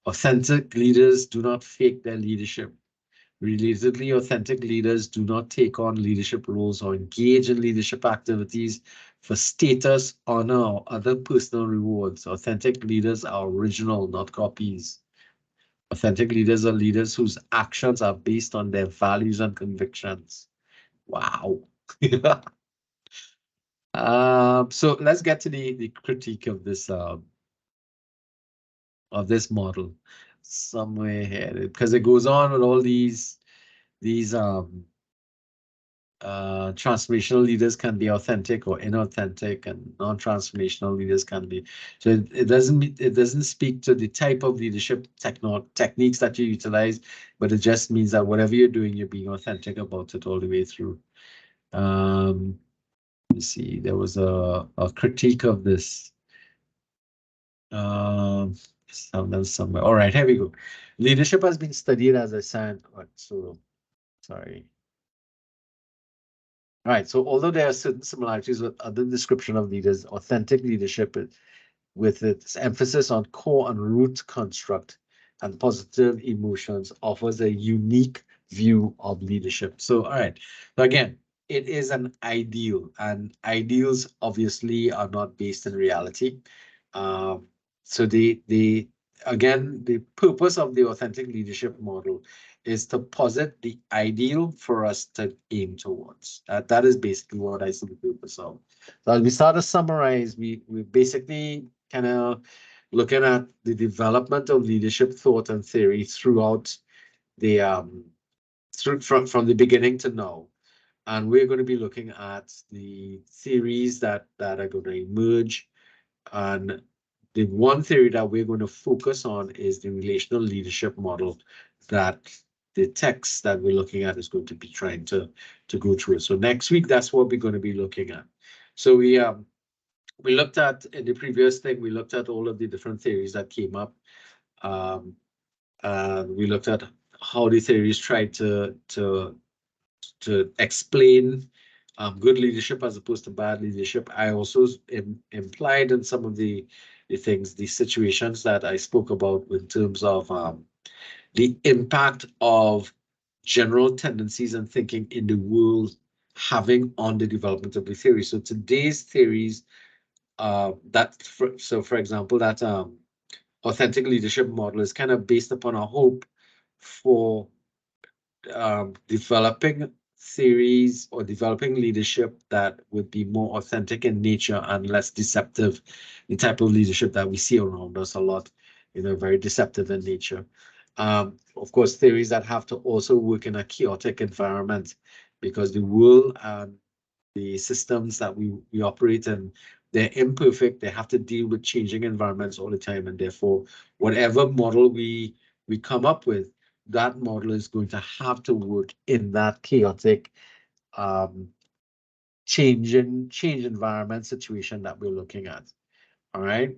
Authentic leaders do not fake their leadership. Relatedly, authentic leaders do not take on leadership roles or engage in leadership activities for status, honor, or other personal rewards. Authentic leaders are original, not copies. Authentic leaders are leaders whose actions are based on their values and convictions. Wow. So let's get to the critique of this model somewhere here, because it goes on with all these transformational leaders can be authentic or inauthentic, and non-transformational leaders can be. So it doesn't speak to the type of leadership techniques that you utilize, but it just means that whatever you're doing, you're being authentic about it all the way through. Let's see, there was a critique of this. Somewhere. All right, here we go. Leadership has been studied as a science. So, sorry. All right, so although there are certain similarities with other description of leaders, authentic leadership with its emphasis on core and root construct and positive emotions offers a unique view of leadership. So, all right, so again, it is an ideal, and ideals obviously are not based in reality. So again, the purpose of the authentic leadership model is to posit the ideal for us to aim towards. That is basically what I see the purpose of. So as we start to summarize, we basically kind of looking at the development of leadership thought and theory throughout the from the beginning to now. And we're going to be looking at the theories that are going to emerge. And the one theory that we're going to focus on is the relational leadership model that the text that we're looking at is going to be trying to go through. So next week, that's what we're going to be looking at. So we looked at, in the previous thing, we looked at all of the different theories that came up. And we looked at how the theories tried to explain good leadership as opposed to bad leadership. I also implied in some of the things, the situations that I spoke about in terms of the impact of general tendencies and thinking in the world having on the development of the theory. So today's theories, for example, that authentic leadership model is kind of based upon a hope for developing theories or developing leadership that would be more authentic in nature and less deceptive. The type of leadership that we see around us a lot, very deceptive in nature. Of course, theories that have to also work in a chaotic environment, because the world and the systems that we operate in, they're imperfect. They have to deal with changing environments all the time, and therefore, whatever model we come up with, that model is going to have to work in that chaotic, change environment situation that we're looking at. All right.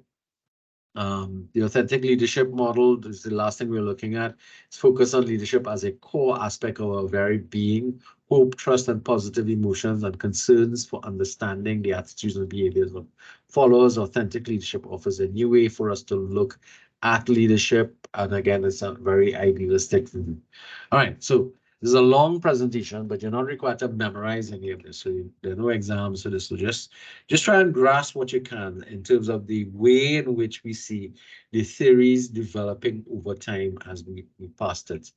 The authentic leadership model is the last thing we're looking at. It's focused on leadership as a core aspect of our very being. Hope, trust, and positive emotions and concerns for understanding the attitudes and behaviors of followers. Authentic leadership offers a new way for us to look at leadership. And again, it's a very idealistic view. All right, so this is a long presentation, but you're not required to memorize any of this. So there are no exams for this. So just try and grasp what you can in terms of the way in which we see the theories developing over time as we passed it,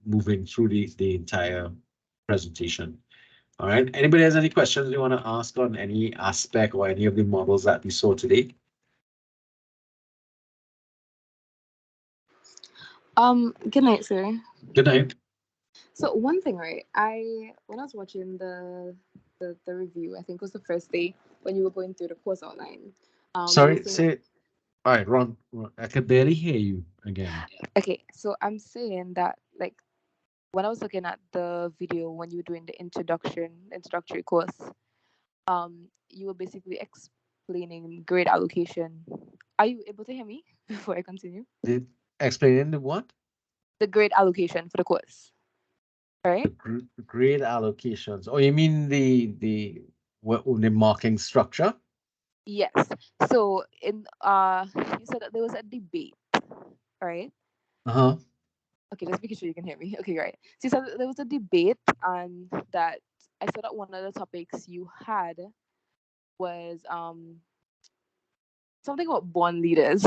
moving through the entire presentation. All right. Anybody has any questions you want to ask on any aspect or any of the models that we saw today? Good night, sir. Good night. So one thing, right? When I was watching the review, I think it was the first day when you were going through the course outline. you were Sorry, saying- say. All right, Ron, I can barely hear you again. Okay, so I'm saying that like when I was looking at the video when you were doing the introductory course, you were basically explaining grade allocation. Are you able to hear me before I continue? Explaining the what? The grade allocation for the course, right? Grade allocations. Oh, you mean the marking structure? Yes. So in you said that there was a debate, right? Uh-huh. Okay, just making sure you can hear me. Okay, right. So you said that there was a debate and that I saw that one of the topics you had was something about born leaders.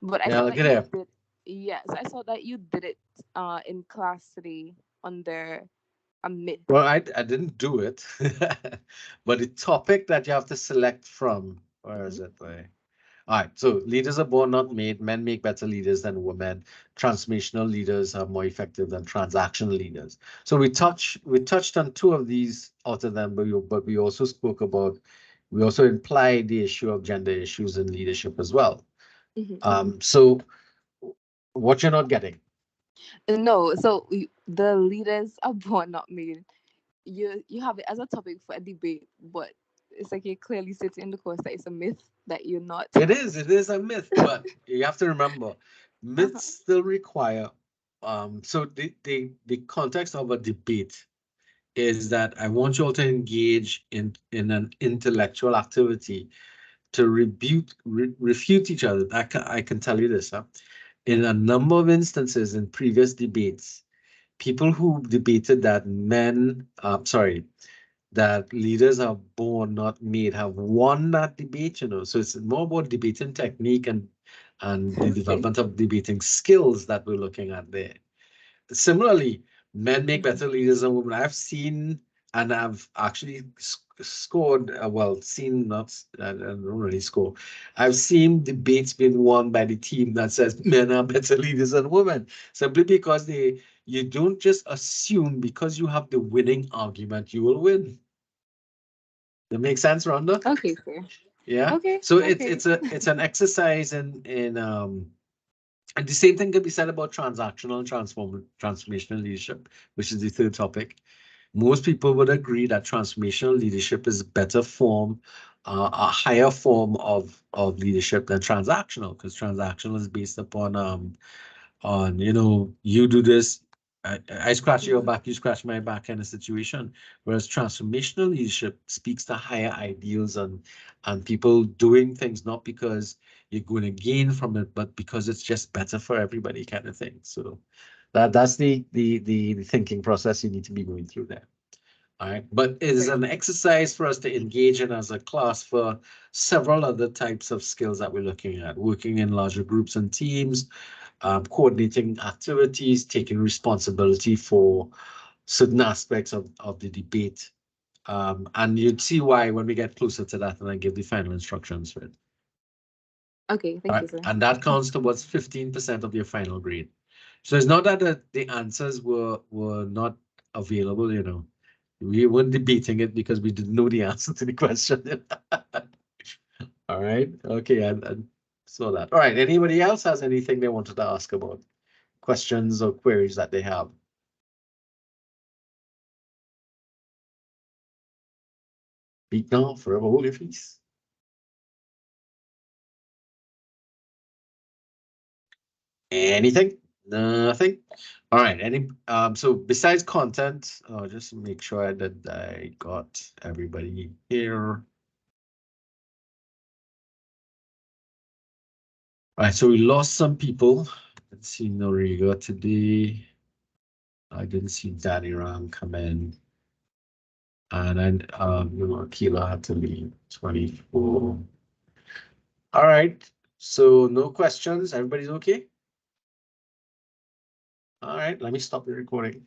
But I Yeah, saw look that at you that. did yes, I saw that you did it in class today under a myth. Well, I didn't do it, but the topic that you have to select from, where is it? All right, so leaders are born, not made. Men make better leaders than women. Transformational leaders are more effective than transactional leaders. So we touched on two of these out of them, but we also we also implied the issue of gender issues in leadership as well. So what you're not getting? No, so the leaders are born, not made. You have it as a topic for a debate, but it's like you clearly stated in the course that it's a myth that you're not. It is a myth, but you have to remember, myths still require. So the context of a debate is that I want you all to engage in an intellectual activity to refute each other. I can tell you this, huh? In a number of instances in previous debates, people who debated that that leaders are born, not made, have won that debate, So it's more about debating technique and the development of debating skills that we're looking at there. Similarly, men make better leaders than women. I've seen and I've actually scored, seen, not, I don't really score. I've seen debates being won by the team that says men are better leaders than women, simply because you don't just assume because you have the winning argument, you will win. That makes sense, Rhonda? Okay, sir. Yeah. Okay. So okay. it's an exercise in and the same thing can be said about transactional and transformational leadership, which is the third topic. Most people would agree that transformational leadership is a better form, a higher form of leadership than transactional, because transactional is based upon you do this, I scratch your back, you scratch my back kind of situation. Whereas transformational leadership speaks to higher ideals and people doing things not because you're going to gain from it, but because it's just better for everybody kind of thing. So that's the thinking process you need to be going through there. All right, but it is an exercise for us to engage in as a class for several other types of skills that we're looking at, working in larger groups and teams, coordinating activities, taking responsibility for certain aspects of the debate. And you'd see why when we get closer to that and I give the final instructions for it. Okay, thank you, sir. And that counts towards 15% of your final grade. So it's not that the answers were not available, We weren't debating it because we didn't know the answer to the question. All right. Okay, I saw that. All right. Anybody else has anything they wanted to ask about? Questions or queries that they have? Speak now, forever hold your peace. Anything? Nothing? All right, so besides content, just make sure that I got everybody here. All right, so we lost some people. Let's see Noriega today. I didn't see Danny Ram come in. And then Akila had to leave 24. All right, so no questions. Everybody's okay? All right, let me stop the recording.